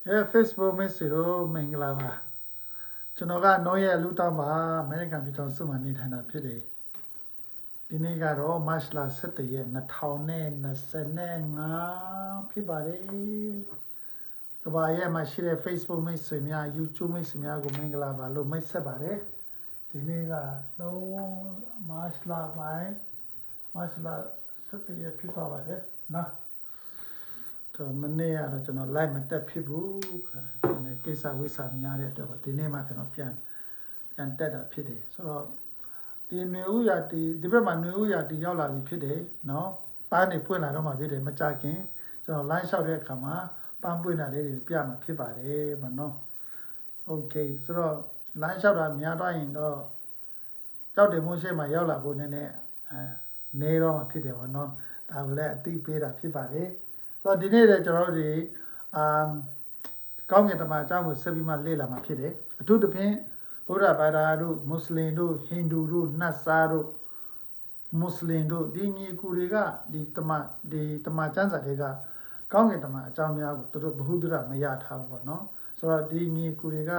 Facebook မိတ်ဆွေတို့မင်္ဂလာပါကျွန်တော်ကနော်ရဲ့လူတောင်းပါအမေရိကန်ပြည်ထောင်စုမှာနေထိုင်တာဖြစ်တယ်ဒီနေ့ကတော့မတ်လ17ရက်2025ဖြစ်ပါတယ်ကဘာရဲ့မှာရှိတဲ့ Facebook မိတ်ဆွေများ YouTube မိတ်ဆွေများကိုမင်္ဂလာပါလို့မိတ်ဆက်ပါတယ်ဒီနေ့က3မတ်လပိုင်းမတ်လ17ရက်ဖြစ်သွားပါတယ်နော်မနေ့ကတော့ကျွန်တော် live မတက်ဖြစ်ဘူးကိစ္စဝိစာများတဲ့အတွက်ဒီနေ့မှကျွန်တော်ပြန်တက်တာဖြစ်တယ်ဆိုတော့ဒီຫນွေဥရာဒီဘက်မှာຫນွေဥရာရောက်လာပြီဖြစ်တယ်နော်ပန်းနေပွင့်လာတော့မှဖြစ်တယ်မကြခင်ကျွန်တော် line လျှောက်တဲ့အခါမှာပန်းပွင့်တာလေးတွေပြမှာဖြစ်ပါတယ်ဗောနော် okay ဆိုတော့ line လျှောက်တာများတော့ရင်တော့ကြောက်တယ်မို့ရှိမှရောက်လာဖို့နည်းနည်းနေတော့မှဖြစ်တယ်ဗောနော်ဒါကိုလည်းအသိပေးတာဖြစ်ပါတယ်ဆိုတော့ဒီနေ့လည်းကျွန်တော်တို့ကောင်းကင်တမန်အကြောင်းကိုဆက်ပြီးမှလေ့လာမှာဖြစ်တယ်အထူးသဖြင့်ဗုဒ္ဓဘာသာတို့မွတ်စလင်တို့ဟိန္ဒူတို့နတ်စားတို့မွတ်စလင်တို့ဒီညီကူတွေကဒီတမန်ကျမ်းစာတွေကကောင်းကင်တမန်အကြောင်းများကိုသူတို့ဘ ഹു ဒရမရထားဘူးပေါ့နော်ဆိုတော့ဒီညီကူတွေက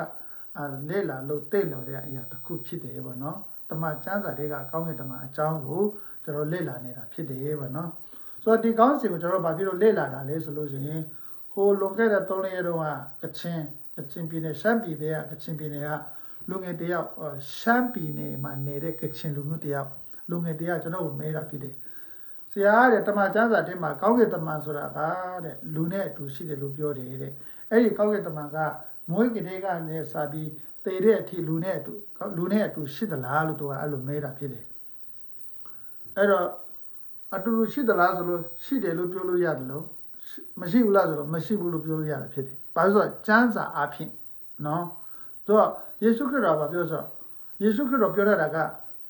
လေ့လာလို့သိလို့တဲ့အရာတစ်ခုဖြစ်တယ်ပေါ့နော်တမန်ကျမ်းစာတွေကကောင်းကင်တမန်အကြောင်းကိုကျွန်တော်လေ့လာနေတာဖြစ်တယ်ပေါ့နော်ဆိုတော့ဒီကောင်းစီကိုကျွန်တော်ဘာဖြစ်လို့လေ့လာတာလဲဆိုလို့ရှိရင်ဟိုလွန်ခဲ့တဲ့3ရက်တုန်းကကချင်ပြည်နယ်ရှမ်းပြည်နယ်ကကချင်ပြည်နယ်ကလူငယ်တယောက်ရှမ်းပြည်နယ်မှာနေတဲ့ကချင်လူမျိုးတယောက်လူငယ်တယောက်ကျွန်တော်ကိုမေးတာဖြစ်တယ်ဆရာတဲ့တမန်ကျမ်းစာထဲမှာကောင်းကင်တမန်ဆိုတာကတဲ့လူနဲ့အတူရှိတယ်လို့ပြောတယ်တဲ့အဲ့ဒီကောင်းကင်တမန်ကမွေးကလေးကနေစပြီးတည်တဲ့အထိလူနဲ့အတူရှိသလားလို့သူကအဲ့လိုမေးတာဖြစ်တယ်အဲ့တော့အတူတူရှိသလားဆိုလို့ရှိတယ်လို့ပြောလို့ရတယ်လို့မရှိဘူးလားဆိုတော့မရှိဘူးလို့ပြောလို့ရတယ်ဖြစ်တယ်။ဘာလို့ဆိုတော့ကျမ်းစာအဖြစ်နော်သူကယေရှုခရစ်တော်ကပြောဆိုယေရှုခရစ်တော်ပြောတာက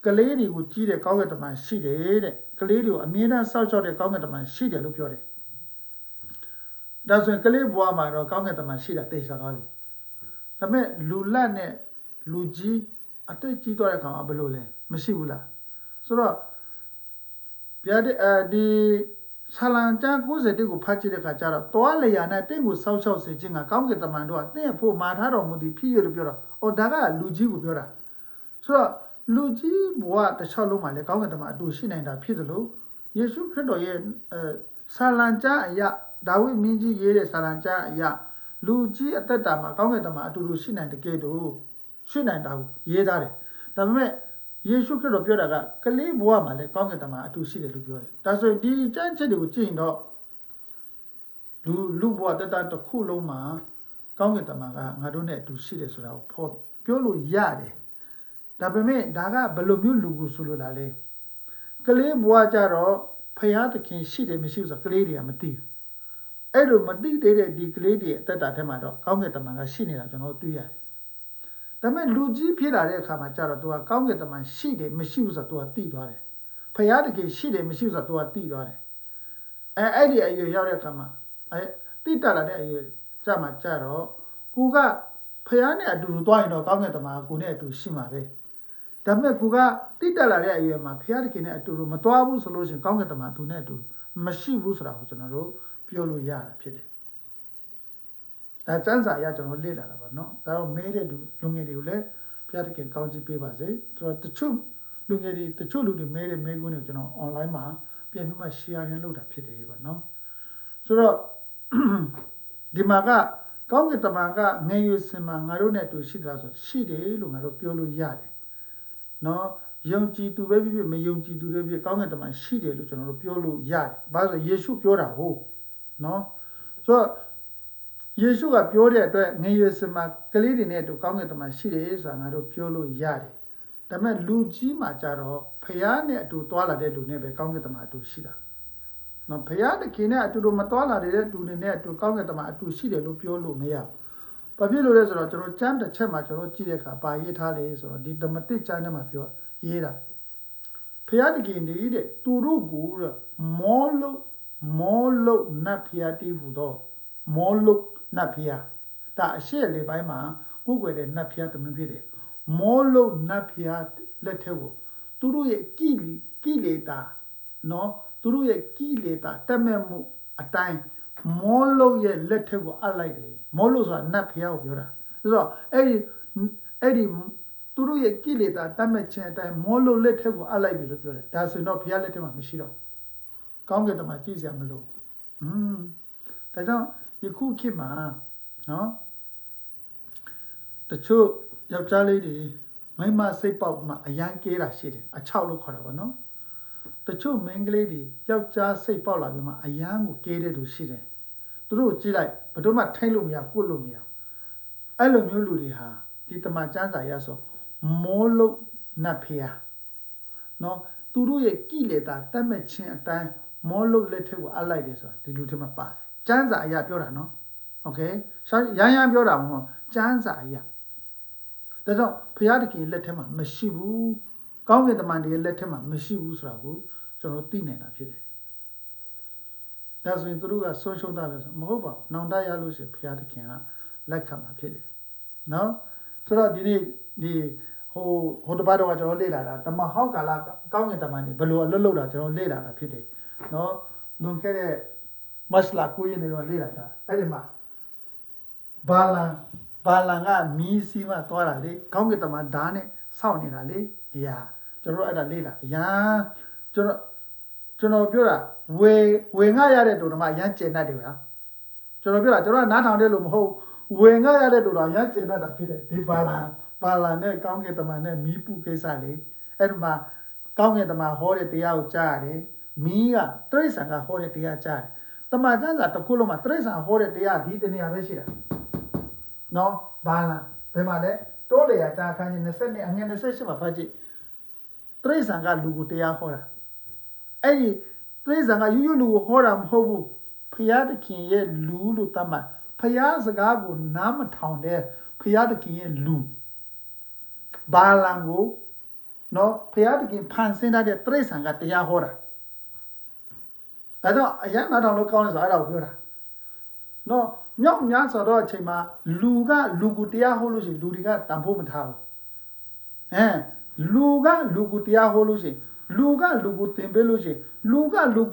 ကလေးတွေကိုကြီးတဲ့ကောင်းကင်တမန်ရှိတယ်တဲ့ကလေးတွေကိုအမြဲတမ်းစောင့်ရှောက်တဲ့ကောင်းကင်တမန်ရှိတယ်လို့ပြောတယ်။ဒါဆိုရင်ကလေးဘဝမှာတော့ကောင်းကင်တမန်ရှိတာသိချသွားပြီ။ဒါပေမဲ့လူလက်နဲ့လူကြီးအသက်ကြီးသွားတဲ့အခါမှာဘယ်လိုလဲမရှိဘူးလား။ဆိုတော့ပြတဲ့ဒီဆာလံကျမ်း90ကိုဖတ်ကြည့်တဲ့အခါကျတော့တောလျာနဲ့တင့်ကိုစောက်ရှောက်စေခြင်းကကောင်းကင်တမန်တို့ကတင့်ဖို့မာထားတော်မူသည်ဖြစ်ရလို့ပြောတော့အော်ဒါကလူကြီးကိုပြောတာဆိုတော့လူကြီးဘဝတစ်လျှောက်လုံးမှာလည်းကောင်းကင်တမန်အတူရှိနိုင်တာဖြစ်သလိုယေရှုခရစ်တော်ရဲ့ဆာလံကျမ်းအရာဒါဝိမင်းကြီးရေးတဲ့ဆာလံကျမ်းအရာလူကြီးအသက်တာမှာကောင်းကင်တမန်အတူတူရှိနိုင်တဲ့ကဲ့သို့ရှိနိုင်တာကိုရေးထားတယ်ဒါပေမဲ့ယေရှုခရစ်တော်ပြောတာကကလေးဘဝမှာလည်းကောင်းကင်တမန်အတူရှိတယ်လို့ပြောတယ်။ဒါဆိုဒီကျမ်းချက်တွေကိုကြည့်ရင်တော့လူဘဝတက်တစ်ခုလုံးမှာကောင်းကင်တမန်ကငါတို့နဲ့အတူရှိတယ်ဆိုတာကိုပြောလို့ရတယ်။ဒါပေမဲ့ဒါကဘယ်လိုမျိုးလူကိုဆိုလိုတာလဲ။ကလေးဘဝကြတော့ဖရာသခင်ရှိတယ်မရှိဘူးဆိုတော့ကလေးတွေကမသိဘူး။အဲ့လိုမသိသေးတဲ့ဒီကလေးတွေအသက်တာထဲမှာတော့ကောင်းကင်တမန်ကရှိနေတာကျွန်တော်တွေ့ရတယ်ဒါပေမဲ့လူကြီးဖြစ်လာတဲ့အခါမှာကျတော့သူကကောင်းကင်တမန်ရှိတယ်မရှိဘူးဆိုတော့သူကသိသွားတယ်။ဖရာတကယ်ရှိတယ်မရှိဘူးဆိုတော့သူကသိသွားတယ်။အဲ့ဒီအရွယ်ရောက်တဲ့အခါမှာတိတက်လာတဲ့အရွယ်ကြမှာကြတော့ကိုကဖရာနဲ့အတူတူသွားရင်တော့ကောင်းကင်တမန်ကကိုနဲ့အတူရှိမှာပဲ။ဒါပေမဲ့ကိုကတိတက်လာတဲ့အရွယ်မှာဖရာတကယ်နဲ့အတူတူမသွားဘူးဆိုလို့ရှိရင်ကောင်းကင်တမန်သူနဲ့အတူမရှိဘူးဆိုတာကိုကျွန်တော်တို့ပြောလို့ရတာဖြစ်တယ်။ဒါစံစာအရကျွန်တော်လေ့လာတာပါเนาะဒါတော့မဲတဲ့လူငယ်တွေကိုလည်းဘုရားသခင်ကောင်းချီးပေးပါစေဆိုတော့တချို့လူငယ်တွေတချို့လူတွေမဲတဲ့မဲကုန်းတွေကိုကျွန်တော် online မှာပြန်ပြီးမှ share ရင်းလုပ်တာဖြစ်တယ်ပေါ့เนาะဆိုတော့ဒီမှာကကောင်းကင်တမန်ကငယ်ရွယ်စဉ်မှာငါတို့နဲ့အတူရှိသလားဆိုရှိတယ်လို့ငါတို့ပြောလို့ရတယ်เนาะယုံကြည်သူပဲဖြစ်ဖြစ်မယုံကြည်သူပဲဖြစ်ကောင်းကင်တမန်ရှိတယ်လို့ကျွန်တော်တို့ပြောလို့ရတယ်ဘာလို့ယေရှုပြောတာဟုတ်เนาะဆိုတော့ယေရှုကပြောတဲ့အတွက်ငယ်ရွယ်စဉ်မှာကလေးတွေနဲ့အတူကောင်းကင်တမန်ရှိတယ်ဆိုတာငါတို့ပြောလို့ရတယ်။ဒါပေမဲ့လူကြီးမှာကြတော့ဖယားနဲ့အတူသွားလာတဲ့လူနဲ့ပဲကောင်းကင်တမန်အတူရှိတာ။နော်ဖယားတခင်နဲ့အတူတူမသွားလာတဲ့လူတွေနဲ့အတူကောင်းကင်တမန်အတူရှိတယ်လို့ပြောလို့မရဘူး။ဘာဖြစ်လို့လဲဆိုတော့ကျွန်တော်ကျမ်းတစ်ချက်မှာကျွန်တော်ကြည့်တဲ့အခါပါရေးထားလေဆိုတော့ဒီဓမ္မတိကျမ်းထဲမှာပြောရေးတာ။ဖယားတခင်နေတဲ့သူတို့ကိုမောလုတ်နတ်ဖယားတီးဟူသောမောလုတ်နတ်ဖျားဒါအရှေ့လေပိုင်းမှာကိုယ်ွယ်တဲ့နတ်ဖျားတမျိုးဖြစ်တယ်မောလုတ်နတ်ဖျားလက်ထက်ကိုသူတို့ရဲ့ကိလေသာနော်သူတို့ရဲ့ကိလေသာတက်မဲ့မှုအတိုင်း မောလို့ရဲ့လက်ထက်ကိုအပ်လိုက်တယ်မောလို့ဆိုတာနတ်ဖျားကိုပြောတာဆိုတော့အဲ့ဒီသူတို့ရဲ့ကိလေသာတတ်မဲ့ခြင်းအတိုင်းမောလို့လက်ထက်ကိုအပ်လိုက်ပြီလို့ပြောတယ်ဒါဆိုရင်တော့ဖျားလက်ထက်မှာမရှိတော့ကောင်းကင်တမန်ကြည့်စရာမလိုဒါကြောင့်ယခုခေတ်မှာနော်တချို့ယောက်ျားလေးတွေမိန်းမစိတ်ပေါက်မှာအရန်ကဲတာရှိတယ်အချောက်လို့ခေါ်တာပေါ့နော်တချို့မိန်းကလေးတွေယောက်ျားစိတ်ပေါက်လာပြီးမှအရန်ကိုကဲတဲ့သူရှိတယ်သူတို့ကြည့်လိုက်ဘယ်တော့မှထိတ်လို့မရကုတ်လို့မရအဲ့လိုမျိုးလူတွေဟာဒီတမန်ကျမ်းစာရဆိုမောလို့နတ်ဖျားနော်သူတို့ရဲ့ကိလေသာတတ်မဲ့ခြင်းအတိုင်းမောလို့လက်ထက်ကိုအပ်လိုက်တယ်ဆိုတာဒီလူတွေမှာပါတယ်ကျမ်းစာအရာပြောတာနော်โอเคရမ်းပြောတာမဟုတ်ကျမ်းစာအရာဒါကြောင့်ဘုရားသခင်လက်ထက်မှာမရှိဘူးကောင်းကင်တမန်တွေလက်ထက်မှာမရှိဘူးဆိုတာကိုကျွန်တော်သိနေတာဖြစ်တယ်ဒါဆိုရင်သူတို့ကဆုံးရှုံးတာပဲဆိုမဟုတ်ပါဘူးနောင်တရလို့ရှိရင်ဘုရားသခင်ကလက်ခံမှာဖြစ်တယ်နော်ဆိုတော့ဒီနေ့ဒီဟိုတပတ်တော့ကျွန်တော်လေ့လာတာတမဟောက်ကာလကောင်းကင်တမန်တွေဘယ်လိုအလုပ်လုပ်တာကျွန်တော်လေ့လာတာဖြစ်တယ်နော်လွန်ခဲ့တဲ့မတ်လ9ရက်နေ့တော့လေ့လာတာအဲ့ဒီမှာဘာလန်ကမီးစီးမှသွားတာလေကောင်းကင်တမန်ဓာတ်နဲ့စောင့်နေတာလေအရာကျွန်တော်အဲ့ဒါလေ့လာအရာကျွန်တော်ပြောတာဝေငှရတဲ့တူတော်မှအရန်ကျင်တတ်တယ်ဗျာကျွန်တော်ပြောတာကျွန်တော်ကနားထောင်တယ်လို့မဟုတ်ဝေငှရတဲ့တူတော်အရန်ကျင်တတ်တာဖြစ်တယ်ဒီဘာလန်နဲ့ကောင်းကင်တမန်နဲ့မီးပူကိစ္စလေအဲ့ဒီမှာကောင်းကင်တမန်ဟောတဲ့တရားကိုကြားရတယ်မီးကတိရစ္ဆာန်ကဟောတဲ့တရားကြားတယ်တမန်ကျမ်းစာတစ်ခုလုံးမှာတိရစ္ဆာန်ဟောတဲ့တရားဒီတနေရာပဲရှိတာနော်ဘာလန်ဘယ်မှာလဲတိုးလေရာကြာခန်းကြီး20နဲ့အငယ်28မှာဖတ်ကြည့်တိရစ္ဆာန်ကလူကိုတရားဟောတာအဲ့ဒီတိရစ္ဆာန်ကယူလူကိုဟောတာမဟုတ်ဘူးဖယားသခင်ရဲ့လူလို့တတ်မှတ်ဖယားစကားကိုနားမထောင်တဲ့ဖယားသခင်ရဲ့လူဘာလန်ကိုနော်ဖယားသခင်ဖန်ဆင်းတဲ့တိရစ္ဆာန်ကတရားဟောတာဒါကြောင့်အရန်နားထောင်လို့ကောင်းတယ်ဆိုအဲ့ဒါကိုပြောတာနော်မြောက်များဆိုတော့အချိန်မှာလူကိုတရားဟောလို့ရှိရင်လူတွေကတန်ဖိုးမထားဘူးလူကိုတရားဟောလို့ရှိရင်လူကိုသင်ပေးလို့ရှိရင်လူ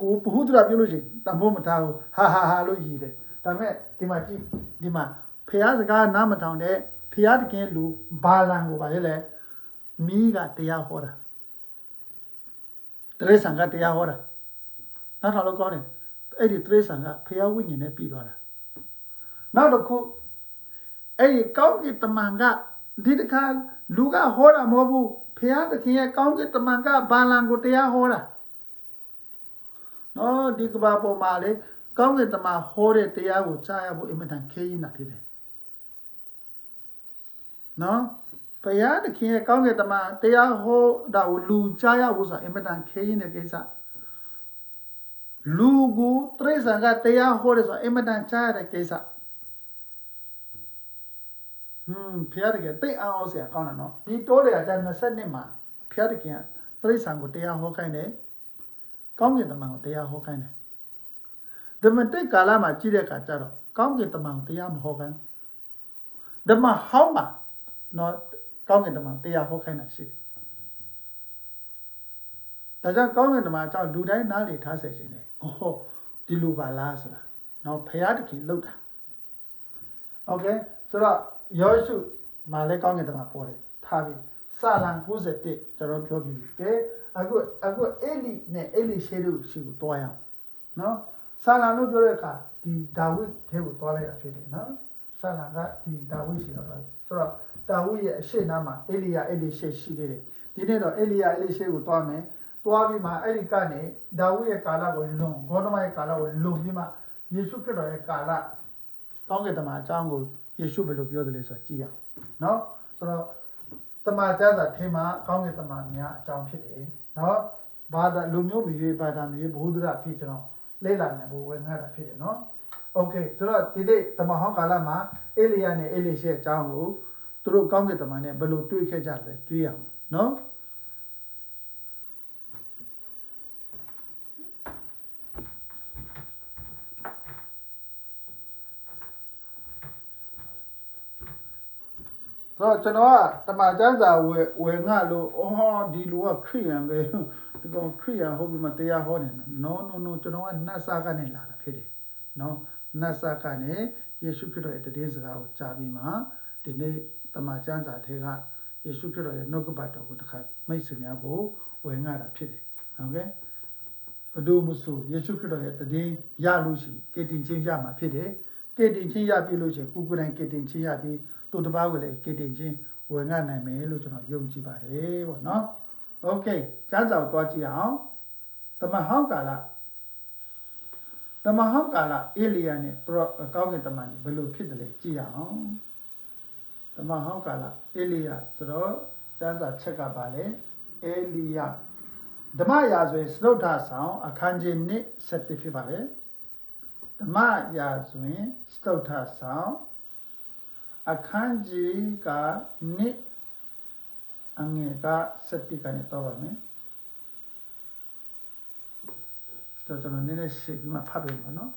ကိုဘုဟုတ္တရပြုလို့ရှိရင်တန်ဖိုးမထားဘူးဟာလို့ရည်တယ်ဒါပေမဲ့ဒီမှာကြည့်ဒီမှာဖျားစကားနားမထောင်တဲ့ဖျားတကယ်လူဘာလန်ကိုပါလေလေမီးကတရားဟောတာတရေဆန်ကတရားဟောတာနားထောင်လို့ကောင်းတယ်အဲ့ဒီတရေဆန်ကဖျားဝိညာဉ်နဲ့ပြီးသွားတာနောက်တစ်ခုအဲ့ဒီကောင်းကင်တမန်ကဒီတခါလူကဟောတာမဟုတ်ဘူးဖျားသခင်ရဲ့ကောင်းကင်တမန်ကဘာလန်ကိုတရားဟောတာနော်ဒီကဘာပေါ်မှာလေကောင်းကင်တမန်ဟောတဲ့တရားကိုကြားရဖို့အင်မတန်ခဲရင်းတာဖြစ်တယ်နော်ဖျားသခင်ရဲ့ကောင်းကင်တမန်တရားဟောတာကိုလူကြားရဖို့ဆိုတာအင်မတန်ခဲရင်းတဲ့ကိစ္စလူကိုတရိစ္ဆာန်ကတရားဟောတယ်ဆိုတာအင်မတန်ကြားရတဲ့ကိစ္စဖျားတကယ်တိတ်အောင်ဆရာကောင်းတယ်နော်ဒီတိုးလေအကျ20မှာဖျားတကယ်တရိစ္ဆာန်ကိုတရားဟောခိုင်းတယ်ကောင်းကင်တမန်ကိုတရားဟောခိုင်းတယ်ဓမ္မတိတ်ကာလမှာကြည့်တဲ့အခါကျတော့ကောင်းကင်တမန်ကိုတရားမဟောခိုင်းဓမ္မဟောင်းမှာနော်ကောင်းကင်တမန်တရားဟောခိုင်းတာရှိတယ်ဒါကြောင့်ကောင်းကင်တမန်အကြောင်းလူတိုင်းနားလည်ထားစေခြင်းတယ်ဒီလူပါလားဆိုတာနော်ဖျားတကယ်လှုပ်တာโอเคဆိုတော့ယောရှုမှာလည်းကောင်းကင်တမန်ပေါ်တယ်ထားပြီးစာလံ91ကျွန်တော်ပြောပြီးပြီကဲအခုအေလိနဲ့အေလိရှေတို့ရှိကိုတွားရအောင်နော်စာလံလို့ပြောတဲ့အခါဒီဒါဝိဒ်ထဲကိုတွားလိုက်တာဖြစ်တယ်နော်စာလံကဒီဒါဝိဒ်ရှိတော့ဆိုတော့ဒါဝိဒ်ရဲ့အရှိနာမှာအေလိယအေလိရှေရှိသေးတယ်ဒီနေ့တော့အေလိယအေလိရှေကိုတွားမယ်တွားပြီးမှအဲ့ဒီကနေဒါဝိဒ်ရဲ့ကာလကိုလွန်ဂေါတမရဲ့ကာလကိုလွန်ပြီးမှယေရှုခရစ်တော်ရဲ့ကာလကောင်းကင်တမန်အကြောင်းကိုယေရှုဘယ်လိုပြောတယ်လဲဆိုတာကြည့်ရအောင်နော်ဆိုတော့တမန်ကျမ်းစာထဲမှာကောင်းကင်တမန်များအကြောင်းဖြစ်တယ်နော်ဘာသာလူမျိုးမျိုးဘာသာမျိုးဘုဒ္ဓရဖြစ်ကျွန်တော်လေ့လာနေဖို့ဝင်ငါတာဖြစ်တယ်နော်โอเคဆိုတော့ဒီနေ့တမန်ဟောင်းကာလမှာအေလိယနဲ့အေလိရှေအကြောင်းကိုသူတို့ကောင်းကင်တမန်နဲ့ဘယ်လိုတွေ့ခဲ့ကြလဲတွေ့ရအောင်နော်ဆိုတော့ကျွန်တော်ကတမန်ကျမ်းစာဝယ်ငှလို့ဒီလူကခရိယန်ပဲဒီကောင်ခရိယန်ဟုတ်ပြီမတရားဟောတယ် no ကျွန်တော်ကနတ်စာကနေလာတာဖြစ်တယ်နော် နတ်စာကနေယေရှုခရစ်တော်ရဲ့တည်င်းစကားကိုကြားပြီးမှဒီနေ့တမန်ကျမ်းစာထဲကယေရှုခရစ်တော်ရဲ့နှုတ်ကပတ်တော်ကိုတစ်ခါမိတ်ဆွေများကိုဝင်ငါတာဖြစ်တယ်ဟုတ်ကဲ့ဘဒုမဆိုယေရှုခရစ်တော်ရဲ့တည်င်းရလို့ရှိကေတင်ချင်းရမှာဖြစ်တယ်ကေတင်ချင်းရပြီလို့ရှိရင်ကိုယ်တိုင်ကေတင်ချင်းရပြီးသူတစ်ပါးကိုလည်းကေတင်ချင်းဝင်ငါနိုင်မယ်လို့ကျွန်တော်ယုံကြည်ပါတယ်ပေါ့နော်โอเคကျမ်းစာကိုသွားကြည့်အောင်တမန်ဟောင်းကာလအေလီယာနဲ့ကောင်းကင်တမန်ဘယ်လိုဖြစ်တယ်လဲကြည့်အောင်တမန်ဟောင်းကာလအေလီယာဆိုတော့ကျမ်းစာချက်ကပါလေအေလီယာဓမ္မရာဇဝင်စတုထဆောင်အခန်းကြီး1 7ဖြစ်ပါလေဓမ္မရာဇဝင်စတုထဆောင်အခန်းကြီးက2အငယ်က7ကနေတော့ပါမယ်ကျွန်တော်နည်းနည်းရှင်းပြီးမှဖတ်ပေးပါနော်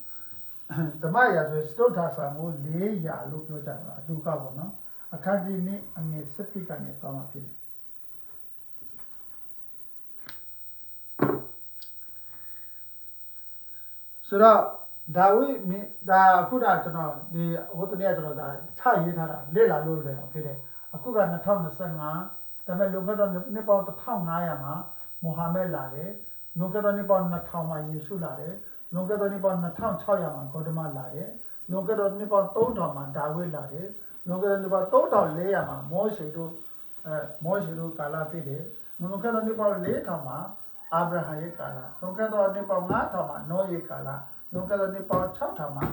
ဓမ္မရာဆိုစတုထဆောင်ကို400လို့ပြောကြတာအတူကပေါ့နော်အခန်းကြီး2အငယ်7ကနေတော့မှဖြစ်တယ်ဆိုတော့ဒါဝိဒါအခုဒါကျွန်တော်ဒီဟိုတနေ့ကျွန်တော်ဒါချရေးထားတာလေ့လာလို့လည်းဖြစ်တယ်အခုက2025ဒါပေမဲ့လုံခဲ့တော့နှစ်ပေါင်း1500မှာမိုဟာမက်လာတယ်လုံခဲ့တော့နှစ်ပေါင်း2000မှာယေရှုလာတယ်လုံခဲ့တော့နှစ်ပေါင်း2600မှာဂေါတမလာတယ်လုံခဲ့တော့နှစ်ပေါင်း3000မှာဒါဝိလာတယ်လုံခဲ့တော့နှစ်ပေါင်း3400မှာမောရှေတို့ကာလဖြစ်တယ်လုံခဲ့တော့နှစ်ပေါင်း4000မှာအာဗြဟံရဲ့ကာလလုံခဲ့တော့နှစ်ပေါင်း9000မှာနောရဲ့ကာလလုံခဲ့တော့နှစ်ပေါင်း6000မှာ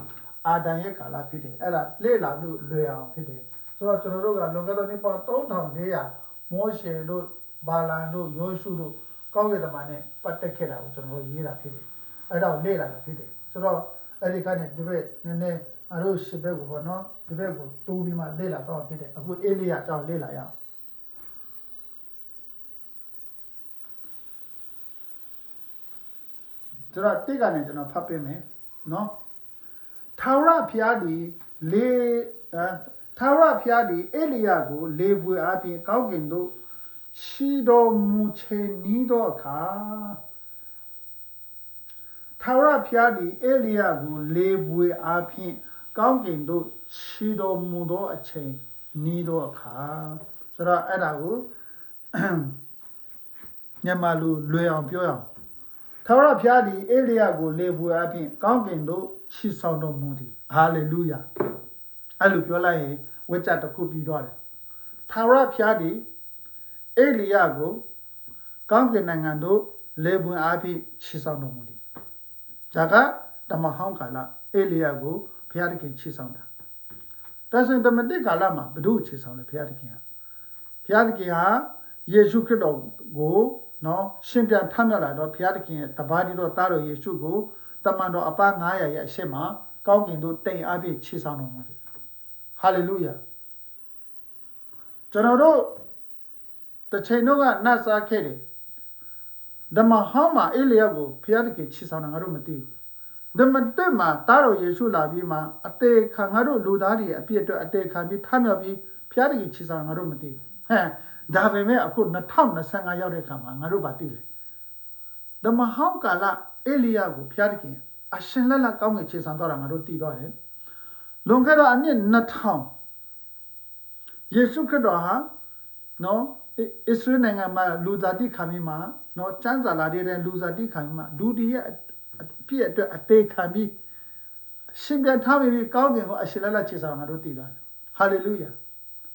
အာဒံရဲ့ကာလဖြစ်တယ်အဲ့ဒါလေ့လာလို့လွယ်အောင်ဖြစ်တယ်ဆိုတော့ကျွန်တော်တို့ကလုံခဲ့တော့နှစ်ပေါင်း3400မောရှေတို့ဘာလန်တို့ယောရှုတို့ကောင်းကင်တမန်နဲ့ပတ်သက်ခဲ့တာကိုကျွန်တော်တို့ရေးတာဖြစ်တယ်အဲ့ဒါကိုလေ့လာတာဖြစ်တယ်ဆိုတော့အဲ့ဒီကနေဒီဘက်နည်းနည်းအရုရှိဘက်ကိုပေါ့နော်ဒီဘက်ကိုတိုးပြီးမှလေ့လာတော့ဖြစ်တယ်အခုအေလိယအကြောင်းလေ့လာရအောင်ဆိုတော့တိတ်ကနေကျွန်တော်ဖတ်ပေးမယ်နော်ထာဝရဘုရားဒီအေလိယကိုလေပွေအားဖြင့်ကောင်းကင်သို့ရှိတော်မူချိန်နီးသောအခါထာဝရဘုရားဒီအေလိယကိုလေပွေအားဖြင့်ကောင်းကင်သို့ရှိတော်မူသောအချိန်နီးသောအခါဆိုတော့အဲ့ဒါကိုမြန်မာလူလွယ်အောင်ပြောရအောင်ထာဝရဘုရားဒီအေလိယကိုလေပွေအားဖြင့်ကောင်းကင်သို့ရှိဆောင်တော်မူသည်ဟာလေလုယာအဲ့လိုပြောလိုက်ရင်ဝိကြတစ်ခုပြီးသွားတယ်ထာဝရဘုရားဒီအေလိယကိုကောင်းကင်နိုင်ငံသို့လေပွေအားဖြင့်ရှိဆောင်တော်မူသည်ဒါကဓမ္မဟောင်းကာလအေလိယကိုဘုရားသခင်ရှိဆောင်တာဒါဆိုရင်ဓမ္မတိကာလမှာဘု து ရှိဆောင်တယ်ဘုရားသခင်ဟာယေရှုခရစ်တော်ကိုနော်ရှင်ပြန်ထမြောက်လာတော့ဘုရားသခင်ရဲ့တပါးတည်းသောသားတော်ယေရှုကိုတမန်တော်အပါ900ရဲ့အရှေ့မှာကောင်းကင်သို့တိမ်အားဖြင့်ခြေဆောင်တော်မူတယ်ဟာလေလုယာကျွန်တော်တို့တစ်ချိန်တော့ကနတ်စားခဲ့တယ်ဓမ္မဟောင်းမှာအေလိယကိုဘုရားသခင်ခြေဆောင်တာငါတို့မသိဘူးဓမ္မတက်မှာသားတော်ယေရှုလာပြီးမှအသေးခံငါတို့လူသားတွေအပြည့်အတွက်အသေးခံပြီးထမြောက်ပြီးဘုရားသခင်ခြေဆောင်တာငါတို့မသိဘူးဟဲ့ဒါပေမဲ့အခု2025ရောက်တဲ့အခါမှာငါတို့ဗာသိတယ်ဓမ္မဟောင်းကာလအေလိယကိုဘုရားသခင်အရှင်လက်လက်ကောင်းကင်ခြေဆောင်တော့တာငါတို့သိသွားတယ်လွန်ခဲ့တော့အနှစ်2000ယေရှုခရစ်တော်ဟာနော်ဣသရေလနိုင်ငံမှာလူသားတိခံပြီးမှနော်ကျမ်းစာလာတဲ့လူသားတိခံပြီးမှလူတည်းရဲ့အပြည့်အတွက်အသေးခံပြီးရှင်ပြန်ထားပြီးကောင်းကင်ကိုအရှင်လက်လက်ခြေဆောင်ငါတို့သိသွားတယ်ဟာလေလုယာ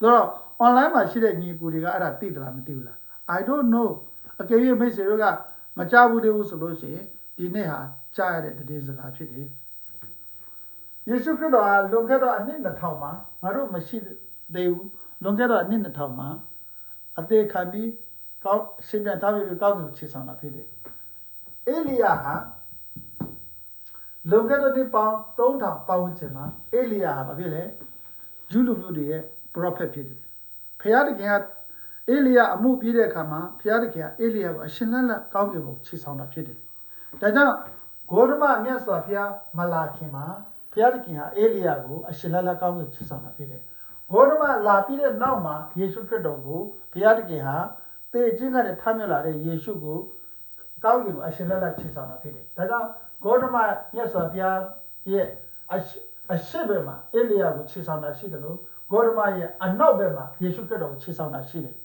ဆိုတော့ online မှာရှိတဲ့ညီကိုတွေကအဲ့ဒါသိသလားမသိဘူးလား I don't know အကယ်၍မိတ်ဆွေတို့ကမကြားဘူးသေးဘူးဆိုလို့ရှိရင်ဒီနေ့ဟာကြားရတဲ့တည်င်းစကားဖြစ်တယ်ယေရှုခရစ်တော်ဟာလွန်ခဲ့သောအနှစ်2000မှာငါတို့မရှိသေးဘူးလွန်ခဲ့သောအနှစ်2000မှာအသေးခံပြီးကောင်းရှင်ပြန်ထားပြီးကောင်းကင်ကိုခြေဆောင်တာဖြစ်တယ်အေလိယဟာလွန်ခဲ့သောနှစ်ပေါင်း3000ပတ်ဝန်းကျင်မှာအေလိယဟာဘာဖြစ်လဲဂျူးလူမျိုးတွေရဲ့ prophet ဖြစ်တယ်ဘုရားသခင်ကအေလိယအမှုပြီးတဲ့အခါမှာဘုရားသခင်ကအေလိယကိုအရှင်လက်လက်ကောင်းကင်ကိုခြေဆောင်တာဖြစ်တယ်ဒါကြောင့်ဂေါတမမြတ်စွာဘုရားမလာခင်မှာဘုရားသခင်ဟာအေလိယကိုအရှင်လက်လက်ကောင်းကင်ခြေဆောင်တာဖြစ်တယ်ဂေါတမလာပြီးတဲ့နောက်မှာယေရှုခရစ်တော်ကိုဘုရားသခင်ဟာသေခြင်းကနေထမြောက်လာတဲ့ယေရှုကိုကောင်းကင်ကိုအရှင်လက်လက်ခြေဆောင်တာဖြစ်တယ်ဒါကြောင့်ဂေါတမမြတ်စွာဘုရားရဲ့ အရှိဘက်မှာအေလိယကိုခြေဆောင်တာရှိတယ်လို့ဂေါရမရဲ့အနောက်ဘက်မှာယေရှုခရစ်တော်ကိုခြေဆောင်တာရှိတယ်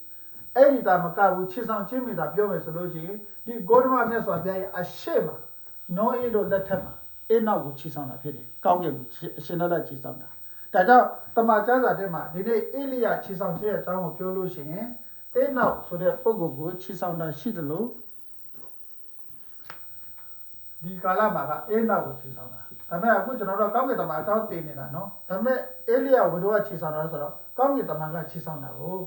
အဲ့ဒီတာမကဘူးခြေဆောင်ခြင်းမိတာပြောမယ်ဆိုလို့ရှိရင်ဒီဂေါရမမြတ်စွာဘုရားရဲ့အရှိမှာနောအေတို့လက်ထက်မှာအေနောက်ကိုခြေဆောင်တာဖြစ်တယ်ကောင်းကင်ကိုအရှင်လက်ခြေဆောင်တာဒါကြောင့်တမန်ကျမ်းစာထဲမှာဒီနေ့အေလိယခြေဆောင်ခြင်းရဲ့အကြောင်းကိုပြောလို့ရှိရင်အေနောက်ဆိုတဲ့ပုဂ္ဂိုလ်ကိုခြေဆောင်တာရှိတယ်လို့ဒီကာလမှာကအေနောက်ကိုခြေဆောင်တာဒါပေမဲ့အခုကျွန်တော်တို့ကောင်းကင်တမန်အကြောင်းသိနေတာနော်ဒါပေမဲ့အေလိယဘုရားခြေဆောင်တာဆိုတော့ကောင်းကင်တမန်ကခြေဆောင်တာကို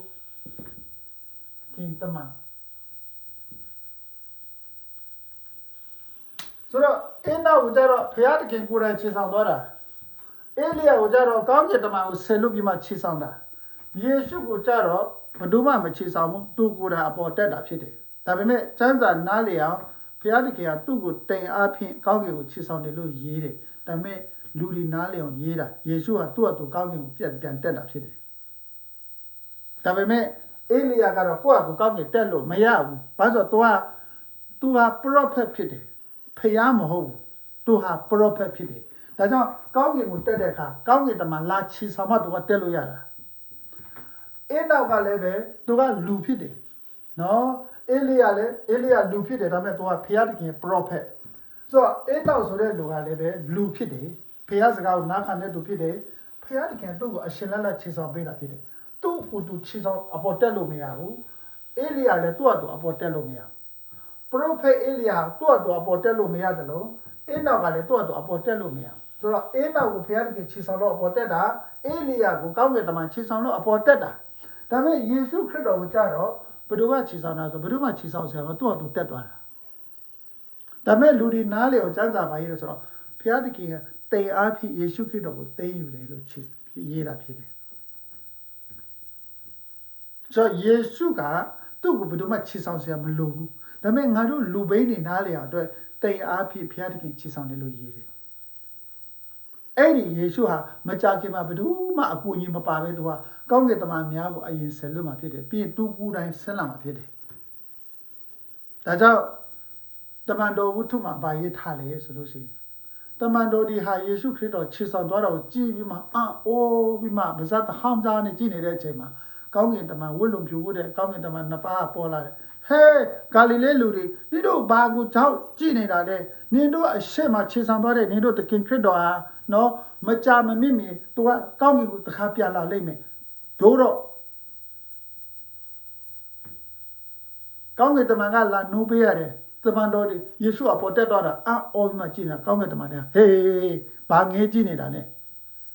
ကင်တမန်ဆိုတော့အေနောက်ကိုကြတော့ဘုရားသခင်ကိုယ်တိုင်ခြေဆောင်သွားတာအေလိယကိုကြတော့ကောင်းကင်တမန်ကိုဆယ်လွတ်ပြီးမှခြေဆောင်တာယေရှုကိုကြတော့ဘယ်သူမှမခြေဆောင်ဘူးသူကိုယ်တိုင်အပေါ်တက်တာဖြစ်တယ်ဒါပေမဲ့ကျမ်းစာနားလေအောင်ဘုရားသခင်ကသူ့ကိုတိမ်အားဖြင့်ကောင်းကင်ကိုခြေဆောင်တယ်လို့ရေးတယ်ဒါပေမဲ့လူဒီနားလေအောင်ရေးတာယေရှုကသူ့အတူကောင်းကင်ကိုပြန်တက်တာဖြစ်တယ်ဒါပေမဲ့အေလိယကတော့ကိုယ့်အကူကောင်းကင်တက်လို့မရဘူးဘာလို့ဆိုတော့ तू ဟာ prophet ဖြစ်တယ်ဖျားမဟုတ်ဘူး तू ဟာ prophet ဖြစ်တယ်ဒါကြောင့်ကောင်းကင်ကိုတက်တဲ့အခါကောင်းကင်တမန်လာချီဆောင်မှ तू ကတက်လို့ရတာအေနောက်ကလည်းပဲ तू ကလူဖြစ်တယ်နော်အေလိယလည်းအေလိယလူဖြစ်တယ်ဒါပေမဲ့ तू ကဖျားတခင် prophet ဆိုတော့အေနောက်ဆိုတဲ့လူကလည်းပဲလူဖြစ်တယ်ဖျားစကားကိုနားခံတဲ့သူဖြစ်တယ်ဖျားတခင်သူ့ကိုအရှင်လက်ချီဆောင်ပေးတာဖြစ်တယ်သူ့ကိုသူချီဆောင်အပေါ်တက်လို့မရဘူးအေလိယလည်းသူ့အတူအပေါ်တက်လို့မရဘူးပရိုဖက်အေလိယသူ့အတူအပေါ်တက်လို့မရတယ်လို့အေနောက်ကလည်းသူ့အတူအပေါ်တက်လို့မရဘူးဆိုတော့အေနောက်ကိုဘုရားသခင်ချီဆောင်လို့အပေါ်တက်တာအေလိယကိုကောင်းကင်တမန်ချီဆောင်လို့အပေါ်တက်တာဒါပေမဲ့ယေရှုခရစ်တော်ကိုကြတော့ဘယ်သူကချီဆောင်တာဆိုဘယ်သူမှချီဆောင်ဆရာမသူ့အတူတက်သွားတာဒါပေမဲ့လူဒီနားလေကိုစမ်းစာပါရေးလို့ဆိုတော့ဘုရားသခင်ကတိမ်အားဖြင့်ယေရှုခရစ်တော်ကိုသိမ်းယူတယ်လို့ရေးတာဖြစ်တယ်ဆိုတော့ယေရှုကသူ့ကိုဘယ်သူမှချီဆောင်ဆရာမလိုဘူးဒါပေမဲ့ငါတို့လူဘိန်းတွေနားလေအောင်အတွက်တိမ်အားဖြင့်ဘုရားသခင်ချီဆောင်တယ်လို့ရေးတယ်အဲ့ဒီယေရှုဟာမကြခင်မှာဘယ်သူမှအကူအညီမပါပဲသူကကောင်းကင်တမန်များကိုအရင်ဆယ်လွတ်မှာဖြစ်တယ်ပြီးရင်သူကိုယ်တိုင်ဆင်းလာမှာဖြစ်တယ်ဒါကြောင့်တမန်တော်ဝုထုမှာဗာရေးထားလေဆိုလို့ရှိရင်တမန်တော်ဒီဟာယေရှုခရစ်တော်ခြေဆောင်သွားတာကိုကြည့်ပြီးမှအိုးပြီးမှဗဇတ်ဟောင်းသားနဲ့ကြည့်နေတဲ့အချိန်မှာကောင်းကင်တမန်ဝတ်လုံပြူဝတ်တဲ့ကောင်းကင်တမန်နှစ်ပါးပေါ်လာတယ်ဟဲဂါလိလဲလူတွေနင်တို့ဘာကိုကြောက်ကြည့်နေတာလဲနင်တို့အရှိမခြေဆောင်သွားတဲ့နင်တို့တခင်ခရစ်တော်ဟာနော်မကြမမြင့်မြင်သူကကောင်းကင်ကိုတခါပြလာလိမ့်မယ်တို့တော့ကောင်းကင်တမန်ကလာနိုးပေးရတယ်တမန်တော်ဒီယေရှုအပေါ်တက်သွားတာအော်ပြီးမှကြည့်နေတာကောင်းကင်တမန်ကဟေးဘာငေးကြည့်နေတာလဲ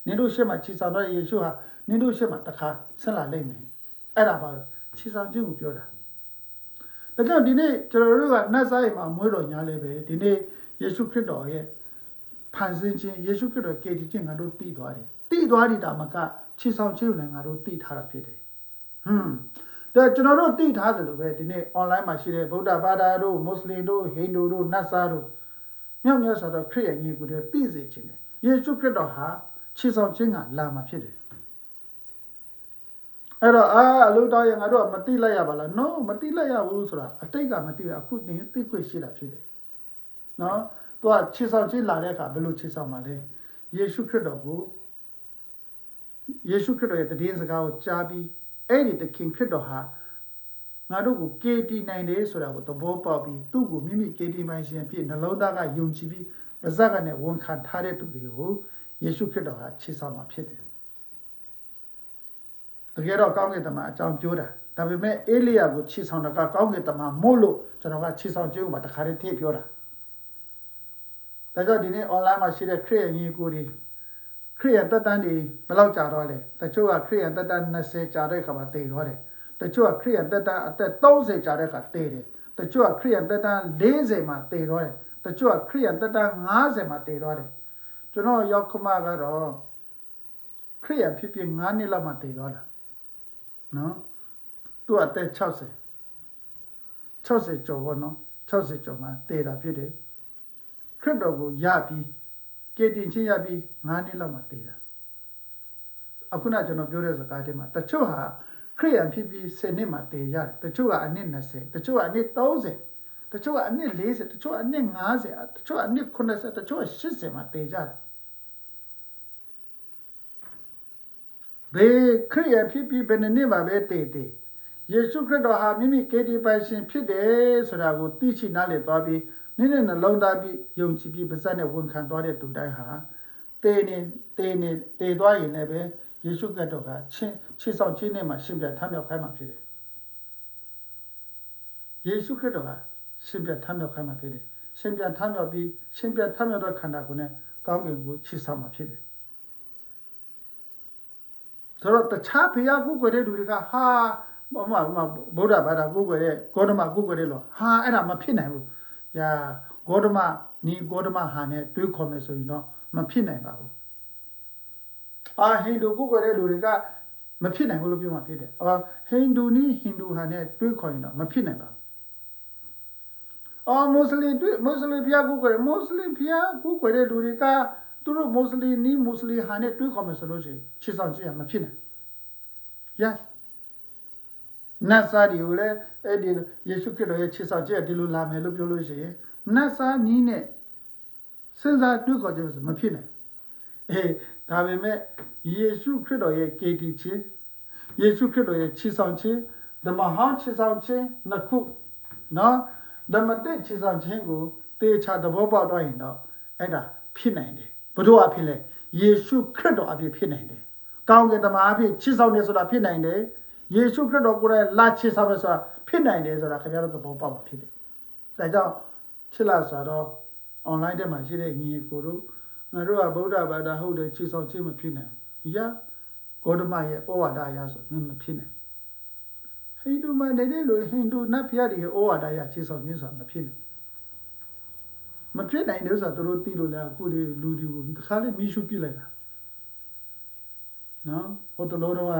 နင်တို့ရှေ့မှာခြေဆောင်သွားတဲ့ယေရှုဟာနင်တို့ရှေ့မှာတခါဆက်လာလိမ့်မယ်အဲ့ဒါပါလို့ခြေဆောင်ခြင်းကိုပြောတာဒါကြောင့်ဒီနေ့ကျွန်တော်တို့ကနတ်ဆိုင်မှာမွေးတော်ညာလဲပဲဒီနေ့ယေရှုခရစ်တော်ရဲ့ဖန်ဆင်းခြင်းယေရှုခရစ်တော်ကယ်တင်ခြင်းငါတို့တည်သွားတယ်တည်သွားတာမှကခြေဆောင်ခြင်းကိုလည်းငါတို့တည်ထားတာဖြစ်တယ်ဒါကျွန်တော်တို့တည်ထားတယ်လို့ပဲဒီနေ့ online မှာရှိတဲ့ဗုဒ္ဓဘာသာတို့မွတ်စလင်တို့ဟိန္ဒူတို့နတ်စာတို့မြောက်မြတ်စွာသောခရစ်ယာန်ကြီးကိုတည်စေခြင်းတယ်ယေရှုခရစ်တော်ဟာခြေဆောင်ခြင်းကလာမှာဖြစ်တယ်အဲ့တော့အလုံးတော်ရငါတို့ကမတိလိုက်ရပါလား no မတိလိုက်ရဘူးဆိုတာအတိတ်ကမတိရအခုတင်သိခွင့်ရှိတာဖြစ်တယ်နော်သူကခြေဆောင်ခြင်းလာတဲ့အခါဘယ်လိုခြေဆောင်မှာလဲယေရှုခရစ်တော်ကိုယေရှုခရစ်တော်ရဲ့တည်င်းစကားကိုကြားပြီးအဲ့ဒီတခင်ခရစ်တော်ဟာငါတို့ကိုကေတီနိုင်တယ်ဆိုတာကိုသဘောပေါက်ပြီးသူ့ကိုမိမိကေတီမိုင်းရှင်ဖြစ်နှလုံးသားကယုံကြည်ပြီးပါးစပ်ကနဲ့ဝန်ခံထားတဲ့သူတွေကိုယေရှုခရစ်တော်ဟာခြေဆောင်မှာဖြစ်တယ်တကယ်တော့ကောင်းကင်တမန်အကြောင်းပြောတာဒါပေမဲ့အေလိယကိုခြေဆောင်တာကကောင်းကင်တမန်မို့လို့ကျွန်တော်ကခြေဆောင်ခြင်းကိုတခါတည်းထည့်ပြောတာဒါကြောင့်ဒီနေ့ online မှာရှိတဲ့ခရစ်ယာန်ညီကိုတွေခရစ်ယာန်တက်တန်းတွေဘယ်လောက်ကြာတော့လဲတချို့ကခရစ်ယာန်တက်တန်း20ကြာတဲ့အခါမှာတည်သွားတယ်တချို့ကခရစ်ယာန်တက်တန်းအသက်30ကြာတဲ့အခါတည်တယ်တချို့ကခရစ်ယာန်တက်တန်း40မှာတည်သွားတယ်တချို့ကခရစ်ယာန်တက်တန်း50မှာတည်သွားတယ်ကျွန်တော်ရောက်ခမကတော့ခရစ်ယာန်ဖြစ်ဖြစ်9နှစ်လောက်မှတည်သွားတာနော်သူအသက်60ကျော်ပေါ့နော်60ကျော်မှတည်တာဖြစ်တယ်ခရစ်တော်ကိုရပြီးကေတင်ချင်းရပြီး9နှစ်လောက်မှတည်တာအခုနကျွန်တော်ပြောတဲ့စကားတွေမှာတချို့ဟာခရစ်ယာန်ဖြစ်ပြီး10နှစ်မှတည်ရတယ်တချို့ကအနှစ်20တချို့ကအနှစ်30တချို့ကအနှစ်40တချို့ကအနှစ်50တချို့ကအနှစ်80တချို့က80မှတည်ကြတယ် ဘေခရိယဖြစ်ပြီးဘယ်နှစ်ပါပဲတည်ယေရှုခရစ်တော်ဟာမိမိကေဒီပိုင်ရှင်ဖြစ်တယ်ဆိုတာကိုသိရှိနားလည်သွားပြီးနည်းနည်းနှလုံးသားပြီးယုံကြည်ပြီးပါဇက်နဲ့ဝန်ခံသွားတဲ့သူတိုင်းဟာတည်သွားရင်လည်းပဲယေရှုခရစ်တော်ကချစ်ဆောင်ခြင်းနဲ့မှရှင်ပြန်ထမြောက်ခိုင်းမှာဖြစ်တယ်ယေရှုခရစ်တော်ကရှင်ပြန်ထမြောက်ခိုင်းမှာဖြစ်တယ်ရှင်ပြန်ထမြောက်ပြီးရှင်ပြန်ထမြောက်တဲ့ခန္ဓာကိုယ်နဲ့ကောင်းကင်ကိုချစ်ဆောင်မှာဖြစ်တယ်ဆိုတော့တခြားဖရာကိုယ်ွယ်တဲ့လူတွေကဟာဗုဒ္ဓဘာသာကိုယ်ွယ်တဲ့ဂေါတမကိုယ်ွယ်တဲ့လို့ဟာအဲ့ဒါမဖြစ်နိုင်ဘူးညာဂေါတမဟာနဲ့တွေးခေါ်မယ်ဆိုရင်တော့မဖြစ်နိုင်ပါဘူးဟိန္ဒူကိုယ်ွယ်တဲ့လူတွေကမဖြစ်နိုင်ဘူးလို့ပြောမှဖြစ်တယ်ဟိန္ဒူဟာနဲ့တွေးခေါ်ရင်တော့မဖြစ်နိုင်ပါဘူးမွတ်စလင်ဖရာကိုယ်ွယ်မွတ်စလင်ဖရာကိုယ်ွယ်တဲ့လူတွေကသူတို့မွတ်စလင်ဟာနဲ့တွေးခေါ်မယ်ဆိုလို့ရှိရင်ချစ်ဆောင်ခြင်းမဖြစ်နိုင်yes နတ်စာဒီကိုလည်းအဲ့ဒီယေရှုခရစ်တော်ရဲ့ချစ်ဆောင်ခြင်းဒီလိုလာမယ်လို့ပြောလို့ရှိရင်နတ်စာနီးနဲ့စဉ်းစားတွေးခေါ်ခြင်းမဖြစ်နိုင်ဒါပေမဲ့ယေရှုခရစ်တော်ရဲ့ကေတီခြင်းယေရှုခရစ်တော်ရဲ့ချစ်ဆောင်ခြင်းဓမ္မဟောင်းချစ်ဆောင်ခြင်းနှစ်ခုနော်ဓမ္မတက်ချစ်ဆောင်ခြင်းကိုတေချာသဘောပေါက်တော့ရင်တော့အဲ့ဒါဖြစ်နိုင်တယ်ဘုရားအဖြစ်လဲယေရှုခရစ်တော်အဖြစ်ဖြစ်နိုင်တယ်ကောင်းကင်တမန်အဖြစ်ချစ်ဆောင်တယ်ဆိုတာဖြစ်နိုင်တယ်ယေရှုခရစ်တော်ကိုယ်တိုင်လာချစ်ဆောင်မယ်ဆိုတာဖြစ်နိုင်တယ်ဆိုတာခင်ဗျားတို့သဘောပေါက်မှာဖြစ်တယ်ဒါကြောင့်ချစ်လာဆိုတော့ online ထဲမှာရှိတဲ့ညီကိုတို့ငါတို့ကဗုဒ္ဓဘာသာဟုတ်တယ်ချစ်ဆောင်ခြင်းမဖြစ်နိုင်ဘူးဂေါတမရဲ့ဩဝါဒအရဆိုမဖြစ်နိုင်ဟိန္ဒူမှာနေတဲ့လူဟိန္ဒူနတ်ဖျားတွေရဲ့ဩဝါဒအရချစ်ဆောင်ခြင်းဆိုတာမဖြစ်နိုင်လို့ဆိုတော့တို့သိလို့လားအခုဒီလူတွေကိုတစ်ခါလေးမိရှုပြလိုက်တာနော်ဟိုတလို့တော့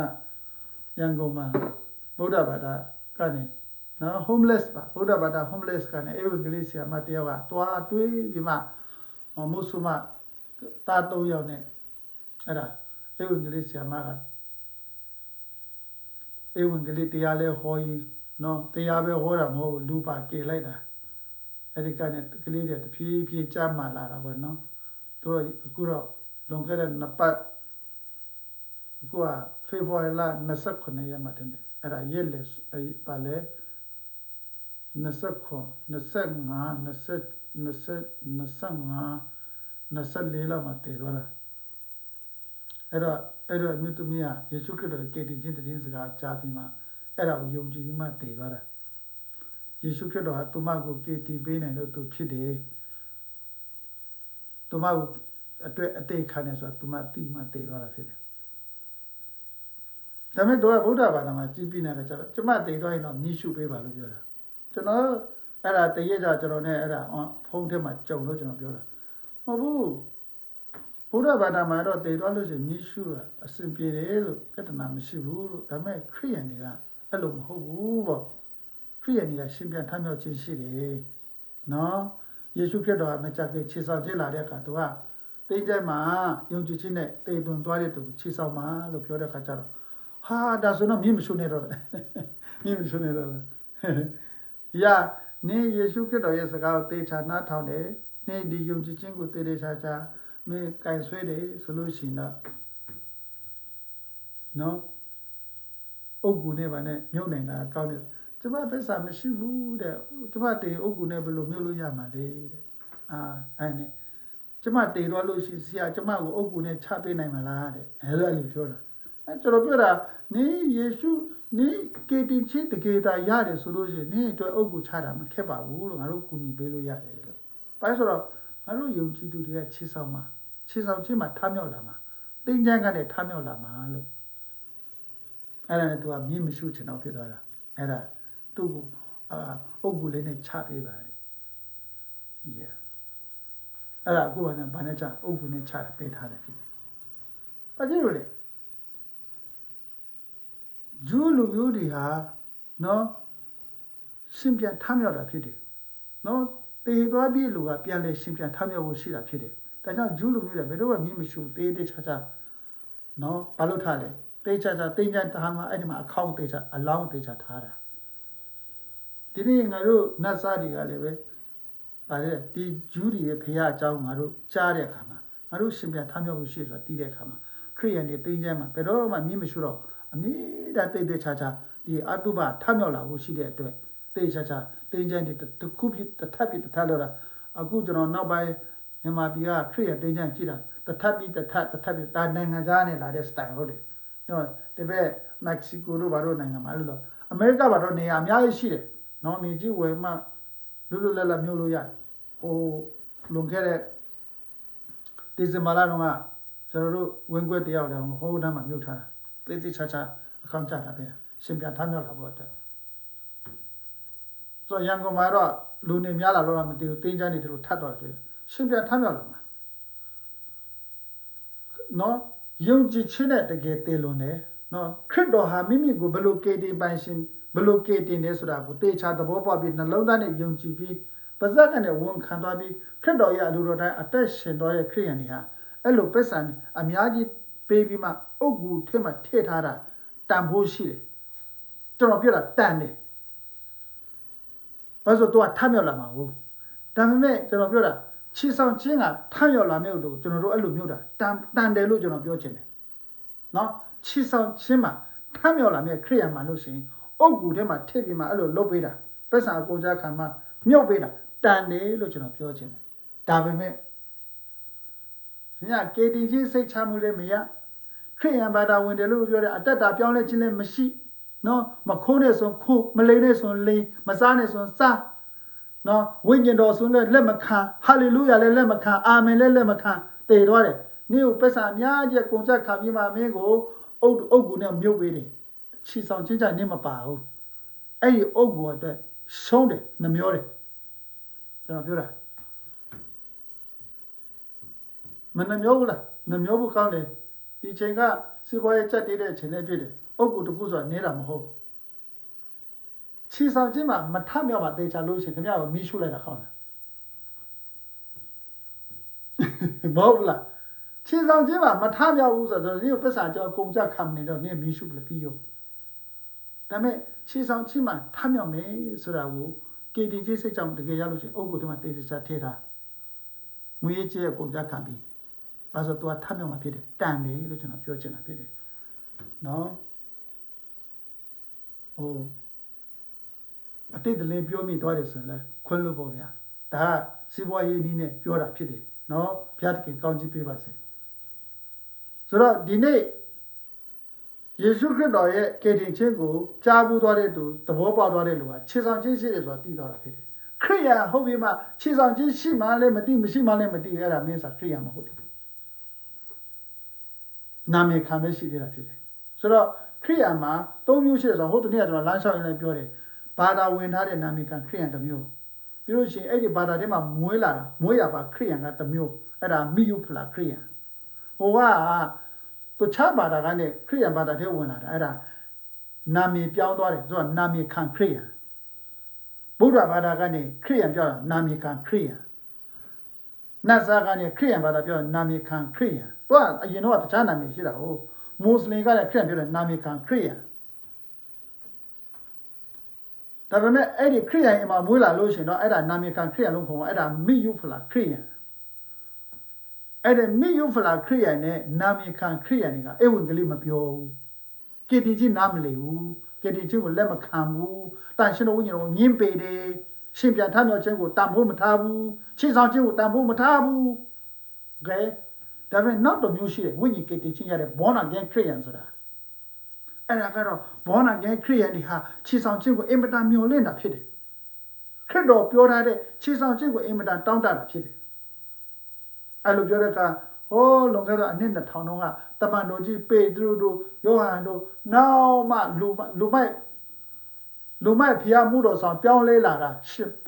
ရန်ကုန်မှာဗုဒ္ဓဘာသာကနေနော် homeless ပါဗုဒ္ဓဘာသာ homeless ကနေအေဝံဂေလိဆရာမတယောက်ကတွားတွေးပြီးမှမုဆုမတာ3ယောက်နဲ့အဲ့ဒါအေဝံဂေလိဆရာမကအေဝံဂေလိတရားလဲဟောရင်နော်တရားပဲဟောတာမဟုတ်လူပါကေလိုက်တာအဲ့ဒီကနေကလေးတွေတဖြည်းဖြည်းကြားမှလာတာပေါ့နော်တို့အခုတော့လွန်ခဲ့တဲ့2ပတ်အခုကဖေဖော်ဝါရီလ29ရက်မှာတင်တယ်အဲ့ဒါရက်လက်ပါလဲ29 25 24လောက်မှာတည်သွားတာအဲ့တော့မြတ်သူမြတ်ယေရှုခရစ်တော်ကေတီချင်းတည်င်းစကားကြားပြီးမှအဲ့ဒါကိုယုံကြည်ပြီးမှတည်သွားတာယေရှုခရစ်တော်ဟာသူမကိုကေတီပေးနိုင်လို့သူဖြစ်တယ်သူမကိုအတွက်အသေးခံနေဆိုတော့သူမတိမှတည်သွားတာဖြစ်တယ်ဒါမဲ့တော့ဗုဒ္ဓဘာသာမှာကြည်ပြီးနေတယ်ကျတော့ကျမတည်သွားရင်တော့မြည်ရှုပေးပါလို့ပြောတာကျွန်တော်အဲ့ဒါတည့်ရကြကျွန်တော်နဲ့အဲ့ဒါဖုန်းထဲမှာကြုံလို့ကျွန်တော်ပြောတာမဟုတ်ဘူးဘုရားဘာသာမှာတော့တည်သွားလို့ရှိရင်မြည်ရှုအစဉ်ပြေတယ်လို့ပြဿနာမရှိဘူးလို့ဒါမဲ့ခရိယန်တွေကအဲ့လိုမဟုတ်ဘူးပေါ့ခရိယန်တွေကရှင်ပြန်ထမြောက်ခြင်းရှိတယ်နော်ယေရှုခရစ်တော်ကမကြခင်ခြေဆောင်ခြင်းလာတဲ့အခါသူကတိတ်ကြမှာယုံကြည်ခြင်းနဲ့တည်တွင်သွားတဲ့သူခြေဆောင်မှာလို့ပြောတဲ့အခါကျတော့ဟာဒါဆိုတော့မြင်မရှုနေတော့မြင်မရှုနေတော့နေယေရှုခရစ်တော်ရဲ့စကားကိုတေချာနားထောင်တယ်နေဒီယုံကြည်ခြင်းကိုတေချာချာမင်းကင်ဆွဲတယ်ဆိုလို့ရှိရင်တော့နော်အုတ်ကူနဲ့ဗာနဲ့မြုပ်နိုင်တာကောင်းတယ်ကျမပဲစာမရှိဘူးတဲ့ကျမတေအုတ်ကူနဲ့ဘယ်လိုမြုပ်လို့ရမှာလဲတဲ့အဲ့နဲ့ကျမတေတော့လို့ရှိဆရာကျမကိုအုတ်ကူနဲ့ချပေးနိုင်မလားတဲ့အဲ့လိုပြောတာအဲ့ကျွန်တော်ပြောတာနေယေရှုနေကေတင်ချင်းတကယ်တာရတယ်ဆိုလို့ရှိရင်နေအတွက်အုတ်ကူချတာမခက်ပါဘူးလို့ငါတို့ကူညီပေးလို့ရတယ်လို့ဘာလို့ဆိုတော့ငါတို့ယုံကြည်သူတွေကခြေဆောင်မှာခြေဆောင်ချင်းမှာထမြောက်လာမှာတင်းချမ်းကနေထမြောက်လာမှာလို့အဲ့ဒါနဲ့သူကမြင့်မရှုချင်တော့ဖြစ်သွားတာအဲ့ဒါသူ့ကိုအုတ်ကူလေးနဲ့ချပေးပါတယ် yeah အဲ့ဒါကိုကလည်းဘာနဲ့ချအုတ်ကူနဲ့ချပေးထားတယ်ဖြစ်တယ်ဘာဖြစ်လို့လဲဂျူးလူမျိုးတွေဟာနော်ရှင်ပြန်ထမြောက်တာဖြစ်တယ်နော်တေသွားပြီးလူကပြန်လဲရှင်ပြန်ထမြောက်ဖို့ရှိတာဖြစ်တယ်ဒါကြောင့်ဂျူးလူမျိုးတွေဘယ်တော့မှမြင်မရှုတေးချာနော်ဘာလို့ထားလဲတေးချာတင်းချမ်းထားမှာအဲ့ဒီမှာအခေါင်းတေးချာအလောင်းတေးချာထားတာဒီနေ့ငါတို့နတ်စားတွေကလည်းပဲဗါလေဒီဂျူးတွေရဲ့ဖခင်အကြောင်းငါတို့ကြားတဲ့အခါမှာငါတို့ရှင်ပြန်ထမြောက်ဖို့ရှိဆိုတာသိတဲ့အခါမှာခ ရိယန်တွေတင်းကျဲမှာဘယ်တော့မှမြင့်မရှိတော့အမြဲတမ်းတိတ်ချာချာဒီအတုပထမြောက်လာဖို့ရှိတဲ့အတွက်တိတ်ချာချာတင်းကျဲတွေတစ်ခုဖြစ်တစ်ထပ်ပြီးတစ်ထပ်လို့တာအခုကျွန်တော်နောက်ပိုင်းမြန်မာပြည်ကခရိယန်တင်းကျဲကြည့်တာတစ်ထပ်ပြီးတစ်ထပ်ပြီးဒါနိုင်ငံသားနဲ့လာတဲ့ style ဟုတ်တယ်နော်ဒီဘက်မက္ကဆီကိုတို့ဘာလို့နိုင်ငံမှာလို့တော့အမေရိကဘာတော့နေရာအများကြီးရှိတယ်နော်နေကြီးဝယ်မှလွတ်လပ်မျိုးလို့ရတယ်ဟိုလွန်ခဲ့တဲ့ဒီဇင်ဘာလတုန်းကကျွန်တော်တို့ဝင်ခွက်တယောက်တောင်ဟိုးတန်းမှာမြုပ်ထားတာတိတ်ချာချာအကောင့်ချတာပဲရှင်ပြန်ထမြောက်လာဖို့အတွက်ဆိုရန်ကုန်မှာတော့လူနေများလာလို့တော့မသိဘူးတင်းချမ်းနေတယ်လို့ထပ်တော့တယ်ရှင်ပြန်ထမြောက်လာမှာနော်ယုံကြည်ခြင်းနဲ့တကယ်တည်လွန်တယ်နော်ခရစ်တော်ဟာမိမိကိုဘယ်လိုကေတင်ပိုင်ရှင်ဘယ်လိုကေတင်လဲဆိုတာကိုတေချာသဘောပေါက်ပြီးနှလုံးသားနဲ့ယုံကြည်ပြီးပါဇက်ကနေဝန်ခံသွားပြီးခရစ်တော်ရဲ့အလိုတော်တိုင်းအသက်ရှင်တော်တဲ့ခရိယန်တွေဟာအဲ့လိုပစ္စံအများကြီးပေးပြီးမှအုတ်ဂူထဲမှာထည့်ထားတာတန်ဖိုးရှိတယ်ကျွန်တော်ပြောတာတန်တယ်ဘာလို့တော့ထမြောက်လာမှာဟုတ်ဒါပေမဲ့ကျွန်တော်ပြောတာခြေဆောင်ခြင်းကထမြောက်လာမျိုးလို့ကျွန်တော်တို့အဲ့လိုမျိုးတာတန်တယ်လို့ကျွန်တော်ပြောချင်တယ်နော်ခြေဆောင်ခြင်းမှာထမြောက်လာမျိုးခရိယန်မှာလို့ရှိရင်အုတ်ဂူထဲမှာထည့်ပြီးမှအဲ့လိုလုပ်ပေးတာပစ္စံအကုန်ကြခံမှမြုပ်ပေးတာတန်တယ်လို့ကျွန်တော်ပြောချင်တယ်ဒါပေမဲ့ညကေတင်ချင်းစိတ်ချမှုလည်းမရခရိယန်ဘာသာဝင်တယ်လို့ပြောတယ်အတ္တတာပြောင်းလဲခြင်းလည်းမရှိနော်မခိုးနဲ့ဆိုခိုးမလိန်နဲ့ဆိုလိန်မစားနဲ့ဆိုစားနော်ဝိညာဉ်တော်ဆိုလည်းလက်မခံဟာလေလုယာလည်းလက်မခံအာမင်လည်းလက်မခံတည်သွားတယ်နေ့ကိုပက်ဆာအများကြီးကုန်ကြခံပြီးမှမင်းကိုအုတ်ကူနဲ့မြုပ်ပေးတယ်ခြေဆောင်ချင်းကြနေမပါဘူးအဲ့ဒီအုတ်ကူအတွက်ရှုံးတယ်နှမျောတယ်ကျွန်တော်ပြောတာမနှမျောဘူးလားနှမျောဖို့ကောင်းတယ်ဒီချိန်ကစီးပွားရေးကြက်တဲ့အချိန်နဲ့တွေ့တယ်အုတ်ကူတကူဆိုတာနေတာမဟုတ်ခြေဆောင်ချင်းမှာမထမြောက်ပါတေချာလို့ရှိရင်ခင်ဗျားကိုမီးရှုလိုက်တာကောင်းတယ်မဟုတ်လားခြေဆောင်ချင်းမှာမထမြောက်ဘူးဆိုတော့ဒီကိုပစ္စာကြောကုန်ကြခံနေတော့နင်းမီးရှုပြီးပြီးရောဒါပေမဲ့ခြေဆောင်ချင်းမှာထမြောက်မယ်ဆိုတာကိုကေတင်ကြီးစိတ်ကြောင့်တကယ်ရလို့ရှိရင်အုတ်ကူထဲမှာတေချာထည့်ထားငွေကြေးကုန်ကြခံပြီးဘာလို့တော့ထမြောက်မှာဖြစ်တယ်တန်တယ်လို့ကျွန်တော်ပြောချင်တာဖြစ်တယ်နော်ဟိုအတိတ်တည်းပြောမိသွားတယ်ဆိုရင်လည်းခွင့်လို့ပေါ့ဗျာဒါကစီးပွားရေးနည်းနဲ့ပြောတာဖြစ်တယ်နော်ဘုရားသခင်ကောင်းချီးပေးပါစေဆိုတော့ဒီနေ့ယေရှုခရစ်တော်ရဲ့ကေတင်ခြင်းကိုကြားဘူးသွားတဲ့သူသဘောပေါက်သွားတဲ့လူကခြေဆောင်ခြင်းရှိတယ်ဆိုတာသိသွားတာဖြစ်တယ်ခရိယာဟုတ်ပြီမှခြေဆောင်ခြင်းရှိမှလည်းမသိမရှိမှလည်းမသိအဲ့ဒါမင်းစာခရိယာမဟုတ်ဘူးနာမည်ခံပဲရှိသေးတာဖြစ်တယ်ဆိုတော့ခရိယာမှာ၃မျိုးရှိတယ်ဆိုတော့ဟိုတနေ့ကကျွန်တော်လမ်းလျှောက်ရင်းလည်းပြောတယ်ဘာသာဝင်ထားတဲ့နာမည်ခံခရိယာတစ်မျိုးပြီးလို့ရှိရင်အဲ့ဒီဘာသာထဲမှာမွေးလာတာမွေးရပါခရိယာကတစ်မျိုးအဲ့ဒါမိယုဖလာခရိယာဟိုကသူချဘာသာကနေခရိယာဘာသာထဲဝင်လာတာအဲ့ဒါနာမည်ပြောင်းသွားတယ်သူကနာမည်ခံခရိယာဗုဒ္ဓဘာသာကနေခရိယာပြောတာနာမည်ခံခရိယာနတ်စာကနေခရိယာဘာသာပြောနာမည်ခံခရိယာသူကအရင်တော့တခြားနာမည်ရှိတာဟုတ်မွတ်စလင်ကလည်းခရိယာပြောတယ်နာမည်ခံခရိယာဒါပေမဲ့အဲ့ဒီခရိယာအိမ်မှာမွေးလာလို့ရှိရင်တော့အဲ့ဒါနာမည်ခံခရိယာလုံးပုံအဲ့ဒါမိယုဖလာခရိယာအဲ့ဒီမိယုဖလာခရိယာနဲ့နာမည်ခံခရိယာတွေကအဲ့ဝင်ကလေးမပြောဘူးကေတီကြီးနားမလည်ဘူးကေတီကြီးကိုလက်မခံဘူးတန်ရှင်တော်ဝိညာဉ်တော်ညှင်းပေတယ်ရှင်ပြန်ထမြောက်ခြင်းကိုတန်ဖို့မထားဘူးခြေဆောင်ခြင်းကိုတန်ဖို့မထားဘူးကဲဒါပေမဲ့နောက်တစ်မျိုးရှိတယ်ဝိညာဉ်ကေတီချင်းရတဲ့ born again ခရိယာဆိုတာအဲ့ဒါကတော့ born again ခရိယာတွေဟာခြေဆောင်ခြင်းကိုအင်မတန်မျှော်လင့်တာဖြစ်တယ်ခရစ်တော်ပြောထားတဲ့ခြေဆောင်ခြင်းကိုအင်မတန်တောင်းတတာဖြစ်တယ်အဲ့လိုပြောတဲ့အခါဟိုးလွန်ခဲ့တဲ့အနှစ်2000တုန်းကတမန်တော်ကြီးပေတရုတို့ယောဟန်တို့နောက်မှလူမိုက်ဖျားမှုတော်ဆောင်ပြောင်းလဲလာတာ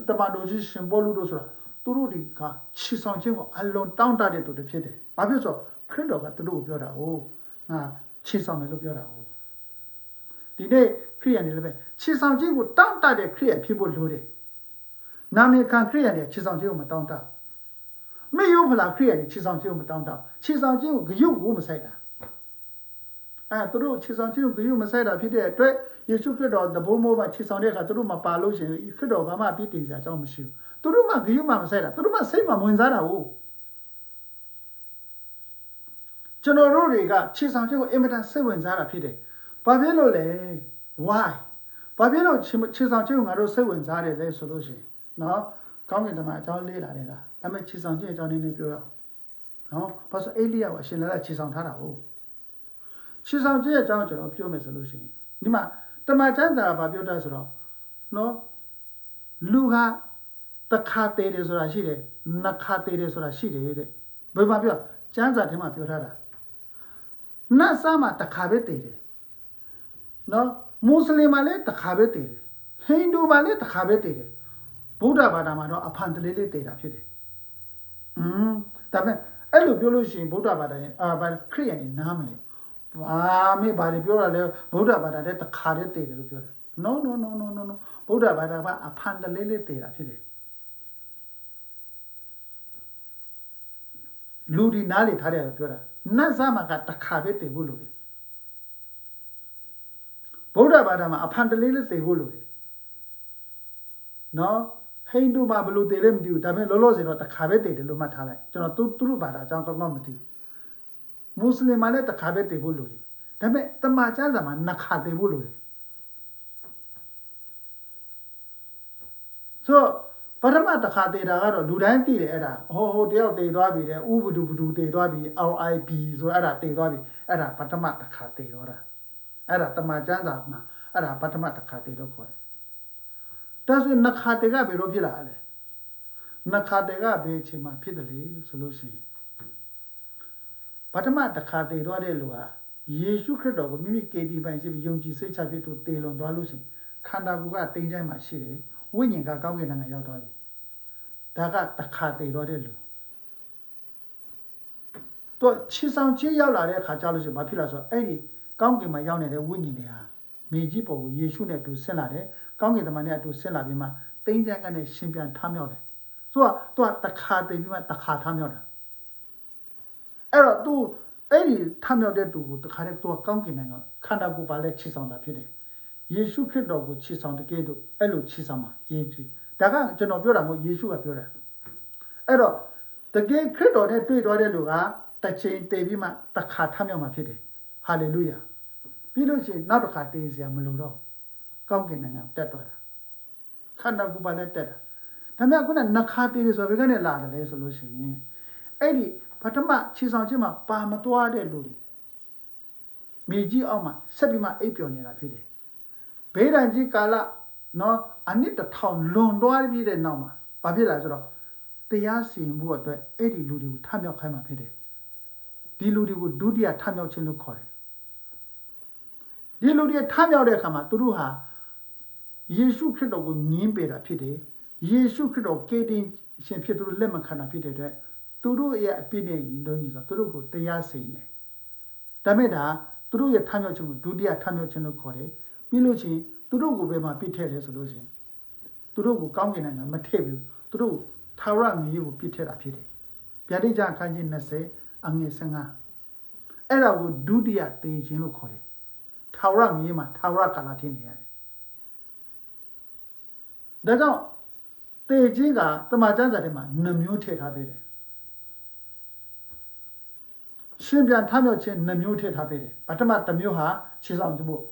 တမန်တော်ကြီးရှင်ပေါလုတို့ဆိုတာသူတို့ဒီကခြေဆောင်ခြင်းကိုအလွန်တောင်းတတဲ့သူတွေဖြစ်တယ်ဘာဖြစ်လို့ခရစ်တော်ကသူတို့ကိုပြောတာဟုတ်ငါခြေဆောင်မယ်လို့ပြောတာဟုတ်ဒီနေ့ခရိယန်တွေလည်းပဲခြေဆောင်ခြင်းကိုတောင်းတတဲ့ခရိယန်ဖြစ်ဖို့လိုတယ်နာမည်ခံခရိယန်တွေခြေဆောင်ခြင်းကိုမတောင်းတမေယုဖလာခရိယန်တွေခြေဆောင်ခြင်းကိုမတောင်းတခြေဆောင်ခြင်းကိုဂရုကိုမဆိုင်တာသူတို့ခြေဆောင်ခြင်းကိုဂရုမဆိုင်တာဖြစ်တဲ့အတွက်ယေရှုခရစ်တော်တဘိုးမိုးမှာခြေဆောင်တဲ့အခါသူတို့မပါလို့ရှိရင်ခရစ်တော်ဘာမှအပြစ်တင်စရာအကြောင်းမရှိဘူးသူတို့မှဂရုမှမဆိုင်တာသူတို့မှစိတ်မှဝင်စားတာဟုတ် ကျွန်တော်တို့တွေကခြေဆောင်ချက်ကိုအင်မတန်စိတ်ဝင်စားတာဖြစ်တယ်။ဘာဖြစ်လို့လဲ why ဘာဖြစ်လို့ခြေဆောင်ချက်ကိုငါတို့စိတ်ဝင်စားတယ်လဲဆိုလို့ရှိရင်နော်ကောင်းကင်တမန်အကြောင်းလေးလာတယ်လားဒါပေမဲ့ခြေဆောင်ချက်အကြောင်းလေးပြောရအောင်နော်ဘာလို့အေလိယကိုအရှင်လည်းခြေဆောင်ထားတာဟုတ်ခြေဆောင်ချက်အကြောင်းကျွန်တော်ပြောမယ်ဆိုလို့ရှိရင်ဒီမှာတမန်ကျမ်းစာကဘာပြောတာဆိုတော့နော်လူကတခါတည်းတယ်ဆိုတာရှိတယ်နှစ်ခါတည်းတယ်ဆိုတာရှိတယ်တဲ့ဘယ်မှာပြောကျမ်းစာထဲမှာပြောထားတာနတ်စားမှာတခါပဲတည်တယ်နော်မွတ်စလင်မှာလည်းတခါပဲတည်တယ်ဟိန္ဒူမှာလည်းတခါပဲတည်တယ်ဗုဒ္ဓဘာသာမှာတော့အဖန်တလေးလေးတည်တာဖြစ်တယ်ဒါပေမဲ့အဲ့လိုပြောလို့ရှိရင်ဗုဒ္ဓဘာသာနဲ့ခရစ်ယာန်တွေနားမလဲဘာတွေပြောတာလဲဗုဒ္ဓဘာသာတဲ့တခါတည်းတည်တယ်လို့ပြောတယ် no ဗုဒ္ဓဘာသာကအဖန်တလေးလေးတည်တာဖြစ်တယ်လူဒီနားလေထားတယ်ပြောတာနတ်စားမှာကတခါပဲတည်ဖို့လို့ဗုဒ္ဓဘာသာမှာအဖန်တလေးလေးတည်ဖို့လို့နော်ဟိန္ဒူမှာဘယ်လိုတည်လဲမသိဘူးဒါပေမဲ့လောလောဆယ်တော့တခါပဲတည်တယ်လို့မှတ်ထားလိုက်ကျွန်တော်သူတို့ဘာသာအကြောင်းကောင်းကောင်းမသိဘူးမွတ်စလင်မှာလည်းတခါပဲတည်ဖို့လို့ဒါပေမဲ့တမန်ကျမ်းစာမှာနှစ်ခါတည်ဖို့လို့ဆိုပထမတစ်ခါတည်တာကတော့လူတိုင်းသိတယ်အဲ့ဒါဟိုတယောက်တည်သွားပြီတဲ့ဥပဒုပဒုတည်သွားပြီ RIB ဆိုအဲ့ဒါတည်သွားပြီအဲ့ဒါပထမတစ်ခါတည်တော့တာအဲ့ဒါတမန်ကျမ်းစာမှာအဲ့ဒါပထမတစ်ခါတည်တော့ခေါ်တယ်ဒါဆိုနှစ်ခါတည်ကဘယ်လိုဖြစ်လာလဲနှစ်ခါတည်ကဘယ်အချိန်မှာဖြစ်တယ်လေဆိုလို့ရှိရင်ပထမတစ်ခါတည်သွားတဲ့လူဟာယေရှုခရစ်တော်ကိုမိမိကေတီပိုင်ရှိပြီးယုံကြည်စိတ်ချဖြစ်သူတည်လွန်သွားလို့ရှိရင်ခန္ဓာကိုယ်ကတိမ်ချိုင်းမှာရှိတယ်ဝိညာဉ်ကကောင်းကင်နိုင်ငံရောက်သွားပြီဒါကတစ်ခါတည်သွားတဲ့လူတော့ခြေဆောင်ချင်းရောက်လာတဲ့အခါကျလို့ရှိရင်ဘာဖြစ်လာဆိုတော့အဲ့ဒီကောင်းကင်မှာရောက်နေတဲ့ဝိညာဉ်တွေဟာမြေကြီးပေါ်ကိုယေရှုနဲ့အတူဆင်းလာတယ်ကောင်းကင်တမန်နဲ့အတူဆင်းလာပြီးမှတိမ်ချိုင်းကနေရှင်ပြန်ထမြောက်တယ်ဆိုတော့သူကတစ်ခါတည်ပြီးမှတစ်ခါထမြောက်တာအဲ့တော့သူအဲ့ဒီထမြောက်တဲ့သူကိုတခါတည်းသူကကောင်းကင်နိုင်ငံခန္ဓာကိုယ်ပါလဲခြေဆောင်တာဖြစ်တယ်ယေရှုခရစ်တော်ကိုခြေဆောင်တကယ်တော့အဲ့လိုခြေဆောင်မှာယေရှုဒါကကျွန်တော်ပြောတာမဟုတ်ယေရှုကပြောတာအဲ့တော့တကယ်ခရစ်တော်နဲ့တွေ့သွားတဲ့လူကတစ်ချိန်တည်ပြီးမှတစ်ခါထမြောက်မှာဖြစ်တယ်ဟာလေလုယာပြီးလို့ရှိရင်နောက်တစ်ခါတည်စရာမလိုတော့ကောင်းကင်နိုင်ငံတက်သွားတာခန္ဓာကိုယ်ပါလဲတက်တာဒါပေမဲ့ခုနနှစ်ခါတည်တယ်ဆိုတော့ဘယ်ကနေလာတယ်လဲဆိုလို့ရှိရင်အဲ့ဒီပထမခြေဆောင်ခြင်းမှာပါမသွားတဲ့လူတွေမြေကြီးအောက်မှာဆက်ပြီးမှအိပ်ပျော်နေတာဖြစ်တယ်ဘေးဒဏ်ကြီးကာလနော်အနည်း1000လွန်သွားပြီးတဲ့နောက်မှာဘာဖြစ်လာဆိုတော့တရားစီရင်မှုအတွက်အဲ့ဒီလူတွေကိုထမြောက်ခိုင်းမှာဖြစ်တယ်ဒီလူတွေကိုဒုတိယထမြောက်ခြင်းလို့ခေါ်တယ်ဒီလူတွေထမြောက်တဲ့အခါမှာသူတို့ဟာယေရှုခရစ်တော်ကိုညှင်းပယ်တာဖြစ်တယ်ယေရှုခရစ်တော်ကေတင်ရှင်ဖြစ်သူတို့လက်မခံတာဖြစ်တဲ့အတွက်သူတို့ရဲ့အပြစ်နဲ့ညီလို့ညီဆိုသူတို့ကိုတရားစီရင်တယ်ဒါမဲ့ဒါသူတို့ရဲ့ထမြောက်ခြင်းကိုဒုတိယထမြောက်ခြင်းလို့ခေါ်တယ်ပြီးလို့ချင်းသူတို့ကိုပဲမှပြစ်ထည့်တယ်ဆိုလို့ချင်းသူတို့ကိုကောင်းကင်နိုင်ငံမထည့်ဘူးသူတို့ထာဝရမြေကြီးကိုပြစ်ထည့်တာဖြစ်တယ်ဗျာဒိတ်ကျအခန်းကြီး20အငယ်15အဲ့ဒါကိုဒုတိယသေခြင်းလို့ခေါ်တယ်ထာဝရမြေကြီးမှာထာဝရကာလထင်နေရတယ်ဒါကြောင့်သေခြင်းကတမန်ကျမ်းစာထဲမှာ2မျိုးထည့်ထားပေးတယ်ရှင်ပြန်ထမြောက်ခြင်း2မျိုးထည့်ထားပေးတယ်ပထမ1မျိုးဟာခြေဆောင်ခြင်းဖို့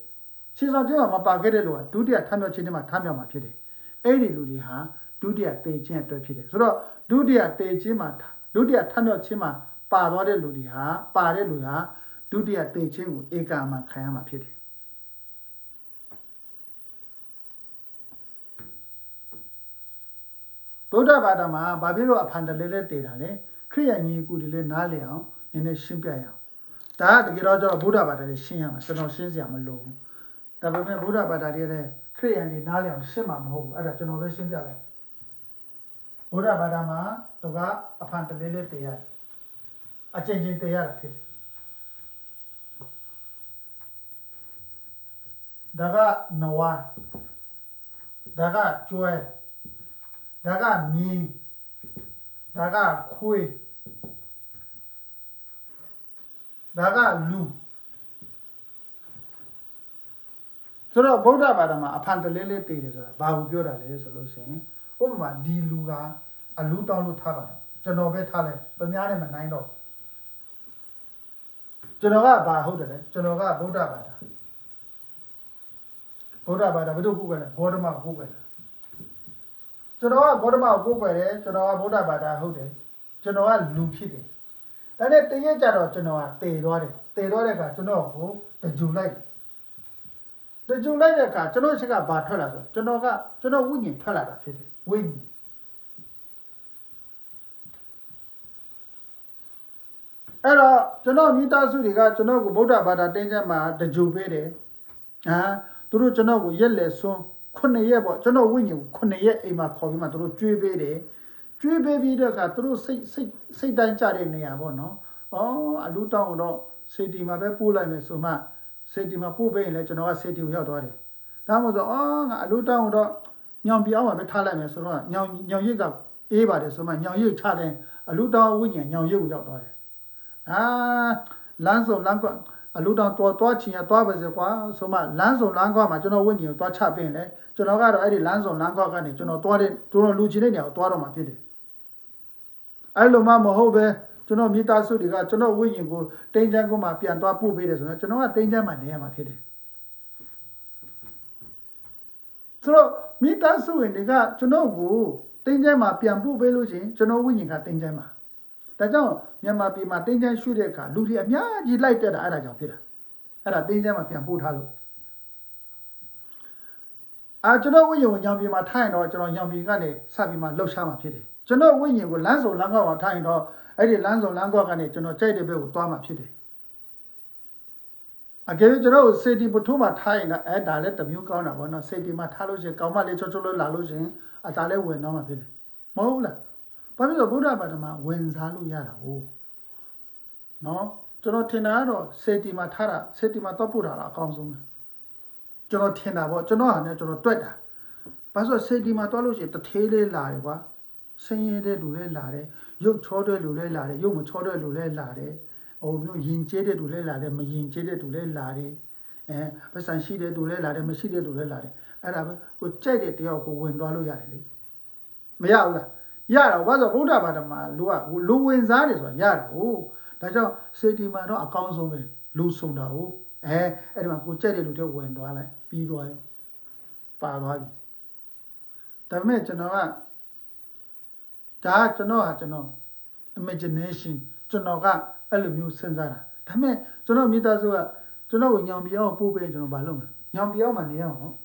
ခြေဆောင်ခြင်းမှာမပါခဲ့တဲ့လူကဒုတိယထမြောက်ခြင်းတွေမှာထမြောက်မှာဖြစ်တယ်အဲ့ဒီလူတွေဟာဒုတိယသေခြင်းအတွက်ဖြစ်တယ်ဆိုတော့ဒုတိယသေခြင်းမှာဒုတိယထမြောက်ခြင်းမှာပါသွားတဲ့လူတွေဟာပါတဲ့လူဟာဒုတိယသေခြင်းကိုဧကမှာခံရမှာဖြစ်တယ်ဗုဒ္ဓဘာသာမှာဘာဖြစ်လို့အဖန်တလဲလဲတည်တာလဲခရိယန်ကြီးကူတွေလဲနားလည်အောင်နည်းနည်းရှင်းပြရအောင်ဒါကတကယ်တော့ကျတော့ဗုဒ္ဓဘာသာတွေရှင်းရမှာကျွန်တော်ရှင်းစရာမလိုဘူးဒါပေမဲ့ဗုဒ္ဓဘာသာတွေလည်းခရိယန်တွေနားလည်အောင်ရှင်းမှာမဟုတ်ဘူးအဲ့ဒါကျွန်တော်ပဲရှင်းပြလိုက်ဗုဒ္ဓဘာသာမှာသူကအဖန်တလဲလဲတည်ရတယ်အကျဉ်းချင်းတည်ရတာဖြစ်တယ်ဒါကနဝါဒါကကျွဲဒါကမင်းဒါကခွေးဒါကလူဆိုတော့ဗုဒ္ဓဘာသာမှာအဖန်တလဲလဲတည်တယ်ဆိုတာဘာကိုပြောတာလဲဆိုလို့ရှိရင်ဥပမာဒီလူကအလူတောင်းလို့ထားပါတော့ကျွန်တော်ပဲထားလိုက်သူများနဲ့မနိုင်တော့ ကျွန်တော်ကဘာဟုတ်တယ်လဲကျွန်တော်ကဗုဒ္ဓဘာသာဘယ်သူကိုယ်လဲဂေါတမကိုယ်လဲကျွန်တော်ကဂေါတမကိုယ်တယ်ကျွန်တော်ကဗုဒ္ဓဘာသာဟုတ်တယ်ကျွန်တော်ကလူဖြစ်တယ်ဒါနဲ့တရက်ကြတော့ကျွန်တော်ကတည်သွားတယ်ကကျွန်တော်ကိုတကြူလိုက်တဲ့အခါကျွန်တော်ချက်ကဘာထွက်လာဆိုကျွန်တော်ဝိညာဉ်ထွက်လာတာဖြစ်တယ်ဝိညာဉ်အဲ့တော့ကျွန်တော်မိသားစုတွေကကျွန်တော်ကိုဗုဒ္ဓဘာသာတင်းကျပ်မှာတကြူပေးတယ်သူတို့ကျွန်တော်ကိုရက်လက်စွန်း9ရက်ပေါ့ကျွန်တော်ဝိညာဉ်ကို9ရက်အိမ်မှာခေါ်ပြီးမှသူတို့ကျွေးပေးတယ်ကျွေးပေးပြီးတဲ့အခါသူတို့စိတ်တိုင်းကြတဲ့နေရာပေါ့နော်အလူတောင်းတော့စေတီမှာပဲပို့လိုက်မယ်ဆိုမှစေတီမှာပို့ပေးရင်လည်းကျွန်တော်ကစေတီကိုရောက်သွားတယ်ဒါမှမဟုတ်ငါအလူတောင်းတော့ညောင်ပြောင်းမှာပဲထားလိုက်မယ်ဆိုတော့ညောင်ရစ်ကအေးပါတယ်ဆိုမှညောင်ရစ်ချတဲ့အလူတောင်းဝိညာဉ်ညောင်ရစ်ကိုရောက်သွားတယ်လမ်းစုံလမ်းကအလူတောင်တော်ချင်ရသွားပါစေကွာဆိုမှလမ်းစုံလမ်းကွာမှာကျွန်တော်ဝိညာဉ်ကိုသွားချပင်းလေကျွန်တော်ကတော့အဲ့ဒီလမ်းစုံလမ်းကွာကနေကျွန်တော်သွားတဲ့သူတို့လူချင်တဲ့နေရာကိုသွားတော့မှာဖြစ်တယ်အဲ့လိုမှမဟုတ်ပဲကျွန်တော်မိသားစုတွေကကျွန်တော်ဝိညာဉ်ကိုတင်းချမ်းကုန်းမှာပြန်သွားပို့ပေးတယ်ဆိုတော့ကျွန်တော်ကတင်းချမ်းမှာနေရမှာဖြစ်တယ်ဆိုတော့မိသားစုဝင်တွေကကျွန်တော်ကိုတင်းချမ်းမှာပြန်ပို့ပေးလို့ချင်းကျွန်တော်ဝိညာဉ်ကတင်းချမ်းမှာဒါကြောင့်မြန်မာပြည်မှာတင်းချမ်းရွှေ့တဲ့အခါလူတွေအများကြီးလိုက်တက်တာအဲ့ဒါကြောင့်ဖြစ်တာအဲ့ဒါတင်းချမ်းမှာပြန်ပို့ထားလို့ကျွန်တော်ဝိညာဉ်ကိုညောင်ပြည်မှာထားရင်တော့ကျွန်တော်ညောင်ပြည်ကနေစပြီးမှလှုပ်ရှားမှာဖြစ်တယ်ကျွန်တော်ဝိညာဉ်ကိုလမ်းစုံလမ်းကွက်မှာထားရင်တော့အဲ့ဒီလမ်းစုံလမ်းကွက်ကနေကျွန်တော်ကြိုက်တဲ့ဘက်ကိုသွားမှာဖြစ်တယ်အကယ်၍ကျွန်တော်စေတီပထုမှာထားရင်တော့ဒါလည်းတစ်မျိုးကောင်းတာပေါ့နော်စေတီမှာထားလို့ရှိရင်ကောင်းမလေးချောချောလို့လာလို့ရှိရင်အသာလည်းဝင်တော့မှာဖြစ်တယ်မဟုတ်လားဘာဖြစ်လို့ဗုဒ္ဓဘာသာမှာဝင်စားလို့ရတာဟုတ်နော်ကျွန်တော်ထင်တာကတော့စေတီမှာထားတာစေတီမှာတော့ပို့တာအကောင်းဆုံးပဲကျွန်တော်ထင်တာပေါ့ကျွန်တော်ဟာနဲ့ကျွန်တော်တွက်တာဘာလို့စေတီမှာတော့လို့ရှိရင်တထေးလေးလာတယ်ကွာဆင်းရဲတဲ့လူလည်းလာတယ်ရုပ်ချောတဲ့လူလည်းလာတယ်ရုပ်မချောတဲ့လူလည်းလာတယ်မျိုးယဉ်ကျေးတဲ့လူလည်းလာတယ်မယဉ်ကျေးတဲ့လူလည်းလာတယ်ပတ်စံရှိတဲ့လူလည်းလာတယ်မရှိတဲ့လူလည်းလာတယ်အဲ့ဒါပဲကိုကြိုက်တဲ့တယောက်ကိုဝင်သွားလို့ရတယ်လေမရဘူးလားရတော့ဘာလို့ဗုဒ္ဓဘာသာမှာလူဝင်စားတယ်ဆိုတာရတာဟုတ်ဒါကြောင့်စေတီမှာတော့အကောင်းဆုံးပဲလူဆုံးတာဟုတ်အဲ့ဒီမှာကိုကြိုက်တဲ့လူတွေဝင်သွားလိုက်ပြီးသွားပြီပါသွားပြီဒါပေမဲ့ကျွန်တော်ကကျွန်တော် imagination ကျွန်တော်ကအဲ့လိုမျိုးစဉ်းစားတာဒါပေမဲ့ကျွန်တော်မိသားစုကကျွန်တော်ကိုညောင်ပြောင်းပို့ပေးကျွန်တော်မလုပ်ဘူးညောင်ပြောင်းမှာနေရအောင်ဟုတ်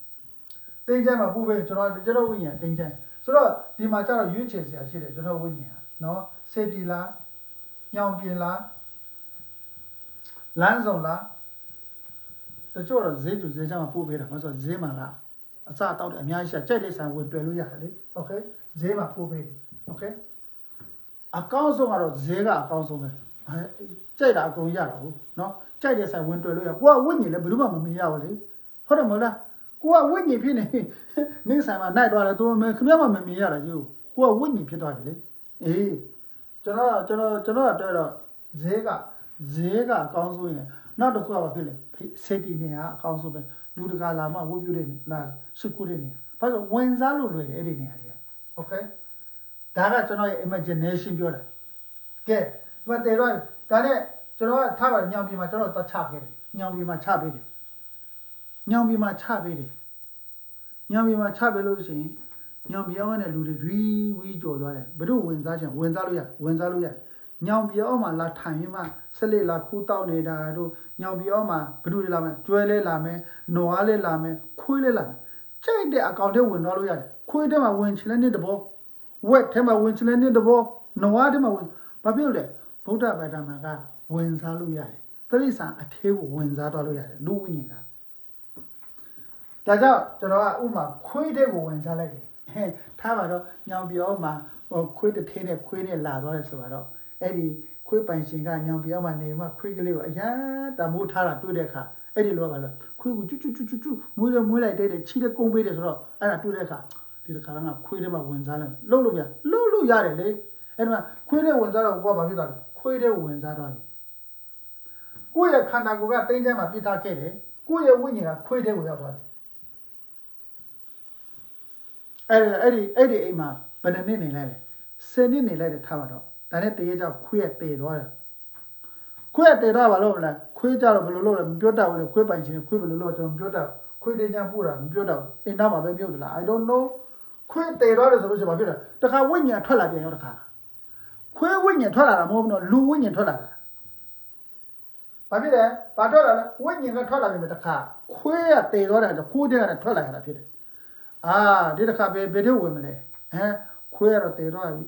တင်းကျပ်မှာပို့ပေးကျွန်တော်ဝိညာဉ်တင်းကျပ်ဆိုတော့ဒီမှာကျတော့ရွေးချယ်စရာရှိတယ်ကျွန်တော်ဝိညာဉ်နော်စေတီလားညောင်ပြင်လားလမ်းစုံလားတချို့တော့ဈေးကျဈေးချမှာပို့ပေးတာမဆိုဈေးမှာကအစတောက်တယ်အများကြီးရှာကြိုက်တဲ့ဆန်ဝင်တွေ့လို့ရတယ်လေโอเคဈေးမှာပို့ပေးတယ်โอเคအကောင်းဆုံးကတော့ဈေးကအကောင်းဆုံးပဲကြိုက်တာအကုန်ရတာဟုတ်နော်ကြိုက်တဲ့ဆန်ဝင်တွေ့လို့ရကိုကဝိညာဉ်လည်းဘယ်သူမှမမြင်ရဘူးလေဟုတ်တယ်မဟုတ်လားကိုကဝိညာဉ်ဖြစ်နေဆိုင်မှာနိုင်သွားတယ်သူခင်ဗျားမှမမြင်ရတာကြီးကိုကဝိညာဉ်ဖြစ်သွားပြီလေအေးကျွန်တော်တွေ့တော့ဈေးကအကောင်းဆုံးရင်နောက်တစ်ခုကဘာဖြစ်လဲစေတီနေရအကောင်းဆုံးပဲလူတကာလာမှဝတ်ပြုတဲ့နေလားစုခုတဲ့နေဘာလို့ဝင်စားလို့လွယ်တယ်အဲ့ဒီနေရာတွေโอเคဒါကကျွန်တော်ရဲ့ imagination ပြောတာကဲဒီမှာတေတော့ဒါနဲ့ကျွန်တော်ကထားပါညောင်ပြည်မှာကျွန်တော်သွားချခဲ့တယ်ညောင်ပြည်မှာချပေးတယ်ညောင်ပြည်မှာချပေးလို့ရှိရင်ညောင်ပြောင်းတဲ့လူတွေဝီးကြော်သွားတယ်ဘယ်လိုဝင်စားချင်ဝင်စားလို့ရညောင်ပြောင်းမှာလာထိုင်ပြီးမှဆက်လက်လာခူးတောက်နေတာတို့ညောင်ပြောင်းမှာဘယ်လိုလာမလဲကျွဲလဲလာမယ်နွားလဲလာမယ်ခွေးလဲလာမယ်ကြိုက်တဲ့အကောင့်ထဲဝင်သွားလို့ရတယ်ခွေးထဲမှာဝင်ချင်တဲ့တဘောဝက်ထဲမှာဝင်ချင်တဲ့တဘောနွားထဲမှာဝင်ဘာဖြစ်လို့လဲဗုဒ္ဓဘာသာမှာကဝင်စားလို့ရတယ်သတိစာအသေးကိုဝင်စားသွားလို့ရတယ်လူဝိညာဉ်ကဒါကြောင့်ကျွန်တော်ကဥမာခွေးတဲ့ကိုဝင်စားလိုက်တယ်ထားပါတော့ညောင်ပြောမှာခွေးတစ်ထင်းနဲ့ခွေးနဲ့လာသွားတယ်ဆိုတော့အဲ့ဒီခွေးပိုင်ရှင်ကညောင်ပြောမှာနေမှခွေးကလေးကိုအရာတမိုးထားတာတွေ့တဲ့အခါအဲ့ဒီလိုကဘာလို့ခွေးကိုကျွတ်မွေးလိုက်တဲ့ချီတဲ့ကုန်းပေးတယ်ဆိုတော့အဲ့ဒါတွေ့တဲ့အခါဒီတစ်ခါကခွေးထဲမှာဝင်စားလိုက်လှုပ်လို့ရတယ်လေအဲ့ဒီမှာခွေးထဲဝင်စားတော့ကိုကဘာဖြစ်သွားလဲခွေးထဲဝင်စားသွားပြီကိုယ့်ရဲ့ခန္ဓာကိုယ်ကတင်းကျပ်မှာပြစ်ထားခဲ့တယ်ကိုယ့်ရဲ့ဝိညာဉ်ကခွေးထဲကိုရောက်သွားတယ်အဲ့ဒီအိမ်မှာဘယ်နှစ်နှစ်နေလိုက်လဲ10နှစ်နေလိုက်တယ်ထားပါတော့ဒါနဲ့တရေကြောင့်ခွေးရတည်သွားတယ် ခွေးတေတော့ဘာလို့လဲခွေးကြတော့ဘယ်လိုလုပ်လဲမပြောတတ်ဘူးလေခွေးပိုင်ချင်းခွေးဘယ်လိုလုပ်ကျွန်တော်ပြောတတ်ခွေးတေးချမ်းပို့တာမပြောတတ်အင်းသားမှာပဲမြုပ်သလား I don't know ခွေးတေတော့တယ်ဆိုလို့ရှိရင်ဘာဖြစ်လဲတခါဝိညာဉ်ထွက်လာပြန်ရောတခါခွေးဝိညာဉ်ထွက်လာတာမဟုတ်ဘူးနော်လူဝိညာဉ်ထွက်လာတာဘာဖြစ်လဲဘာထွက်လာလဲဝိညာဉ်ကထွက်လာပြီတခါခွေးကတေတော့တယ်ခိုးတဲ့ကထွက်လာရတာဖြစ်တယ်ဒီတခါဘယ်ထဲဝင်မလဲခွေးကတော့တေတော့ပြီ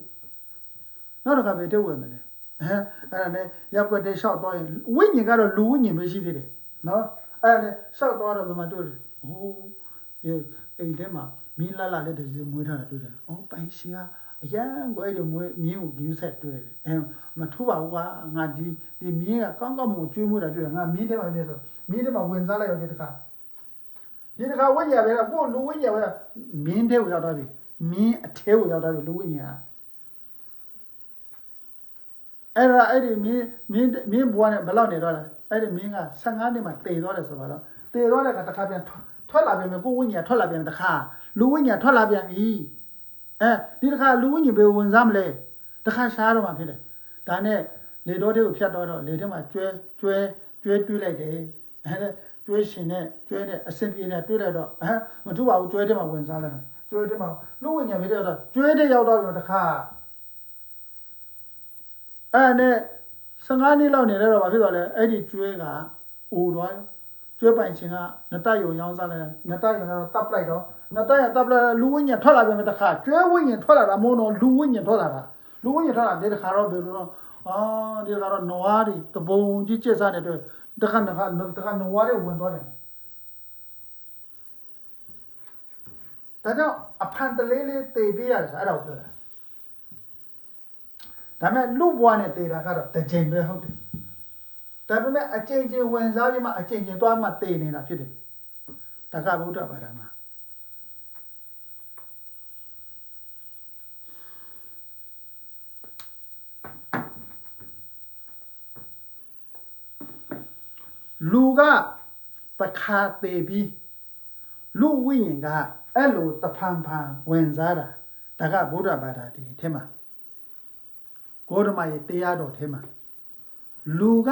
နောက်တစ်ခါဘယ်ထဲဝင်မလဲအဲ့ဒါနဲ့ရက်ွက်တဲ့လျှောက်တော့ရင်ဝိညာဉ်ကတော့လူဝိညာဉ်ပဲရှိသေးတယ်နော်အဲ့ဒါနဲ့လျှောက်တော့တော့ဘယ်မှာတွေ့လဲဟိုအိမ်ထဲမှာမီးလာလာလေးတစ်စီမွေးထားတာတွေ့တယ်ပိုင်ရှင်ကအရန်ကိုအဲ့ဒီမွေးမြင်းကိုယူဆက်တွေ့တယ်မထူပါဘူးကငါဒီမြင်းကကောင်းကောင်းမကျွေးမွေးတာတွေ့တယ်ငါမြင်းထဲမှာနေဆိုမြင်းထဲမှာဝင်စားလိုက်ရောဒီတခါဝိညာဉ်ပဲကိုလူဝိညာဉ်ပဲမြင်းထဲကိုရောက်သွားပြီမြင်းအထဲကိုရောက်သွားပြီလူဝိညာဉ်အဲ့ဒီမြင်းဘွားနဲ့ဘယ်လောက်နေတော့လဲအဲ့ဒီမြင်းက15နှစ်မှတည်သွားတယ်ဆိုတော့တည်သွားတဲ့ကတခါပြန်ထွက်လာပြန်ပြီကိုဝိညာဉ်ထွက်လာပြန်တခါလူဝိညာဉ်ထွက်လာပြန်ပြီဒီတခါလူဝိညာဉ်ပဲဝင်စားမလဲတခါရှားတော့မှဖြစ်တယ်ဒါနဲ့လေတော်တွေကိုဖြတ်တော့လေထဲမှာကျွဲတွေးလိုက်တယ်ကျွဲရှင်နဲ့ကျွဲနဲ့အစင်ပြေနဲ့တွေးလိုက်တော့မထူပါဘူးကျွဲထဲမှာဝင်စားလိုက်ကျွဲထဲမှာလူဝိညာဉ်ပဲတော့ကျွဲထဲရောက်တော့တခါအဲ့နဲ့15နှစ်လောက်နေတော့ဘာဖြစ်သွားလဲအဲ့ဒီကျွဲကအိုသွားကျွဲပိုင်ရှင်ကနတယုံရောင်းစားလိုက်နတယုံကတော့တပ်လိုက်တော့နတယတပ်လိုက်လူဝိညာဉ်ထွက်လာပြန်တခါကျွဲဝိညာဉ်ထွက်လာတာမဟုတ်တော့လူဝိညာဉ်ထွက်လာတာလူဝိညာဉ်ထွက်လာတဲ့တခါတော့ဘယ်လိုတော့ဒီကတော့နွားတွေတပုံကြီးကျက်စားတဲ့အတွက်တခါနွားတွေဝင်သွားတယ်ဒါကြောင့်အဖန်တလေးလေးတေပေးရတယ်ဆိုအဲ့ဒါကိုပြောတာဒါမဲ့လူဘွားနဲ့တေတာကတော့တစ်ချိန်ပဲဟုတ်တယ်ဒါပေမဲ့အချိန်ချင်းဝင်စားပြီးမှအချိန်ချင်းသွားမှတေနေတာဖြစ်တယ်ဒါကဗုဒ္ဓဘာသာမှာလူကတခါတေပြီးလူဝိညာဉ်ကအဲ့လိုတဖန်ဖန်ဝင်စားတာဒါကဗုဒ္ဓဘာသာဒီထဲမှာဂေါတမရဲ့တရားတော်ထဲမှာလူက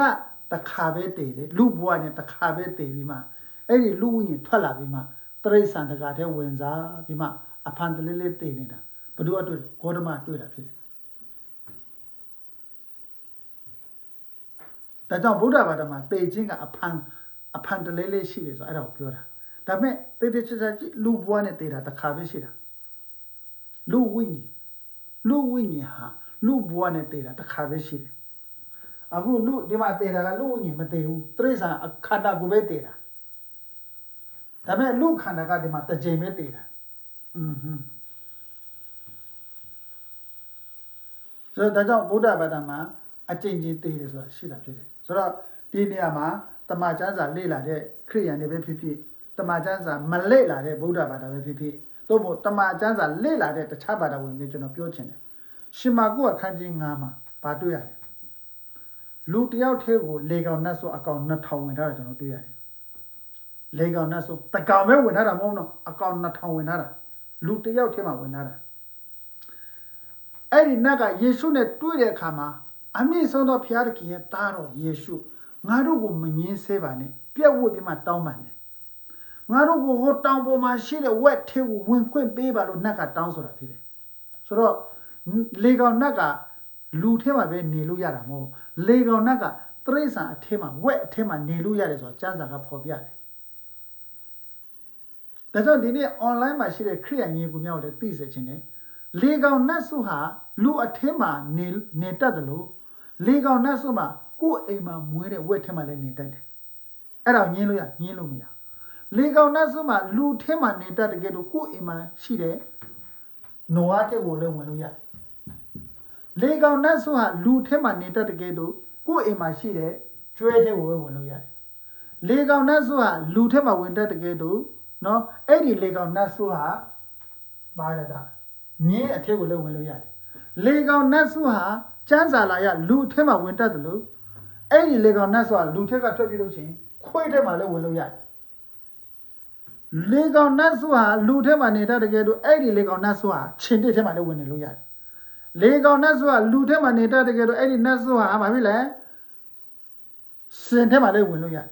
တခါပဲတည်တယ်လူဘဝနဲ့တခါပဲတည်ပြီးမှအဲ့ဒီလူဝိညာဉ်ထွက်လာပြီးမှတရိစ္ဆာန်တကာထဲဝင်စားပြီးမှအဖန်တလေးလေးတည်နေတာဘုရားတွေ့ဂေါတမတွေ့တာဖြစ်တယ်ဒါကြောင့်ဗုဒ္ဓဘာသာမှာတည်ခြင်းကအဖန်တလေးလေးရှိတယ်ဆိုအဲ့ဒါကိုပြောတာဒါပေမဲ့တည်တည်ချာချာလူဘဝနဲ့တည်တာတခါပဲရှိတာလူဝိညာဉ်ဟာလူဘဝနဲ့တည်တာတခါပဲရှိတယ်အခုလူဒီမှာတည်တာကလူဝိညာဉ်မတည်ဘူးတိရစ္ဆာန်ခန္ဓာကိုယ်ပဲတည်တာဒါပေမဲ့လူခန္ဓာကဒီမှာတစ်ချိန်ပဲတည်တာဆိုတော့ဒါကြောင့်ဗုဒ္ဓဘာသာမှာအကျဉ်းချင်းတည်တယ်ဆိုတာရှိတာဖြစ်တယ်ဆိုတော့ဒီနေရာမှာတမန်ကျမ်းစာလေ့လာတဲ့ခရိယန်တွေပဲဖြစ်ဖြစ်တမန်ကျမ်းစာမလေ့လာတဲ့ဗုဒ္ဓဘာသာပဲဖြစ်ဖြစ်သို့မဟုတ်တမန်ကျမ်းစာလေ့လာတဲ့တခြားဘာသာဝင်တွေကျွန်တော်ပြောချင်တယ်ရှင်မာကုအခန်းကြီး9မှာဗာတွေ့ရတယ်လူတယောက်ထဲကိုလေကောင်နတ်ဆိုအကောင်2000ဝင်ထားတာကျွန်တော်တွေ့ရတယ်လေကောင်နတ်ဆိုတကောင်ပဲဝင်ထားတာမဟုတ်တော့အကောင်2000ဝင်ထားတာလူတယောက်ထဲမှာဝင်ထားတာအဲ့ဒီနတ်ကယေရှုနဲ့တွေ့တဲ့အခါမှာအမြင့်ဆုံးသောဘုရားသခင်ရဲ့သားတော်ယေရှုငါတို့ကိုမငင်းဆဲပါနဲ့ပြက်ဝတ်ပြီးမှတောင်းပန်တယ်ငါတို့ကိုဟိုတောင်ပေါ်မှာရှိတဲ့ဝက်ထဲကိုဝင်ခွင့်ပေးပါလို့နတ်ကတောင်းဆိုတာဖြစ်တယ်ဆိုတော့လေကောင်နတ်ကလူထဲမှာပဲနေလို့ရတာမဟုတ်လေကောင်နတ်ကတိရစ္ဆာန်အထဲမှာဝက်အထဲမှာနေလို့ရတယ်ဆိုတော့ကျမ်းစာကဖော်ပြတယ်ဒါကြောင့်ဒီနေ့ online မှာရှိတဲ့ခရိယန်ညီကိုမြောက်လည်းသိစေချင်တယ်လေကောင်နတ်စုဟာလူအထဲမှာနေတတ်တယ်လို့လေကောင်နတ်စုမှာကိုယ်အိမ်မှာမွေးတဲ့ဝက်ထဲမှာလည်းနေတတ်တယ်အဲ့ဒါညင်းလို့မရလေကောင်နတ်စုမှာလူထဲမှာနေတတ်တဲ့ကဲတော့ကိုယ်အိမ်မှာရှိတဲ့နွားတဲ့ကိုလည်းဝင်လို့ရတယ်လေကောင်နတ်စုဟာလူထဲမှာနေတတ်တဲ့ကဲတော့ကိုယ်အိမ်မှာရှိတဲ့ကျွဲတဲ့ကိုပဲဝင်လို့ရတယ်လေကောင်နတ်စုဟာလူထဲမှာဝင်တတ်တဲ့ကဲတော့နော်အဲ့ဒီလေကောင်နတ်စုဟာဘာလဲတာမြင်းအထက်ကိုလည်းဝင်လို့ရတယ်လေကောင်နတ်စုဟာကျန်းစာလာရလူထဲမှာဝင်တတ်တယ်လို့အဲ့ဒီလေကောင်နတ်စုဟာလူထက်ကထွက်ပြီးလို့ရှိရင်ခွေးထဲမှာလည်းဝင်လို့ရတယ်လေကောင်နတ်စုဟာလူထဲမှာနေတတ်တဲ့ကဲတော့အဲ့ဒီလေကောင်နတ်စုဟာခြင်တစ်ထဲမှာလည်းဝင်နေလို့ရတယ်လေကောင်နတ်စုဟာလူထဲမှာနေတတ်တဲ့ကဲတော့အဲ့ဒီနတ်စုဟာဘာဖြစ်လဲ စင်ထဲမှာလည်းဝင်လို့ရတယ်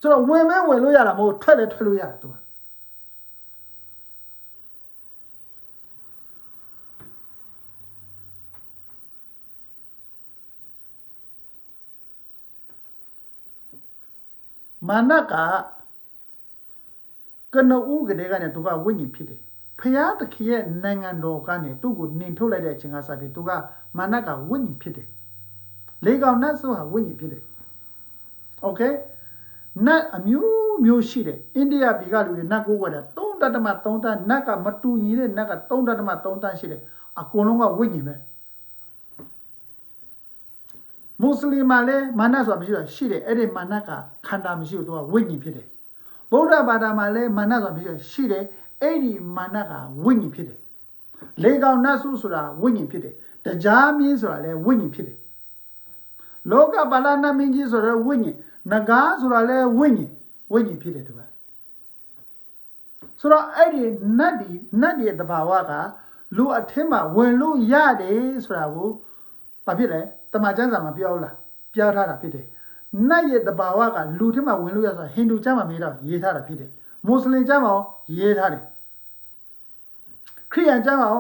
ဆိုတော့ဝင်လို့ရတာမဟုတ်ထွက်လည်းထွက်လို့ရတယ်သူကမာနကကနဦးကလေးကနေသူကဝိညာဉ်ဖြစ်တယ်ဖျားတခင်ရဲ့နိုင်ငံတော်ကနေသူ့ကိုနှင်ထုတ်လိုက်တဲ့အချိန်ကစပြီးသူကမာနကဝိညာဉ်ဖြစ်တယ်လေကောင်နတ်ဆိုတာဝိညာဉ်ဖြစ်တယ်โอเคနတ်အမျိုးရှိတယ်အိန္ဒိယပြည်ကလူတွေနတ်ကိုးကွယ်တယ်3.3 တန်းနတ်ကမတူညီတဲ့နတ်က3.3 တန်းရှိတယ်အကုန်လုံးကဝိညာဉ်ပဲမွတ်စလင်မှာလည်းမာနဆိုတာမရှိတော့ရှိတယ်အဲ့ဒီမာနကခန္ဓာမရှိဘူးသူကဝိညာဉ်ဖြစ်တယ်ဗုဒ္ဓဘာသာမှာလည်းမာနဆိုတာမရှိတော့ရှိတယ်အဲ့ဒီမာနကဝိညာဉ်ဖြစ်တယ်လေကောင်နတ်ဆုဆိုတာဝိညာဉ်ဖြစ်တယ်တရားမင်းဆိုတာလည်းဝိညာဉ်ဖြစ်တယ်လောကပါဠနမင်းကြီးဆိုတဲ့ဝိညာဉ်နဂါဆိုတာလည်းဝိညာဉ်ဖြစ်တယ်သူကဆိုတော့အဲ့ဒီနတ်ဒီတဘာဝကလူအထက်မှာဝင်လို့ရတယ်ဆိုတာကိုဘာဖြစ်လဲတမန်ကျမ်းစာမှာပြောလားပြောထားတာဖြစ်တယ်နတ်ရဲ့တဘာဝကလူထက်မှာဝင်လို့ရဆိုတာဟိန္ဒူကျမ်းမှာမေးတော့ရေးထားတာဖြစ်တယ်မွတ်စလင်ကျမ်းမှာရေးထားတယ်ခရိယန်ကျမ်းမှာ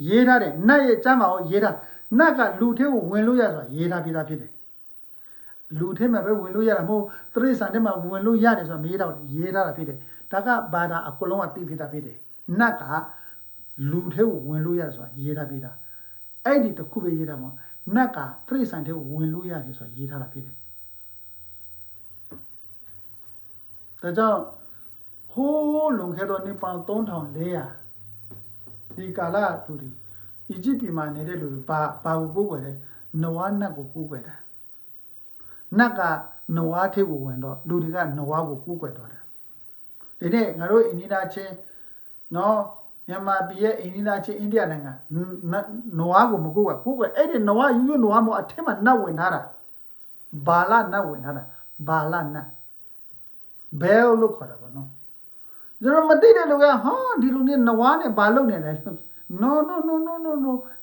ရေးထားတယ်နတ်ရဲ့ကျမ်းမှာရေးထားနတ်ကလူထဲကိုဝင်လို့ရဆိုတာရေးထားပြီးသားဖြစ်တယ်လူထဲမှာပဲဝင်လို့ရတာမဟုတ်တရိษံထဲမှာဝင်လို့ရတယ်ဆိုတာမေးတော့ရေးထားတာဖြစ်တယ်ဒါကဘာသာအကလုံးကသိဖြစ်တာဖြစ်တယ်နတ်ကလူထဲကိုဝင်လို့ရတယ်ဆိုတာရေးထားပြီးသားအဲ့ဒီတခုပဲရေးတာမဟုတ်နတ်ကတရိษံထဲကိုဝင်လို့ရတယ်ဆိုတာရေးထားတာဖြစ်တယ်ဒါကြောင့်ဟိုးလွန်ခဲ့သောနှစ်ပေါင်း3400ဒီကာလလူတွေအီဂျစ်ပြည်မှာနေတဲ့လူတွေဘာကိုကိုးကွယ်လဲနဝါနတ်ကိုကိုးကွယ်တာနတ်ကနဝါထဲကိုဝင်တော့လူတွေကနဝါကိုကိုးကွယ်တော့တာဒီနေ့ငါတို့အိန္ဒိယချင်းနော်မြန်မာပြည်ရဲ့အိန္ဒိယချင်းအိန္ဒိယနိုင်ငံနဝါကိုမကိုးကွယ်အဲ့ဒီနဝါယူနဝါမအထက်မှာနတ်ဝင်ထားတာဘာလနတ်ဝင်ထားတာဘာလနတ်ဘဲလို့ခေါ်တာပေါ့နော်ကျွန်တော်မသိတဲ့လူကဟာဒီလူနဲ့နဝါနဲ့ဘာလုပ်နေလဲ no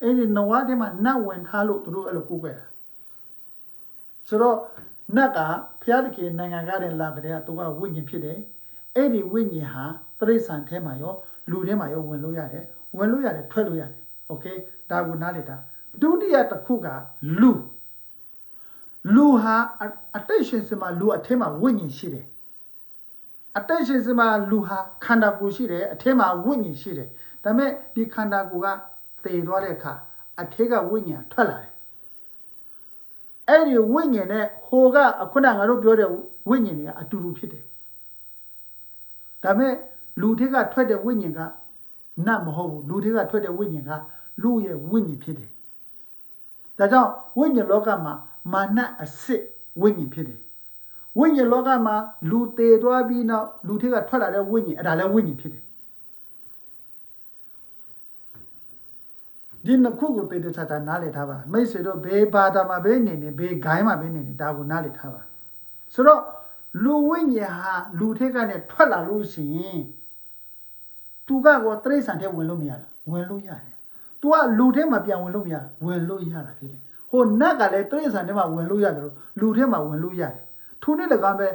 အဲ့ဒီနဝါထဲမှာနတ်ဝင်ထားလို့သူတို့အဲ့လိုကိုးကွယ်တာဆိုတော့နတ်ကဘုရားသခင်နိုင်ငံကတည်းလာကြတဲ့သူကဝိညာဉ်ဖြစ်တယ်အဲ့ဒီဝိညာဉ်ဟာတရိษံထဲမှာရောလူထဲမှာရောဝင်လို့ရတယ်ထွက်လို့ရတယ်โอเคဒါကိုနားလည်တာဒုတိယတစ်ခုကလူဟာအတိတ်ရှင်စမှာလူအထက်မှာဝိညာဉ်ရှိတယ်အတိတ်ရှင်စမှာလူဟာခန္ဓာကိုယ်ရှိတယ်အထက်မှာဝိညာဉ်ရှိတယ်ဒါပေမဲ့ဒီခန္ဓာကိုယ်ကတည်သွားတဲ့အခါအထက်ကဝိညာဉ်ထွက်လာတယ်အဲ့ဒီဝိညာဉ်နဲ့ဟိုကခုနငါတို့ပြောတဲ့ဝိညာဉ်တွေကအတူတူဖြစ်တယ်ဒါပေမဲ့လူထက်ကထွက်တဲ့ဝိညာဉ်ကနတ်မဟုတ်ဘူးလူထက်ကထွက်တဲ့ဝိညာဉ်ကလူရဲ့ဝိညာဉ်ဖြစ်တယ်ဒါကြောင့်ဝိညာဉ်လောကမှာမာနအစစ်ဝိညာဉ်ဖြစ်တယ်ဝိညာဉ်လောကမှာလူတည်သွားပြီးနောက်လူထက်ကထွက်လာတဲ့ဝိညာဉ်အဲ့ဒါလည်းဝိညာဉ်ဖြစ်တယ်ဒီနှစ်ခုကိုတည်တည်ချာချာနားလည်ထားပါမိတ်ဆွေတို့ဘေးဘာသာမှာဘေးနေနေဘေးဂိုင်းမှာဘေးနေနေဒါကိုနားလည်ထားပါဆိုတော့လူဝိညာဉ်ဟာလူထက်ကနေထွက်လာလို့ရှိရင်သူကကောတရိษံထဲဝင်လို့မရတာဝင်လို့ရတယ်သူကလူထဲမှာပြန်ဝင်လို့မရဝင်လို့ရတာဖြစ်တယ်ဟိုနတ်ကလည်းတရိษံထဲမှာဝင်လို့ရတယ်လို့လူထဲမှာဝင်လို့ရတယ်ထိုနေ့လည်းကပဲ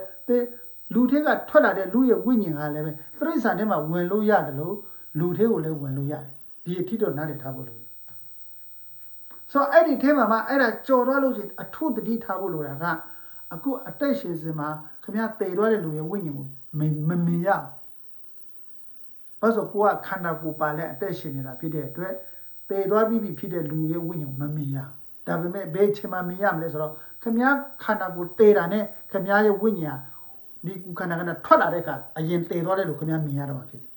လူထက်ကထွက်လာတဲ့လူရဲ့ဝိညာဉ်ကလည်းပဲတရိษံထဲမှာဝင်လို့ရတယ်လို့လူထဲကိုလည်းဝင်လို့ရတယ်ဒီအထီတော့နားလည်ထားဖို့လို့ဆိုအဲ့ဒီထဲမှာမှအဲ့ဒါကြော်သွားလို့ရှိရင်အထုတတိထားဖို့လိုတာကအခုအတိတ်ရှင်စင်မှာခင်ဗျာတည်သွားတဲ့လူရဲ့ဝိညာဉ်ကိုမမြင်ရဘာလို့ကိုကခန္ဓာကိုယ်ပါလဲအတိတ်ရှင်နေတာဖြစ်တဲ့အတွက်တည်သွားပြီးဖြစ်တဲ့လူရဲ့ဝိညာဉ်မမြင်ရဒါပေမဲ့ဘယ်ချိန်မှမြင်ရမလဲဆိုတော့ခင်ဗျာခန္ဓာကိုယ်တည်တာနဲ့ခင်ဗျာရဲ့ဝိညာဉ်ဒီကုခန္ဓာကထွက်လာတဲ့အခါအရင်တည်သွားတဲ့လူခင်ဗျာမြင်ရတော့မှာဖြစ်တယ်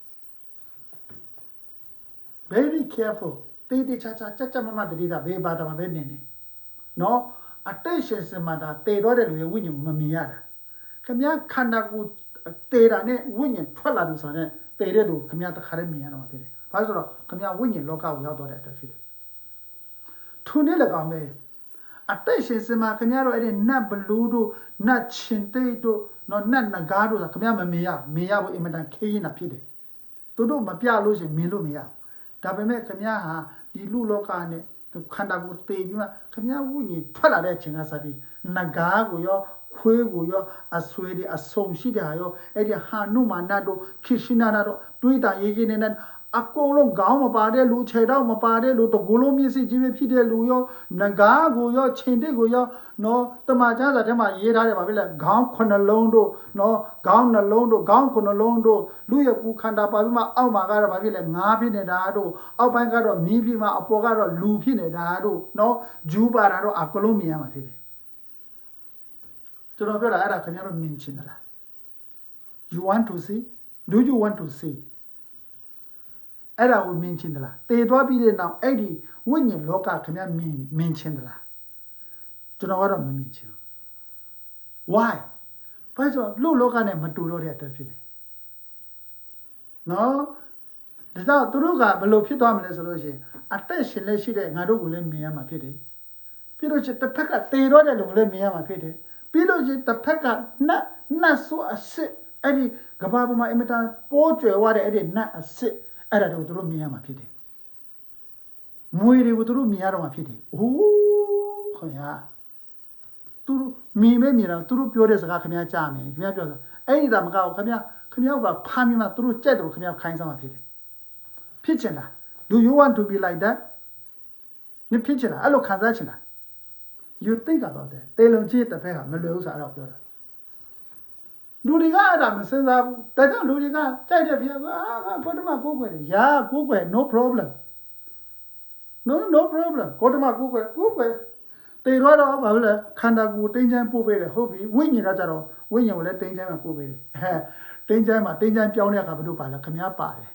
very careful တေးတေးချာချာကြမတတိတာဘေးဘာသာမှာပဲနေနေနော်အတိတ်ရှင်စမှာဒါတည်သွားတဲ့လူရဲ့ဝိညာဉ်မမြင်ရတာခင်ဗျာခန္ဓာကိုယ်တည်တာနဲ့ဝိညာဉ်ထွက်လာပြီဆိုတော့တည်တဲ့လူခင်ဗျာတခါတည်းမြင်ရတော့မှာဖြစ်တယ်ဘာလို့ဆိုတော့ခင်ဗျာဝိညာဉ်လောကကိုရောက်တော့တဲ့အတွက်ဖြစ်တယ်ထိုနေ့လည်းကောင်းပဲအတိတ်ရှင်စမှာခင်ဗျားတို့အဲ့ဒီနတ်ဘလူးတို့နတ်ချင်းတိတ်တို့နော်နတ်နဂါးတို့ဆိုခင်ဗျားမမြင်ရဖို့အင်မတန်ခေးရင်တာဖြစ်တယ်သူတို့မပြလို့ရှင်မြင်လို့မရဒါပေမဲ့ခင်ဗျားဟာဒီလူလောကနဲ့တ ခန္ဓာကိုယ်တည်ပြီးမှခင်ဗျားဝိညာဉ်ထွက်လာတဲ့အချိန်ကစပြီးနဂါးကိုရောခွေးကိုရောအဆွေတွေအဆုံရှိတဲ့ဟာရောအဲ့ဒီဟာနုမာနတို့ခိရှိနာတို့တွေးတာရေးရေးနေအကုန်လုံးခေါင်းမပါတဲ့လူခြေတော့မပါတဲ့လူတကူလုံးမျက်စိကြီးပဲဖြစ်တဲ့လူရောနဂါးကိုရောခြင်တဲ့ကိုရောနော်တမန်ကျမ်းစာထဲမှာရေးထားတယ်ပါပဲလေခေါင်း9လုံးတို့နော်ခေါင်းနှလုံးတို့ခေါင်း9လုံးတို့လူရဲ့ကူခန္ဓာပါပြီးမှအောက်မှာကတော့ဘာဖြစ်လဲငါးဖြစ်နေတာတို့အောက်ပိုင်းကတော့မီးဖြစ်မှအပေါ်ကတော့လူဖြစ်နေတာတို့နော်ဂျူးပါတာတို့အကလုံးမြင်ရမှာဖြစ်တယ်ကျွန်တော်ပြောတာအဲ့ဒါခင်ဗျားတို့မြင်ချင်တယ်လား you want to see do you want to see အဲ့ဒါကိုမြင်ချင်တယ်လားတည်သွားပြီးတဲ့နောက်အဲ့ဒီဝိညာဉ်လောကခင်ဗျားမြင်ချင်တယ်လားကျွန်တော်ကတော့မမြင်ချင်ဘူး why ဘာကြောင့်လူလောကနဲ့မတူတော့တဲ့အတွက်ဖြစ်တယ်နော်ဒါကြောင့်သူတို့ကဘယ်လိုဖြစ်သွားမလဲဆိုလို့ရှိရင်အသက်ရှင်လက်ရှိတဲ့ငါတို့ကိုလည်းမြင်ရမှာဖြစ်တယ်ပြီးတော့တစ်ဖက်ကတည်တော့တဲ့လူကိုလည်းမြင်ရမှာဖြစ်တယ်ပြီးလို့ရှိရင်တစ်ဖက်ကနတ်ဆိုအစစ်အဲ့ဒီကဘာပေါ်မှာအင်မတန်ပိုးကျွယ်ဝတဲ့အဲ့ဒီနတ်အစစ်အဲ့ဒါတို့သူတို့မြင်ရမှာဖြစ်တယ်မွေတွေကိုသူတို့မြင်ရတော့မှာဖြစ်တယ်အိုးခင်ဗျာသူတို့မြင်တော့သူတို့ပြောတဲ့စကားခင်ဗျားကြားမယ်ခင်ဗျားပြောတာအဲ့ဒီဒါမကောက်ခင်ဗျားကဖမ်းပြီးမှသူတို့ကြက်တယ်ခင်ဗျားခိုင်းစားမှာဖြစ်တယ်ဖြစ်ချင်လား do you want to be like that 你ဖြစ်ချင်လားအဲ့လိုခံစားချင်လား you think about that တေလုံကြီးတစ်ဖက်ကမလွယ်ဘူးဆိုတော့ပြောတာလူတွေကအဲ့ဒါမစဉ်းစားဘူးဒါကြောင့်လူတွေကကြိုက်တဲ့ဖြစ်အာကိုတမကိုကွယ်တယ်ယာကိုကွယ် no problem no problem ကိုတမကိုကွယ်တေတော့ဘာလို့လဲခန္ဓာကိုယ်တင်းချမ်းပို့ပေးတယ်ဟုတ်ပြီဝိညာဉ်ကကြတော့ဝိညာဉ်ကိုလည်းတင်းချမ်းမှပို့ပေးတယ်တင်းချမ်းပြောင်းတဲ့အခါဘယ်လိုပါလဲခမည်းပါတယ်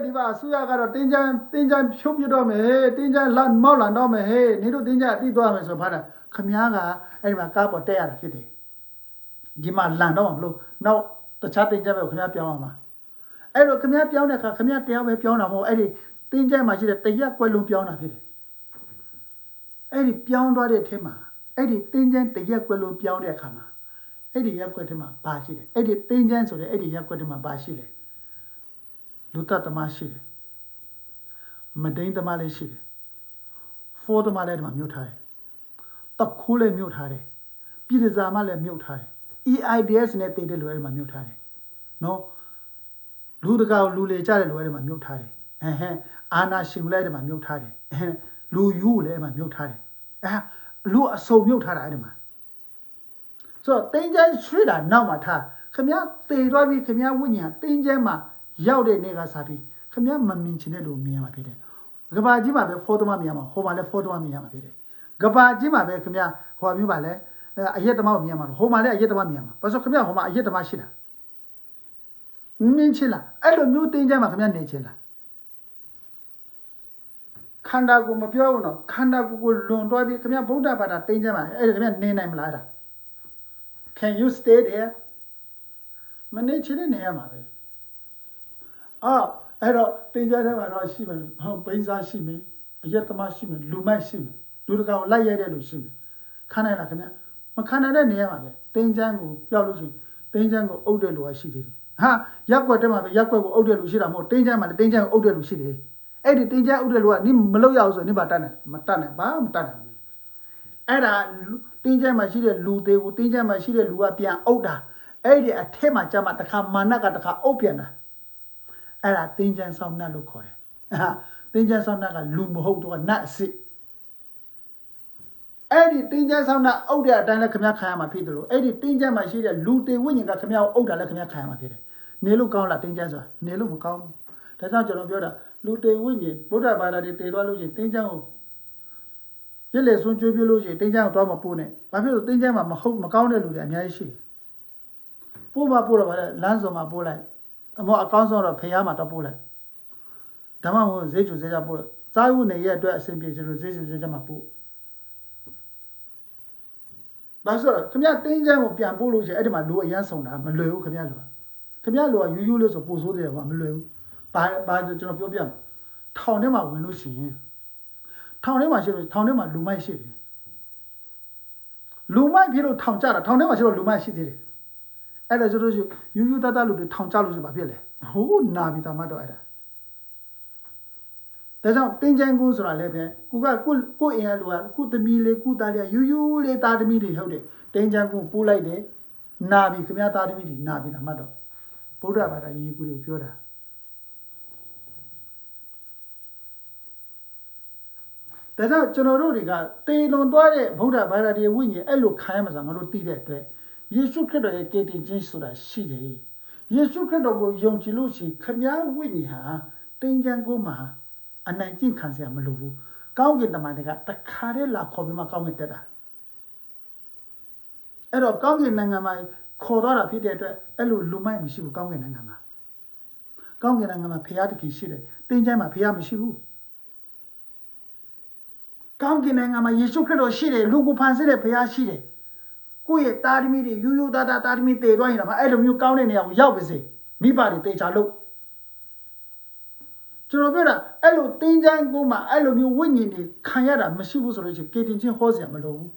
ဒီပါဆူရကတော့တင်းချမ်းဖြုတ်ပြတော့မယ်တင်းချမ်းမောက်လာတော့မယ်ဟေးနေတို့တင်းချမ်းအတိသွားမယ်ဆိုဖားတာခမည်းကအဲ့ဒီမှာကားပေါ်တက်ရတာဖြစ်တယ်ဒီမှာလန်တော့မလို့နောက်တခြားတင်းချမ်းပဲခမည်းပြောင်းအောင်ပါအဲ့တော့ခမည်းပြောင်းတဲ့အခါခမည်းတရားပဲပြောင်းတာမဟုတ်အဲ့ဒီတင်းချမ်းမှာရှိတဲ့တရက်ကွက်လုံးပြောင်းတာဖြစ်တယ်အဲ့ဒီပြောင်းသွားတဲ့အထက်မှာအဲ့ဒီတင်းချမ်းတရက်ကွက်လုံးပြောင်းတဲ့အခါမှာအဲ့ဒီရက်ကွက်ထဲမှာဘာရှိတယ်အဲ့ဒီတင်းချမ်းဆိုတဲ့အဲ့ဒီရက်ကွက်ထဲမှာဘာရှိလဲလူတတ်သမားရှိတယ်မဒိန်သမားလည်းရှိတယ်ဖိုးသမားလည်းဒီမှာမြုပ်ထားတယ်တခိုးလည်းမြုပ်ထားတယ်ပြည်တစားမလည်းမြုပ်ထားတယ် AIDS နဲ့တည်တဲ့လူတွေဒီမှာမြုပ်ထားတယ်နော်လူတကောက်လူလေကြတဲ့လူတွေဒီမှာမြုပ်ထားတယ်အာနာရှင်လည်းဒီမှာမြုပ်ထားတယ်လူယူလည်းဒီမှာမြုပ်ထားတယ်လူအစုံမြုပ်ထားတာအဲ့ဒီမှာဆိုတော့တင်းချမ်းဆွေးတာနောက်မှာထားခမည်းတည်သွားပြီးခမည်းဝိညာဉ်တင်းချမ်းမှာရောက်တဲ့နေ့ကစားပြီးခမည်းမမြင်ချင်တဲ့လူမြင်ရမှာဖြစ်တယ်ကဘာကြီးမှာပဲဖိုးသမားမြင်ရမှာဟိုမှာလည်းဖိုးသမားမြင်ရမှာဖြစ်တယ်ကဘာကြီးမှာပဲခမည်းဟိုမျိုးပါလဲအရက်သမားကိုမြင်ရမှာဟိုမှာလည်းအရက်သမားမြင်ရမှာဘာလို့ခမည်းဟိုမှာအရက်သမားရှိတာမြင်ချင်လားအဲ့လိုမျိုးတင်းချမ်းမှာခမည်းနေချင်လားခန္ဓာကိုယ်မပြောဘူးနော်ခန္ဓာကိုယ်ကိုလွန်သွားပြီးခမည်းဗုဒ္ဓဘာသာတင်းချမ်းမှာအဲ့ဒါခမည်းနေနိုင်မလားအဲ့ဒါ Can you stay there မနေချင်တဲ့နေရာမှာပဲအဲ့တော့တင်းကြတဲ့မှာတော့ရှိမယ်ဘိန်းစားရှိမယ်အရက်သမားရှိမယ်လူမိုက်ရှိမယ်လူတကောင်လိုက်ရတဲ့လူရှိမယ်ခံနိုင်လားခင်ဗျမခံနိုင်တဲ့နေရာမှာပဲတင်းချမ်းကိုပြောက်လို့ရှိရင်တင်းချမ်းကိုအုပ်တဲ့လူကရှိသေးတယ်ရက်ွက်တဲ့မှာပဲရက်ွက်ကိုအုပ်တဲ့လူရှိတာမဟုတ်တင်းချမ်းမှာလည်းတင်းချမ်းကိုအုပ်တဲ့လူရှိတယ်အဲ့ဒီတင်းချမ်းအုပ်တဲ့လူကနိမလောက်ရအောင်ဆိုနိဘာတတ်နိုင်မတတ်နိုင်ဘာမတတ်နိုင်အဲ့ဒါတင်းချမ်းမှာရှိတဲ့လူသေးကိုတင်းချမ်းမှာရှိတဲ့လူကပြန်အုပ်တာအဲ့ဒီအထက်မှာကျမှတခါမာနကတခါအုပ်ပြန်တာအဲ့ဒါတင်းချမ်းဆောင်နတ်လို့ခေါ်တယ်တင်းချမ်းဆောင်နတ်ကလူမဟုတ်တော့နတ်အစစ်အဲ့ဒီတင်းချမ်းဆောင်နတ်အုပ်တဲ့အတိုင်းလည်းခမည်းခံရမှာဖြစ်တယ်လို့အဲ့ဒီတင်းချမ်းမှာရှိတဲ့လူတေဝိညာဉ်ကခမည်းကိုအုပ်တာလည်းခမည်းခံရမှာဖြစ်တယ်နေလို့ကောင်းလားတင်းချမ်းဆိုတာနေလို့မကောင်းဘူးဒါကြောင့်ကျွန်တော်ပြောတာလူတေဝိညာဉ်ဗုဒ္ဓဘာသာတွေတည်သွားလို့ရှိရင်တင်းချမ်းကိုရစ်လေဆွန်းကျွေးပြလို့ရှိရင်တင်းချမ်းကိုသွားမပို့နဲ့ဘာဖြစ်လို့တင်းချမ်းမှာမကောင်းတဲ့လူတွေအများကြီးရှိတယ်ပို့တော့ဗါလဲလမ်းစုံမှာပို့လိုက်အမောအကောင်းဆုံးတော့ဖျားမှာတော့ပို့လိုက်ဒါမှမဟုတ်ဈေးကျူဈေးကြပို့စားဝတ်နေရဲ့အတွက်အဆင်ပြေချင်လို့ဈေးကျူဈေးကြမှာပို့ဘာလို့လဲခင်ဗျတင်းချမ်းကိုပြန်ပို့လို့ရှိရင်အဲ့ဒီမှာလူအရန်ဆောင်တာမလွယ်ဘူးခင်ဗျလူကယူလို့ဆိုပို့ဆိုးတယ်ကွာမလွယ်ဘူးဘာကျွန်တော်ပြောပြမယ်ထောင်ထဲမှာဝင်လို့ရှိရင်ထောင်ထဲမှာရှိလို့ထောင်ထဲမှာလူမိုက်ရှိတယ်လူမိုက်ဖြစ်လို့ထောင်ကြတာထောင်ထဲမှာရှိလို့လူမိုက်ရှိသေးတယ်အဲ့ဒါဆိုလို့ရှိရင်ယူတတ်လူတွေထောင်ကြလို့ရှိဘာဖြစ်လဲဟိုးနာပြီတာမတော့အဲ့ဒါ ဒါကြောင့်တင်းချမ်းကိုဆိုတာလည်းပဲကိုအင်အားလူကကိုသမီးလေးကိုသားလေးယူယူလေးသားသမီးတွေဟုတ်တယ်တင်းချမ်းကိုပို့လိုက်တယ်နာပြီခင်ဗျားသားသမီးတွေနာပြီလားမှတ်တော့ဗုဒ္ဓဘာသာညီကိုတွေပြောတာဒါကြောင့်ကျွန်တော်တို့တွေကတေလွန်သွားတဲ့ဗုဒ္ဓဘာသာတွေဝိညာဉ်အဲ့လိုခံရမှာဆိုငါတို့သိတဲ့အတွက်ယေရှုခရစ်တော်ရဲ့ကယ်တင်ခြင်းဆိုတာရှိတယ်ယေရှုခရစ်တော်ကိုယုံကြည်လို့ရှိရင်ခမည်းဝိညာဉ်ဟာတင်းချမ်းကိုမှာအနိုင်ကျင့်ခံစရာမလိုဘူးကောင်းကင်တမန်တွေကတခါတည်းလာခေါ်ပြီးမှကောင်းကင်တက်တာအဲ့တော့ကောင်းကင်နိုင်ငံမှာခေါ်တော့တာဖြစ်တဲ့အတွက်အဲ့လိုလူမိုက်မရှိဘူးကောင်းကင်နိုင်ငံမှာကောင်းကင်နိုင်ငံမှာဖရာတခင်ရှိတယ်တင်းချမ်းမှာဖရာမရှိဘူးကောင်းကင်နိုင်ငံမှာယေရှုခရစ်တော်ရှိတယ်လူကိုဖန်ဆင်းတဲ့ဖရာရှိတယ်ကိုယ့်ရဲ့တာသမီတွေယူယူသားသားတာသမီတည်သွားရင်တော့အဲ့လိုမျိုးကောင်းတဲ့နေရာကိုရောက်ပါစေမိဘတွေတေချာလို့ကျွန်တော်ပြောတာအဲ့လိုတင်းချမ်းကိုမှအဲ့လိုမျိုးဝိညာဉ်တွေခံရတာမရှိဘူးဆိုလို့ရှိရင်ကေတင်ချင်းဟောစရာမလိုဘူး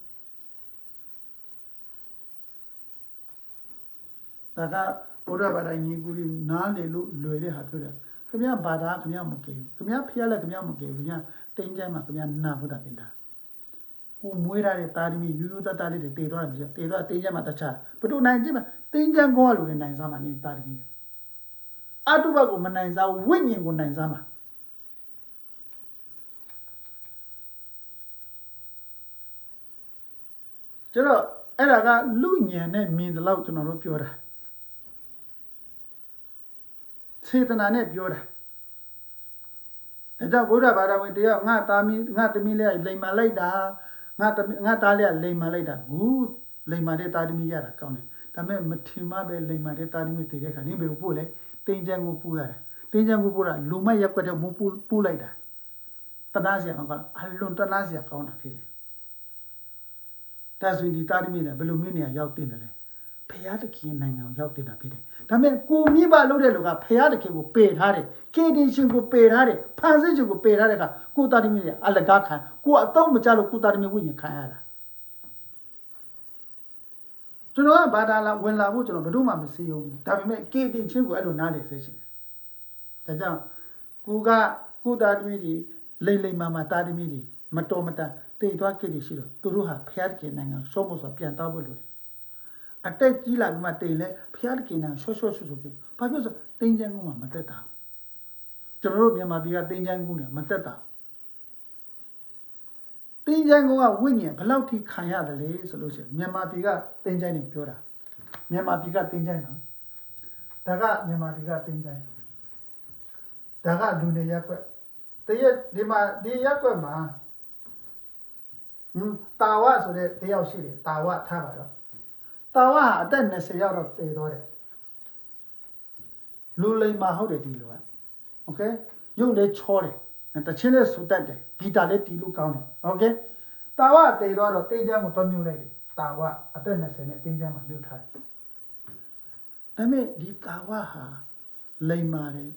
ဒါကဘုရားဘာသာညီကိုနားလေလို့လွယ်တဲ့ဟာပြောတာခင်ဗျာဘာသာခင်ဗျာမကယ်ဘူးခင်ဗျာဖျက်လက်ခင်ဗျာမကယ်ဘူးခင်ဗျာတင်းချမ်းမှာခင်ဗျာနာဖို့တာတင်တာကိုမွေးရတဲ့တာသမီယူယူသားသားလေးတွေတည်သွားတယ်ပြတည်သွားတင်းချမ်းမှာတခြားဘတို့နိုင်ကြည့်မှာတင်းချမ်းကောလူတွေနိုင်စားမှာနေတာသမီအတုပကိုမနိုင်စားဝိညာဉ်ကိုနိုင်စားမှာကျတော့အဲ့ဒါကလူညံနဲ့မြင်တယ်လို့ကျွန်တော်တို့ပြောတာစေတနာနဲ့ပြောတာဒါကြောင့်ဘုရားဘာသာဝင်တရားငါသမီးလေးလိမ်မာလိုက်တာငါသားလေးလိမ်မာလိုက်တာဂူလိမ်မာတဲ့သားသမီးရတာကောင်းတယ်ဒါပေမဲ့မထင်မှပဲလိမ်မာတဲ့သားသမီးတည်တဲ့ခါနင်းဘယ်ကိုပို့လဲတင်းချမ်းကိုပို့ရတယ်တင်းချမ်းကိုပို့တာလူမိုက်ရက်ွက်တဲ့မပို့လိုက်တာတနာစရာကောင်းအလွန်တနာစရာကောင်းတာဖြစ်တယ်ဒါဆိုရင်ဒီတာသမီးနဲ့ဘယ်လိုမျိုးနေရာရောက်တင်တယ်လဲဖရာတခင်နိုင်ငံရောက်တင်တာဖြစ်တယ်ဒါပေမဲ့ကိုမိဘလုပ်တဲ့လူကဖရာတခင်ကိုပယ်ထားတယ်ကေတင်ရှင်ကိုပယ်ထားတယ်ဖန်ဆင်းရှင်ကိုပယ်ထားတဲ့ကကိုတာသမီးတွေအလကားခံကိုအတော့မကြလို့ကိုတာသမီးဝိညာဉ်ခံရတာကျွန်တော်ကဘာသာလာဝင်လာဖို့ကျွန်တော်ဘယ်တော့မှမစီရုံဘူးဒါပေမဲ့ကေတင်ချင်းကိုအဲ့လိုနားလေဆက်ရှင်တယ်ဒါကြောင့်ကိုတာသမီးတွေလိမ္မာတာသမီးတွေမတော်မတန်တေသွားကိတ္တိရှိတော့သူတို့ဟာဖျားတခင်နိုင်ငံရှော့ဖို့ဆိုပြန်တောက်ဖို့လိုတယ်အတက်ကြီးလာပြီးမှတိမ်လဲဖျားတခင်နိုင်ငံရှော့ဆိုပြီးဘာဖြစ်လို့ဆိုတင်းချမ်းကူးမှာမတက်တာကျွန်တော်တို့မြန်မာပြည်ကတင်းချမ်းကူးနေမတက်တာတင်းချမ်းကူးကဝိညာဉ်ဘယ်လောက်ထိခံရတယ်လဲဆိုလို့ရှိရင်မြန်မာပြည်ကတင်းချမ်းနေပြောတာမြန်မာပြည်ကတင်းချမ်းနော်ဒါကမြန်မာပြည်ကတင်းချမ်းဒါကလူနေရက်ွက်တရက်ဒီမှာဒီရက်ွက်မှာတာဝဆိုတဲ့တယောက်ရှိတယ်တာဝထားပါတော့တာဝဟာအသက်20ရောက်တော့တည်တော့တယ်လူလိမ္မာဟုတ်တယ်ဒီလိုကโอเคရုပ်လည်းချောတယ်တချင်းလည်းဆူတတ်တယ်ဂီတာလည်းတီးလို့ကောင်းတယ်โอเคတာဝတည်တော့တင်းချမ်းကိုတွမြုပ်လိုက်တယ်တာဝအသက်20နဲ့တင်းချမ်းမှာမြုပ်ထားတယ်ဒါပေမဲ့ဒီတာဝဟာလိမ္မာတယ်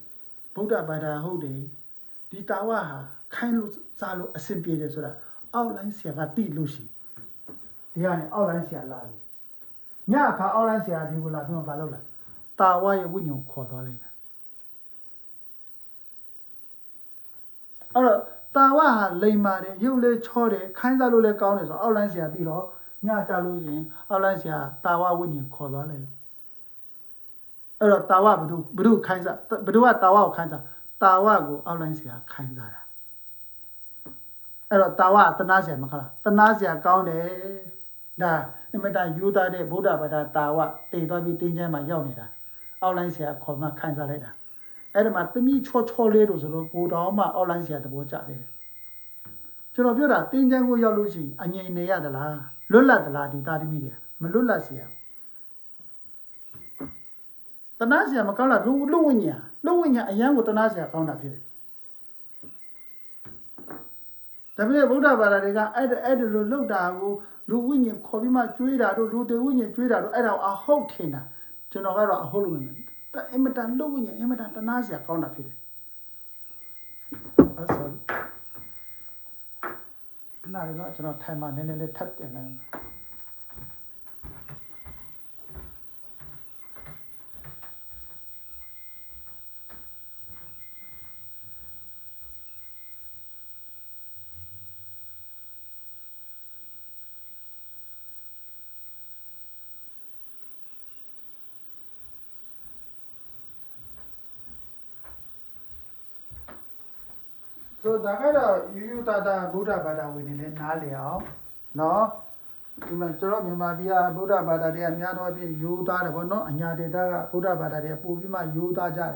ဗုဒ္ဓဘာသာဟုတ်တယ်ဒီတာဝဟာခိုင်းလို့စားလို့အဆင်ပြေတယ်ဆိုတာအောက်လိုင်းဆရာကတိလို့ရှိဒီကနေအောက်လိုင်းဆရာလာတယ်ညအခါအောက်လိုင်းဆရာဒီကိုလာပြီးမှမလုပ်လားတာဝရဲ့ဝိညာဉ်ကိုခေါ်သွားလိုက်တာအဲ့တော့တာဝဟာလိမ်မာတယ်ရုပ်လေးချောတယ်ခိုင်းစားလို့လည်းကောင်းတယ်ဆိုအောက်လိုင်းဆရာပြီးတော့ညကြလို့ရှိရင်အောက်လိုင်းဆရာတာဝဝိညာဉ်ခေါ်သွားလိုက်အဲ့တော့တာဝဘုဒ္ဓခိုင်းစားဘုဒ္ဓကတာဝကိုခိုင်းစားတာဝကိုအောက်လိုင်းဆရာခိုင်းစားတာအဲ့တော့တာဝတနာဆရာမခလားတနာဆရာကောင်းတယ်ဒါအမတန်ယူသားတဲ့ဗုဒ္ဓဘာသာတာဝတည်သွားပြီးတင်းချမ်းမှာရောက်နေတာအောက်လိုင်းဆရာခေါ်မှခိုင်းစားလိုက်တာအဲ့ဒီမှာသမီးချောလေးတို့ဆိုတော့ကိုတော်မှအောက်လိုင်းဆရာတဘောကြတယ်ကျွန်တော်ပြောတာတင်းချမ်းကိုရောက်လို့ရှိရင်အငြိမ်နေရသလားလွတ်လပ်သလားဒီတာသမီးတွေမလွတ်လပ်ဆရာတနာဆရာမကောင်းလားလူဝိညာဉ်အရန်ကိုတနာဆရာကောင်းတာဖြစ်တယ်ဒါပေမဲ့ဗုဒ္ဓဘာသာတွေကအဲ့ဒီလိုလှုပ်တာကိုလူဝိညာဉ်ခေါ်ပြီးမှကျွေးတာတို့လူတေဝိညာဉ်ကျွေးတာတို့အဲ့ဒါအဟုတ်ထင်တာကျွန်တော်ကတော့အဟုတ်လို့မမြင်အင်မတန်လူဝိညာဉ်အင်မတန်တနာစရာကောင်းတာဖြစ်တယ်အဲ့ဆိုနားရတော့ကျွန်တော်ထိုင်မှနည်းနည်းလေးထပ်တင်လိုက် ဆိုဒါကတော့ယူယူတာတာဗုဒ္ဓဘာသာဝင်တွေလည်းနားလည်အောင်နော်ဒီမှာကျွန်တော်မြန်မာပြည်ကဗုဒ္ဓဘာသာတွေကများတော့ပြင်ယူသားတယ်ဗောနော်အညာဒေတာကဗုဒ္ဓဘာသာတွေပို့ပြီးမှယူသားကြတယ်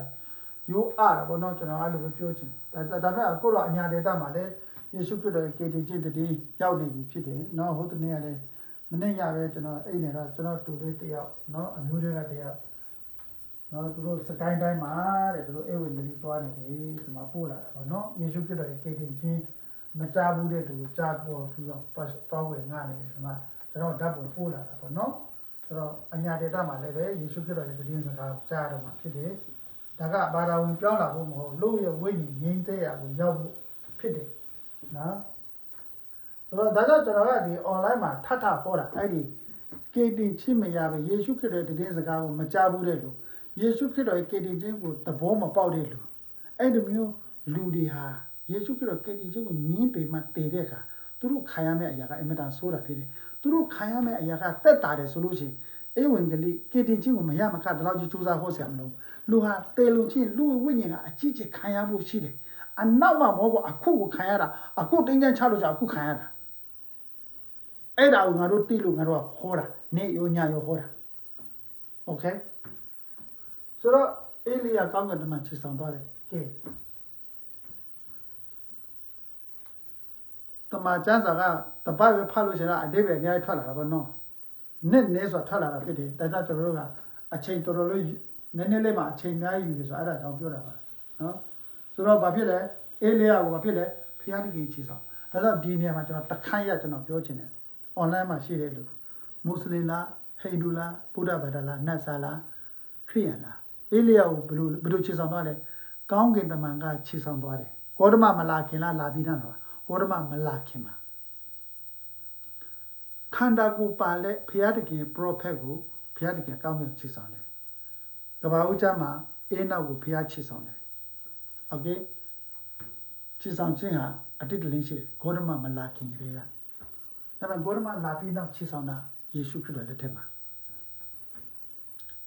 ယူအားဗောနော်ကျွန်တော်အဲ့လိုပဲပြောချင်တယ်ဒါပေမဲ့အခုတော့အညာဒေတာမှာလည်းယေရှုခရစ်တော်ရဲ့ကေတီချင်းတည်းရောက်နေပြီဖြစ်တယ်နော်ဟုတ်တဲ့နေ့ကလည်းမနေ့ညပဲကျွန်တော်အိတ်နေတော့ကျွန်တော်တူလေးတယောက်နော်အမျိုးတွေကတယောက်နော်သူတို့စကိုင်းတိုင်းမှာတဲ့သူတို့အေဝံဂေလိသွားနေတယ်ဒီမှာပို့လာတာဗောနော်ယေရှုခရစ်တော်ရဲ့ကေတီချင်းမကြားဘူးတဲ့သူကြားပေါ်သူတော့သွားဝင်ငါနေတယ်ဒီမှာကျွန်တော်ဓာတ်ပုံပို့လာတာဗောနော်ဆိုတော့အညာဒေတာမှာလည်းပဲယေရှုခရစ်တော်ရဲ့တည်င်းစကားကိုကြားရတော့မှာဖြစ်တယ်ဒါကဘာသာဝင်ပြောင်းလာဖို့မဟုတ်လို့ရဲ့ဝိညာဉ်ငြိမ်းသက်ရာကိုရောက်ဖို့ဖြစ်တယ်နော်ဆိုတော့ဒါကြောင့်ကျွန်တော်ကဒီ online မှာထထဟောတာအဲ့ဒီကေတီချင်းမရပဲယေရှုခရစ်တော်ရဲ့တည်င်းစကားကိုမကြားဘူးတဲ့လူယေရှုခရစ်တော်ရဲ့ကေတီချင်းကိုသဘောမပေါက်တဲ့လူအဲ့ဒီမျိုးလူတွေဟာယေရှုခရစ်တော်ကေတီချင်းကိုညင်းပေမှတည်တဲ့အခါသူတို့ခံရမယ့်အရာကအင်မတန်ဆိုးတာဖြစ်တယ်သူတို့ခံရမယ့်အရာကတက်တာတယ်ဆိုလို့ရှိရင်ဧဝံဂေလိကေတင်ချင်းကိုမရမကတလောက်ကြီးစူးစမ်းဟောဆရာမလို့လူဟာတေလုံချင်းလူဝိညာဉ်ကအကြည့်ချခံရဖို့ရှိတယ်အနောက်မှာမဟုတ်ဘူးအခုကိုခံရတာအခုတင်းကျန်းချလို့ဆိုအခုခံရတာအဲ့ဒါကိုငါတို့တိလို့ငါတို့ကဟောတာနေရောညရောဟောတာโอเคဆိုတော့အေလိယကောင်းကင်တမန်ချစ်ဆောင်သွားတယ်ကဲတမန်ကျမ်းစာကတပတ်ပဲဖတ်လို့ရှိရင်အတိတ်ပဲအများကြီးထွက်လာတာပေါ့နော်နဲ့နဲဆိုတာထွက်လာတာဖြစ်တယ်ဒါကြောင့်ကျွန်တော်တို့ကအချိန်တော်တော်လေးနည်းနည်းလေးမှအချိန်များယူတယ်ဆိုအဲ့ဒါကြောင့်ပြောတာပါနော်ဆိုတော့ဘာဖြစ်လဲအေလိယကိုဘာဖြစ်လဲဖျားတကယ်ချီဆောင်ဒါကြောင့်ဒီနေရာမှာကျွန်တော်တခန့်ရကျွန်တော်ပြောချင်တယ် online မှာရှိတဲ့လူမွတ်စလင်လားဟိန္ဒူလားဗုဒ္ဓဘာသာလားနတ်စာလားခရစ်ယာန်လားအေလိယကိုဘယ်လိုချီဆောင်သွားလဲကောင်းကင်တမန်ကချီဆောင်သွားတယ်ဂေါတမမလာခင်လားလာပြီးတော့ဂေါတမမလာခင်မှာခန္ဓာကိုယ်ပါလဲဘုရားတခင်ပရောဖက်ကိုဘုရားတခင်ကောင်းကင်ချီဆောင်တယ်ကဘာဦးကျမ်းမှာအေးနောက်ကိုဘုရားချီဆောင်တယ်โอเคချီဆောင်ခြင်းဟာအတိတ်တလင်းရှိတယ်ဂေါတမမလာခင်ကလေးကဒါပေမဲ့ဂေါတမလာပြီးနောက်ချီဆောင်တာယေရှုခရစ်တော်လက်ထက်မှာ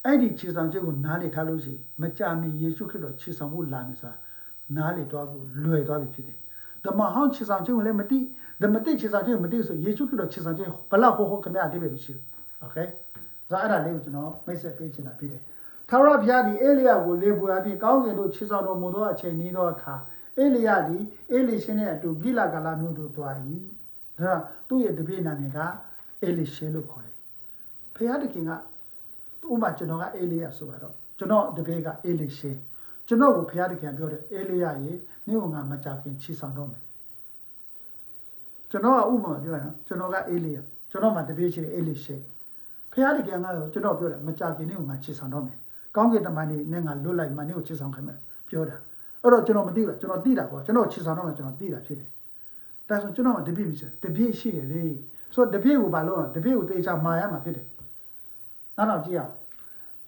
အဲ့ဒီချီဆောင်ခြင်းကိုနားလေထားလို့ရှိရင်မကြမီယေရှုခရစ်တော်ချီဆောင်ဖို့လာမယ်ဆိုတာနားလေတော့ကိုလွယ်သွားပြီဖြစ်တယ်ဓမ္မဟောင်းချီဆောင်ခြင်းကိုလည်းမတိဓမ္မတိချီဆောင်ခြင်းကိုမတိဆိုယေရှုခရစ်တော်ချီဆောင်ခြင်းဘလောက်ဟိုခမရအတိပဲမရှိဘူးโอเคဒါအဲ့ဒါလေးကိုကျွန်တော်မိတ်ဆက်ပေးချင်တာဖြစ်တယ်ထာဝရဘုရားဒီအေလိယကိုလေပွေအပြင်ကောင်းကင်တို့ချီဆောင်တော်မူသောအချိန်ဤသောအခါအေလိယဒီအေလိရှင်နဲ့အတူဂိလကာလမြို့သို့သွား၏ဒါသူ့ရဲ့တပည့်နာမည်ကအေလိရှေလို့ခေါ်တယ်ဘုရားတခင်ကဥပမာကျွန်တော်ကအေလိယဆိုပါတော့ကျွန်တော်တပည့်ကအေလိရှေကျွန်တော်ကိုဘုရားတခင်ပြောတယ်အေလိယရေနင့်ကငါမကြခင်ချီဆောင်တော့မယ်ကျွန်တော်ကဥပမာပြောတာကျွန်တော်ကအေလိယကျွန်တော်မှတပည့်ရှိတယ်အေလိရှေဘုရားတခင်ကကျွန်တော်ပြောတယ်မကြခင်နင့်ကငါချီဆောင်တော့မယ်ကောင်းကင်တမန်နဲ့ငါလွတ်လိုက်မှနင့်ကိုချီဆောင်ခိုင်းမယ်ပြောတာအဲ့တော့ကျွန်တော်မသိဘူးကျွန်တော်သိတာပေါ့ကျွန်တော်ချီဆောင်တော့မှကျွန်တော်သိတာဖြစ်တယ်ဒါဆိုကျွန်တော်ကတပည့်မရှိတပည့်ရှိတယ်လေဆိုတော့တပည့်ကိုဘာလို့တပည့်ကိုတေချာမာရမှာဖြစ်တယ်နောက်တော့ကြည့်အောင်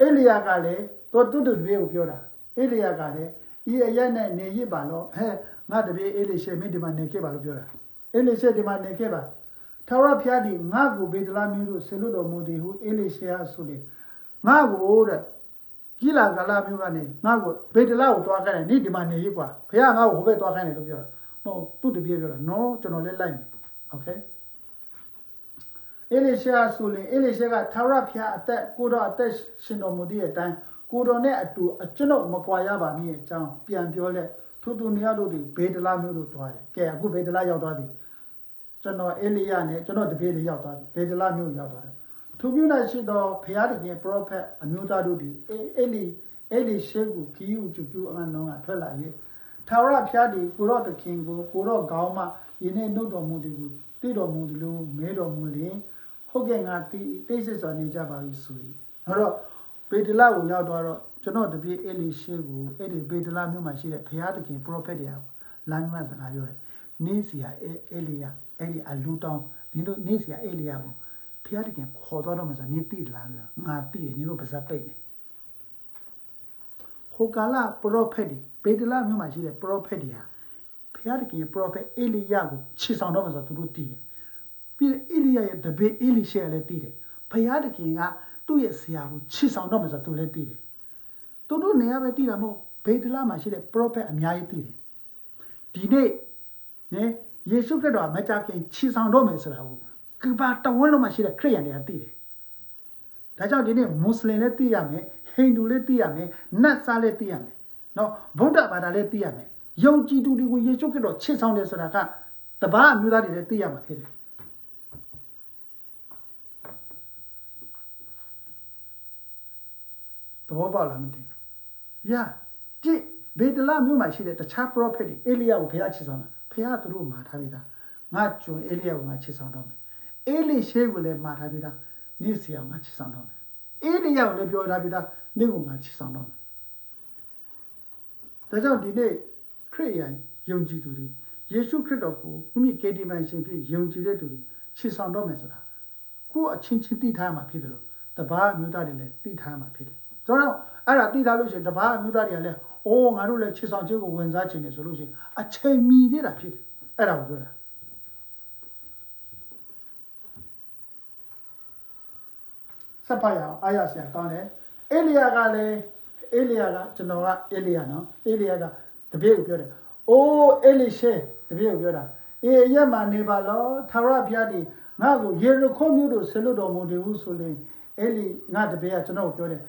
အေလိယကလည်းသူတပည့်ကိုပြောတာအေလိယကလည်းဤအရက်နဲ့နေရစ်ပါလို့ဟဲ့ငါတပည့်အေလိရှေမင်းဒီမှာနေခဲ့ပါလို့ပြောတာအေလိရှေဒီမှာနေခဲ့ပါထာဝရဘုရားဒီငါ့ကိုဘေဒလာမျိုးတို့ဆေလွတ်တော်မူသည်ဟုအေလိရှေကဆိုလေငါ့ကိုတဲ့ကြီးလာကလာမျိုးကနေငါ့ကိုဘေဒလာကိုတွားခိုင်းတယ်နေ့ဒီမှာနေရစ်ကွာဘုရားငါ့ကိုဟိုဘက်တွားခိုင်းတယ်လို့ပြောတာမဟုတ်သူ့တပည့်ပြောတာနော်ကျွန်တော်လည်းလိုက်မယ်โอเคအေလိရှေဆိုလေအေလိရှေကထာဝရဘုရားအသက်ကိုတော်အသက်ရှင်တော်မူသည့်အတိုင်းကိုတော်နဲ့အတူကျွန်ုပ်မကွာရပါမည်အကြောင်းပြန်ပြောလက်သူနေရာတို့ဒီဘေဒလာမျိုးတို့တွားတယ်ကဲအခုဘေဒလာရောက်သွားပြီကျွန်တော်အေလိယနဲ့ကျွန်တော်တပည့်လေးရောက်သွားပြီဘေဒလာမျိုးရောက်သွားတယ်သူပြု၌ရှိသောဘုရားတခင်ပရောဖက်အမျိုးသားတို့ဒီအေလိရှေကိုခီးယူကျူအမှန်တော့ထွက်လာ၍ထာဝရဘုရားဒီကိုတော်တခင်ကိုကိုတော်ခေါင်းမှယင်းနဲ့နှုတ်တော်မူသည်ကိုသိတော်မူသည်လို့မဲတော်မူလျင်ဟုတ်ကဲ့ငါတိတ်စစ်စွာနေကြပါပြီဆိုရင်အဲ့တော့ဘေဒလာကိုရောက်တော့ကျွန်တော်တပည့်အေလိရှေကိုအဲ့ဒီဘေဒလာမြို့မှာရှိတဲ့ဘုရားတခင်ပရောဖက်တွေကလမ်းမစကားပြောတယ်နေစီယာအေလိယအဲ့ဒီအလူတောင်းဒီတို့နေစီယာအေလိယကိုဘုရားတခင်ခေါ်တော့မှဆိုနေတိလားငါတိတယ်နေတို့ပါဇက်ပိတ်နေဟိုကာလာပရောဖက်တွေဘေဒလာမြို့မှာရှိတဲ့ပရောဖက်တွေဟာဘုရားတခင်ပရောဖက်အေလိယကိုခြေဆောင်တော့မှဆိုသူတို့တိတယ်ပြီးအေလိယရဲ့တပည့်အေလိရှေကလည်းတိတယ်ဘုရားတခင်ကသူ့ရဲ့ဆရာကိုခြေဆောင်တော့မှဆိုသူလည်းတိတယ်သူတို့နေရာပဲတိတာမဟုတ်ဘေဒလာမှာရှိတဲ့ပရောဖက်အများကြီးတိတယ်ဒီနေ့ねယေရှုခရစ်တော်မကြခင်ခြေဆောင်တော့မယ်ဆိုတာကိုကဘာတဝန်းလုံးမှာရှိတဲ့ခရစ်ယာန်တွေကသိတယ်ဒါကြောင့်ဒီနေ့မွတ်စလင်လည်းသိရမယ်ဟိန္ဒူလည်းသိရမယ်နတ်စားလည်းသိရမယ်နော်ဗုဒ္ဓဘာသာလည်းသိရမယ်ယုံကြည်သူတွေကိုယေရှုခရစ်တော်ခြေဆောင်တယ်ဆိုတာကတပါးအမျိုးသားတွေလည်းသိရမှာဖြစ်တယ်သဘောပေါက်လားမသိဘူးယာတိဘေဒလာမြို့မှာရှိတဲ့တခြား prophet တွေအေလိယကိုဘုရားခြေဆောင်တာဘုရားသူတို့မှာထားပြီးသားငါကျွန်အေလိယကိုငါခြေဆောင်တော့မယ်အေလိရှေကိုလည်းမှာထားပြီးသားနေ့စီအောင်ငါခြေဆောင်တော့မယ်အေလိယကိုလည်းပြောထားပြီးသားနေ့ကိုငါခြေဆောင်တော့မယ်ဒါကြောင့်ဒီနေ့ခရစ်ယာန်ယုံကြည်သူတွေယေရှုခရစ်တော်ကိုမိမိကေဒီမန်ရှင်ဖြစ်ယုံကြည်တဲ့သူတွေခြေဆောင်တော့မယ်ဆိုတာကိုယ်အချင်းချင်းသိထားမှာဖြစ်တယ်လို့တပါးမျိုးသားတွေလည်းသိထားမှာဖြစ်တယ်ဆိုတော့အဲ့ဒါသိထားလို့ရှိရင်တပါးမျိုးသားတွေကလည်းအိုးငါတို့လည်းခြေဆောင်ခြင်းကိုဝင်စားခြင်းတယ်ဆိုလို့ရှိရင်အချိန်မီနေတာဖြစ်တယ်အဲ့ဒါကိုပြောတာဆက်ပါရအောင်အားရဆရာကောင်းတယ်အေလိယကလည်းအေလိယကကျွန်တော်ကအေလိယနော်အေလိယကတပည့်ကိုပြောတယ်အိုးအေလိရှေတပည့်ကိုပြောတာအေးရက်မှာနေပါလောထာဝရဘုရားဒီငါ့ကိုယေရုခေါမြို့တို့ဆလွတ်တော်မူတယ်ဟုဆိုရင်အေလိငါတပည့်ကကျွန်တော်ပြောတယ်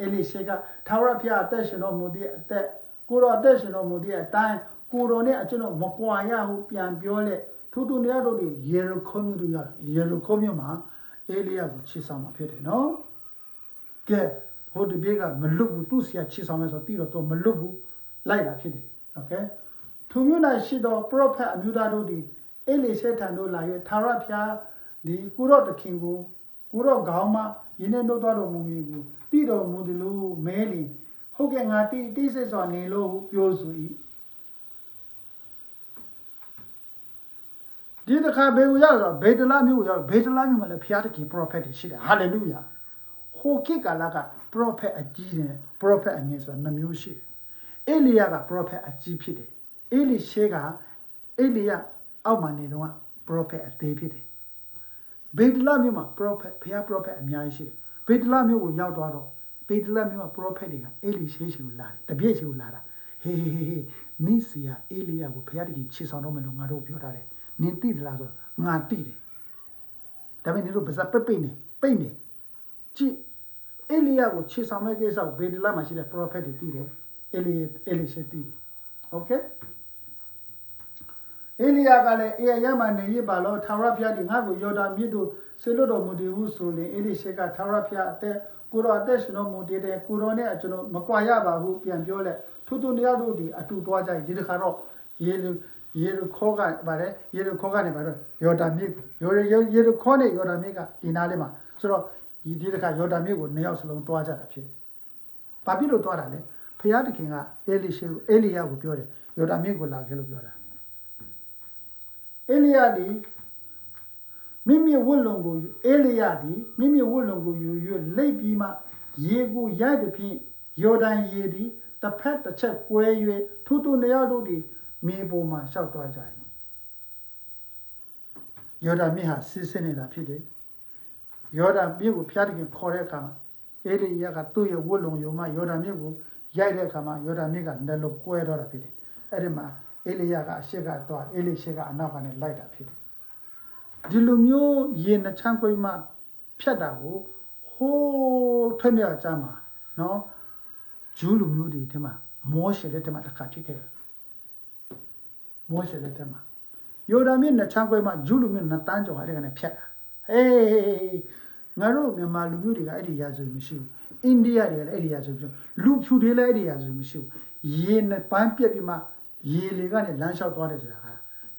အေလိရှေကထာဝရဘုရားအသက်ရှင်တော်မူတဲ့အသက်ကိုတော်အသက်ရှင်တော်မူတဲ့အတိုင်းကိုတော်နဲ့ကျွန်တော်မကွာရဟုပြန်ပြောလက်ထူးထူးနေရတို့ဒီယေရုခေါမြို့တို့ရတယ်ယေရုခေါမြို့မှာအေလိယကိုခြေဆောင်မှာဖြစ်တယ်နော်ကဲဟိုတပည့်ကမလွတ်ဘူးသူ့ဆရာခြေဆောင်မယ်ဆိုတော့တော့မလွတ်ဘူးလိုက်တာဖြစ်တယ်โอเคသူမျိုး၌ရှိသော prophet အမျိုးသားတို့ဒီအေလိရှေထံတို့လာ၍ထာဝရဘုရားဒီကိုရော့တခင်ကိုကိုရော့ခေါင်းမှရင်းနှီးနှုတ်သွားတော်မူမည်ကိုတည်တော်မူတယ်လို့မဲလီဟုတ်ကဲ့ငါတိစိတ်စွာနေလို့ပြောဆို၏ဒီတစ်ခါဘေကိုရောက်တော့ဘေဒလာမျိုးကိုရောက်ဘေဒလာမျိုးမှာလည်းဘုရားတခင် prophet တွေရှိတယ်ဟာလေလုယာဟိုခေတ်ကာလက prophet အကြီးတယ် prophet အငယ်ဆိုတာ2မျိုးရှိတယ်အေလိယက prophet အကြီးဖြစ်တယ်အေလိရှေကအေလိယအောက်မှာနေတော့ prophet အသေးဖြစ်တယ်ဘေဒလာမျိုးမှာ prophet ဘုရား prophet အများကြီးရှိတယ်ဘေဒလာမျိုးကိုရောက်သွားတော့ဘေဒလာမျိုးက prophet တွေကအေလိရှေရှိကိုလာတယ်တပြည့်ရှိကိုလာတာဟေးနိစီယာအေလိယကိုဘုရားတခင်ခြေဆောင်တော့မယ်လို့ငါတို့ပြောထားတယ်နင်သိသလားဆိုငါသိတယ်ဒါပေမဲ့နင်တို့ဗဇက်ပိတ်နေကြည့်အေလိယကိုခြေဆောင်မဲ့ကိစ္စကိုဘေဒလာမှာရှိတဲ့ prophet တွေသိတယ်အေလိရှေသိတယ်โอเคအေလိယကလည်းအေရမနေရပါလို့ထာဝရဘုရားဒီငါ့ကိုယော်ဒန်မြစ်တို့ဆေလွတ်တော်မူတယ်ဟုဆိုရင်အေလိရှေကထာဝရဘုရားအသက်ကိုတော်အသက်ရှင်တော်မူတဲ့ကိုတော်နဲ့ကျွန်တော်မကွာရပါဘူးပြန်ပြောလက်ထူးထူးတရားတို့ဒီအတူတွားကြဒီတစ်ခါတော့ယေရုခေါကပါတယ်ယေရုခေါကနေပါတော့ယော်ဒန်မြစ်ယေရုခေါနဲ့ယော်ဒန်မြစ်ကဒီနားလေးမှာဆိုတော့ဒီတစ်ခါယော်ဒန်မြစ်ကို2ယောက်စလုံးတွားကြတာဖြစ်ဘာဖြစ်လို့တွားတာလဲဘုရားသခင်ကအေလိယကိုပြောတယ်ယော်ဒန်မြစ်ကိုလာခဲ့လို့ပြောတာအေလိယဒီမိမိဝတ်လုံကိုအေလိယဒီမိမိဝတ်လုံကိုယူ၍လိပ်ပြီးမှရေကိုရိုက်သည်ဖြင့်ယော်ဒန်ရေဒီတစ်ဖက်တစ်ချက်ကွဲ၍ထူးထူး2ယောက်တို့ဒီမြေပေါ်မှာလျှောက်သွားကြ၏ယော်ဒန်မြစ်ဟာစစ်စစ်နေတာဖြစ်တယ်ယော်ဒန်မြစ်ကိုဖျားတခင်ခေါ်တဲ့အခါမှာအေလိယကသူ့ရဲ့ဝတ်လုံယုံမှယော်ဒန်မြစ်ကိုရိုက်တဲ့အခါမှာယော်ဒန်မြစ်ကလည်းလို့ကွဲတော့တာဖြစ်တယ်အဲ့ဒီမှာအေလိယကအရှိကတော့အေလိရှေကအနောက်ကနေလိုက်တာဖြစ်တယ်ဒီလိုမျိုးရေနှချမ်းကွေးမှဖြတ်တာကိုဟိုးထွတ်မြောက်ကြမှာနော်ဂျူးလူမျိုးတွေထဲမှာမောရှေလက်ထက်မှာတစ်ခါဖြစ်ခဲ့တယ်မောရှေလက်ထက်မှာယော်ဒန်မြစ်နှချမ်းကွေးမှဂျူးလူမျိုး2တန်းကျော်အဲ့ဒီကနေဖြတ်တာဟေးငါတို့မြန်မာလူမျိုးတွေကအဲ့ဒီရာဇဝင်မရှိဘူးအိန္ဒိယတွေကလည်းအဲ့ဒီရာဇဝင်မရှိဘူးလူဖြူတွေလည်းအဲ့ဒီရာဇဝင်မရှိဘူးရေနဲ့ပန်းပြက်ပြီးမှရေလေကနေလမ်းလျှောက်သွားတယ်ဆိုတာက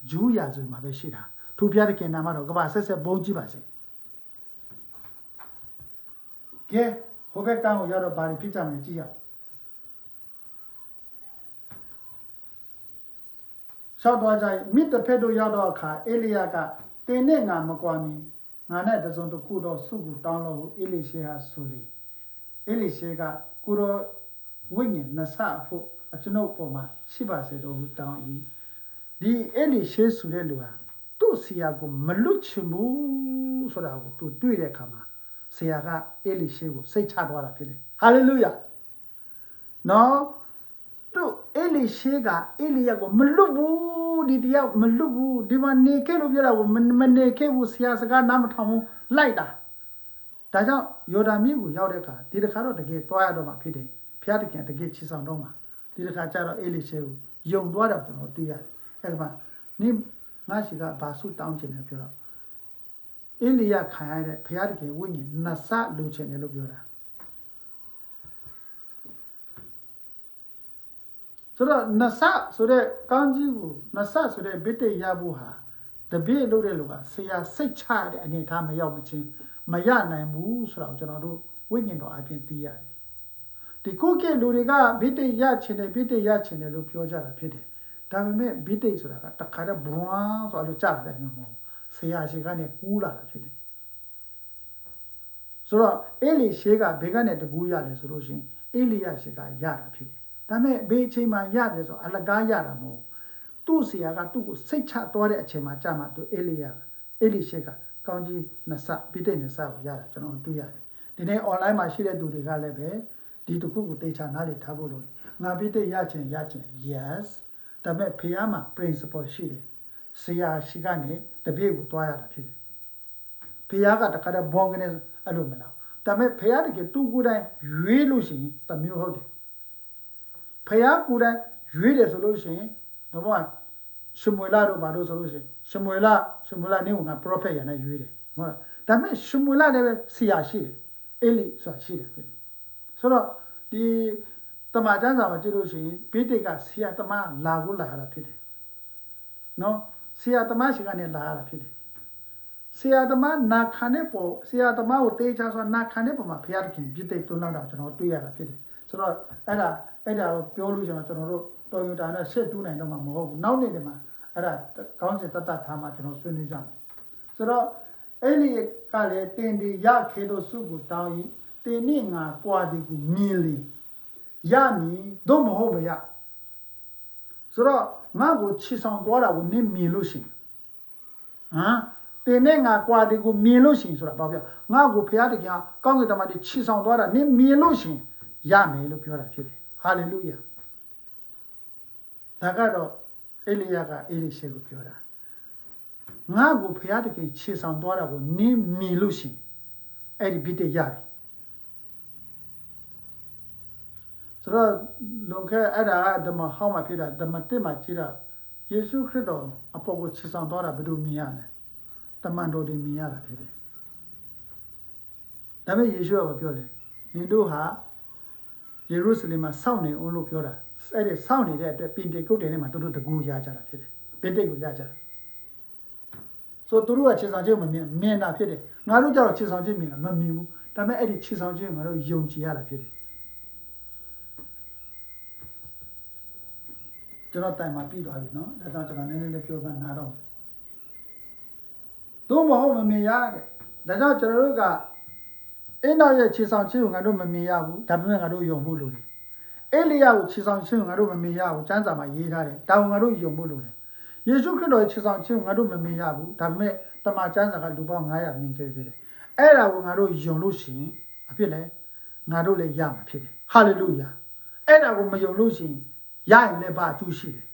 ဂျူးရာဇဝင်မှာပဲရှိတာသူပြတဲ့ခင်နာမတော့ကဘာဆက်ပုံကြည့်ပါစေကဲဟိုဘက်ကန်းကိုရောက်တော့ဘာတွေဖြစ်ကြမလဲကြည့်ရရှောက်သွားကြမြစ်တစ်ဖက်တို့ရောက်တော့အခါအေလိယကတင်းနဲ့ငါမကွာမီငါနဲ့တစုံတစ်ခုတော့စုကိုတောင်းလို့အေလိရှေဟာဆိုလေအေလိရှေကကိုတော့ဝိညာဉ်နှစ်ဆအဖို့အကျွန်ုပ်ပေါ်မှာရှိပါစေတော့ဟုတောင်း၏ဒီအေလိရှေဆိုတဲ့လူဟာသူ့ဆရာကိုမလွတ်ချင်ဘူးဆိုတာကိုသူတွေ့တဲ့အခါမှာဆရာကအေလိရှေကိုစိတ်ချသွားတာဖြစ်တယ်ဟာလေလုယာနော်သူအေ လီရှေးကအေလိယကိုမလွတ်ဘူးဒီတယောက်မလွတ်ဘူးဒီမှာနေခဲ့လို့ပြောတာကိုမနေခဲ့ဘူးဆရာစကားနားမထောင်ဘူးလိုက်တာဒါကြောင့်ယော်ဒန်မြစ်ကိုရောက်တဲ့အခါဒီတစ်ခါတော့တကယ်သွားရတော့မှာဖြစ်တယ်ဖျားတခင်တကယ်ချီဆောင်တော့မှာဒီတစ်ခါကျတော့အေလိရှေကိုယုံသွားတော့ကျွန်တော်တွေ့ရတယ်အဲ့ဒီမှာနိငါရှိကဘာဆုတောင်းချင်တယ်ပြောတော့အေလိယခံရတဲ့ဖျားတခင်ဝိညာဉ်နဆလိုချင်တယ်လို့ပြောတာဆိုတော့နဆဆိုတဲ့ကောင်းကြီးကိုနဆဆိုတဲ့ဗိတ္တိရဖို့ဟာတပည့်လို့တဲ့လူကဆရာစိတ်ချတဲ့အနေထားမရောက်မချင်းမရနိုင်ဘူးဆိုတော့ကျွန်တော်တို့ဝိညာဉ်တော်အပြင်သိရတယ်ဒီကိုယ့်ကလူတွေကဗိတ္တိရချင်တယ်ဗိတ္တိရချင်တယ်လို့ပြောကြတာဖြစ်တယ်ဒါပေမဲ့ဗိတ္တိဆိုတာကတခါတည်းဘွားဆိုလို့ကြားတယ်မျိုးမဟုတ်ဆရာရှိကနေကူးလာတာဖြစ်တယ်ဆိုတော့အေလိရှေကဘေကနေတကူးရတယ်ဆိုလို့ရှိရင်အေလိယရှိကရတာဖြစ်တယ်ဒါပေမဲ့ဘေးအချိန်မှာရတယ်ဆိုအလကားရတာမဟုတ်သူ့ဆရာကသူ့ကိုစိတ်ချသွားတဲ့အချိန်မှာကြာမှသူအေလိရှေကကောင်းကြီးနဆဗိတ္တိနဆကိုရတာကျွန်တော်တွေ့ရတယ်ဒီနေ့ online မှာရှိတဲ့သူတွေကလည်းပဲဒီတစ်ခုကိုတေချာနားလည်ထားဖို့လို့ငါဗိတ္တိရချင် yes ဒါပေမဲ့ဖះမှာ principle ရှိတယ်ဆရာရှိကနေတပည့်ကိုတွားရတာဖြစ်တယ်ဖះကတခါတည်းဘောင်းကနေအဲ့လိုမလားဒါပေမဲ့ဖះတကယ်သူ့ကိုယ်တိုင်ရွေးလို့ရှိရင်တမျိုးဟုတ်တယ်ဖះကိုယ်တိုင်ရွေးတယ်ဆိုလို့ရှိရင်တော့ရှမွေလာတို့ဘာလို့ဆိုလို့ရှိရင်ရှမွေလာနေက prophet ရနေရွေးတယ်ဟုတ်လားဒါပေမဲ့ရှမွေလာလည်းပဲဆရာရှိတယ်အေလိဆိုတာရှိတယ်ဖြစ်တယ်ဆိုတော့ဒီတမန်ကျမ်းစာမှာကြည့်လို့ရှိရင်ဗိတ္တိကဆရာသမားလာဖို့လာရတာဖြစ်တယ်နော်ဆရာသမားရှင်ကနေလာရတာဖြစ်တယ်ဆရာသမားနာခံတဲ့ပေါ်ဆရာသမားကိုတေးချဆိုတာနာခံတဲ့ပေါ်မှာဘုရားသခင်ဗိတ္တိတွန်းလောက်တာကျွန်တော်တွေ့ရတာဖြစ်တယ်ဆိုတော့အဲ့ဒါကိုပြောလို့ကျွန်တော်တို့တော်ယူတာနဲ့ဆက်တူးနိုင်တော့မှာမဟုတ်ဘူးနောက်နေ့တည်းမှာအဲ့ဒါကောင်းစင်တတ်ထားမှကျွန်တော်ဆွေးနွေးကြမယ်ဆိုတော့အဲ့ဒီကလည်းတင်ဒီရခေလို့စုကိုတောင်းရင်တင်နဲ့ငါကွာဒီကိုမြင်လေရမည်တော့မဟုတ်မရဆိုတော့ငါ့ကိုချီဆောင်သွားတာကိုနင်းမြင်လို့ရှိရင်တင်နဲ့ငါကွာဒီကိုမြင်လို့ရှိရင်ဆိုတာဘာပြောငါ့ကိုဘုရားတခင်ကောင်းကင်တမန်ကြီးချီဆောင်သွားတာနင်းမြင်လို့ရှိရင်ရမယ်လို့ပြောတာဖြစ်တယ်ဟာလေလုယာဒါကတော့အေလိယကအေလိရှေကိုပြောတာငါ့ကိုဘုရားတခင်ခြေဆောင်သွားတာကိုနင်းမြင်လို့ရှိရင်အဲ့ဒီဗိတ္တိရတယ်ဆိုတော့လုံခဲအဲ့ဒါကဓမ္မဟောင်းမှာဖြစ်တာဓမ္မတစ်မှာကြည့်တာယေရှုခရစ်တော်အပေါ်ကိုခြေဆောင်သွားတာဘယ်လိုမြင်ရလဲတမန်တော်တွေမြင်ရတာဖြစ်တယ်ဒါပေမဲ့ယေရှုကပြောတယ်နင်တို့ဟာယေရုရှလင်မှာစောင့်နေအောင်လို့ပြောတာအဲ့ဒီစောင့်နေတဲ့အတွက်ပင်တေကုတ်တယ်နဲ့မှာတို့တကူရကြတာဖြစ်တယ်ပင်တေကိုရကြတာဆိုသူတို့ကခြေဆောင်ခြင်းမမြင်တာဖြစ်တယ်ငါတို့ကြတော့ခြေဆောင်ခြင်းမြင်တာမမြင်ဘူးဒါပေမဲ့အဲ့ဒီခြေဆောင်ခြင်းငါတို့ယုံကြည်ရတာဖြစ်တယ်ကျွန်တော်တိုင်မှာပြီးသွားပြီနော်ဒါကြောင့်ကျွန်တော်နည်းနည်းလေးပြောမှနားတော့သို့မဟုတ်မမြင်ရတဲ့ဒါကြောင့်ကျွန်တော်တို့ကအိနောက်ရဲ့ခြေဆောင်ခြင်းကိုငါတို့မမြင်ရဘူးဒါပေမဲ့ငါတို့ယုံဖို့လိုတယ်အေလိယကိုခြေဆောင်ခြင်းကိုငါတို့မမြင်ရဘူးကျမ်းစာမှာရေးထားတယ်ဒါကိုငါတို့ယုံဖို့လိုတယ်ယေရှုခရစ်တော်ရဲ့ခြေဆောင်ခြင်းကိုငါတို့မမြင်ရဘူးဒါပေမဲ့တမန်ကျမ်းစာကလူပေါင်း900မြင်ခဲ့ဖြစ်တယ်အဲ့ဒါကိုငါတို့ယုံလို့ရှိရင်အဖြစ်လဲငါတို့လည်းရမှာဖြစ်တယ်ဟာလေလုယာအဲ့ဒါကိုမယုံလို့ရှိရင်ရရင်လည်းဘာအကျိုးရှိတယ်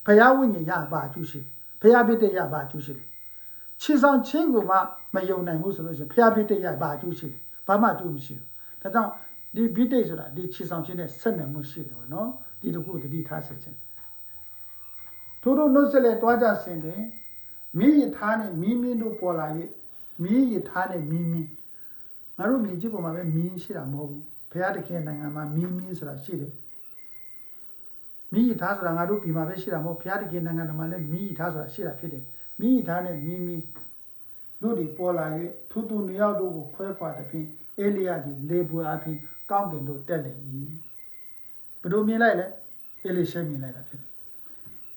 ဘုရားဝိညာဉ်ရဘာအကျိုးရှိဘုရားဗိတ္တိရဘာအကျိုးရှိတယ်ခြေဆောင်ခြင်းကိုမှမယုံနိုင်ဘူးဆိုလို့ရှိရင်ဘုရားဗိတ္တိရဘာအကျိုးရှိတယ်ဘာမှအကျိုးမရှိဘူးဒါကြောင့်ဒီဗိတ္တိဆိုတာဒီခြေဆောင်ခြင်းနဲ့ဆက်နွယ်မှုရှိတယ်ပေါ့နော်ဒီတစ်ခုတတိထားစေခြင်းထို့သောနှုတ်ဆက်လက်တွားကြစဉ်တွင်မြည်ရထားနဲ့မီးမင်းတို့ပေါ်လာ၍မြည်ရထားနဲ့မီးမင်းငါတို့မြည်ကြီးပေါ်မှာပဲမီးရှိတာမဟုတ်ဘူးဘုရားတခင်နိုင်ငံမှာမီးဆိုတာရှိတယ်မီးရထားဆိုတာငါတို့ပြည်မှာပဲရှိတာမဟုတ်ဘုရားတခင်နိုင်ငံမှာလည်းမီးရထားဆိုတာရှိတာဖြစ်တယ်မီးရထားနဲ့မီးတို့ဒီပေါ်လာ၍သူနှစ်ယောက်တို့ကိုခွဲခွာတဲ့ဖြင့်အေလိယဒီလေပွေအဖြစ်ကောင်းကင်တို့တက်လေ၏ဘယ်လိုမြင်လိုက်လဲအေလိရှေမြင်လိုက်တာဖြစ်တယ်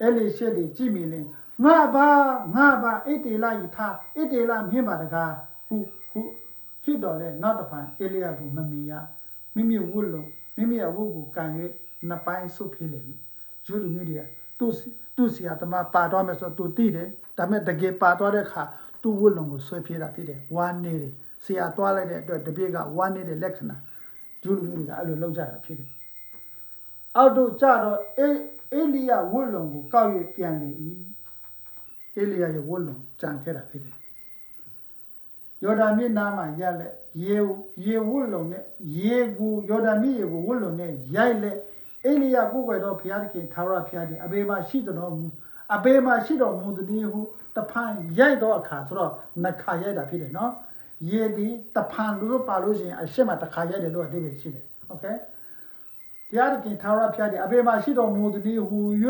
အေလိရှေဒီကြည့်မြင်ရင်ငါပါအေတေလဤထားအေတေလမြင်ပါတကားဟုဟစ်တော်လဲနောက်တစ်ဖန်အေလိယကိုမမြင်ရမိမိဝတ်လို့မိမိအဝတ်ကိုကန်၍နှစ်ပိုင်းဆုပ်ဖြစ်လေ၏ဂျူးလူမျိုးတွေကသူ့ဆရာတမပါသွားမယ်ဆိုတော့သူသိတယ်ဒါပေမဲ့တကယ်ပါသွားတဲ့အခါသူ့ဝတ်လုံကိုဆွဲပြေးတာဖြစ်တယ်ဝမ်းနေတယ်ဆရာသွားလိုက်တဲ့အတွက်တပြည့်ကဝမ်းနေတဲ့လက္ခဏာဂျူးလူမျိုးတွေကအဲ့လိုလောက်ကြတာဖြစ်တယ်အောက်တို့ကြတော့ အေလိယဝတ်လုံကိုကောက်၍ပြန်လေ၏အေလိယရဲ့ဝတ်လုံကြံခဲ့တာဖြစ်တယ်ယော်ဒန်မြစ်နားမှာရက်လက်ရေဝတ်လုံနဲ့ရေကိုယော်ဒန်မြစ်ရေကိုဝတ်လုံနဲ့ရိုက်လက်အေလိယကိုယ်ွယ်တော်ဘုရားသခင်သာရဘုရားသည်အဘေမှာရှိတော်မူအဘေမှာရှိတော်မူသည်ဟုတဖန်ရိုက်တော့အခါဆိုတော့နှစ်ခါရိုက်တာဖြစ်တယ်နော်ရေဒီတဖန်လို့ပါလို့ရှိရင်အရှိမတစ်ခါရိုက်တယ်လို့အဓိပ္ပာယ်ရှိတယ်โอเคတရားသခင်သာရဘုရားသည်အဘေမှာရှိတော်မူသည်ဟု၍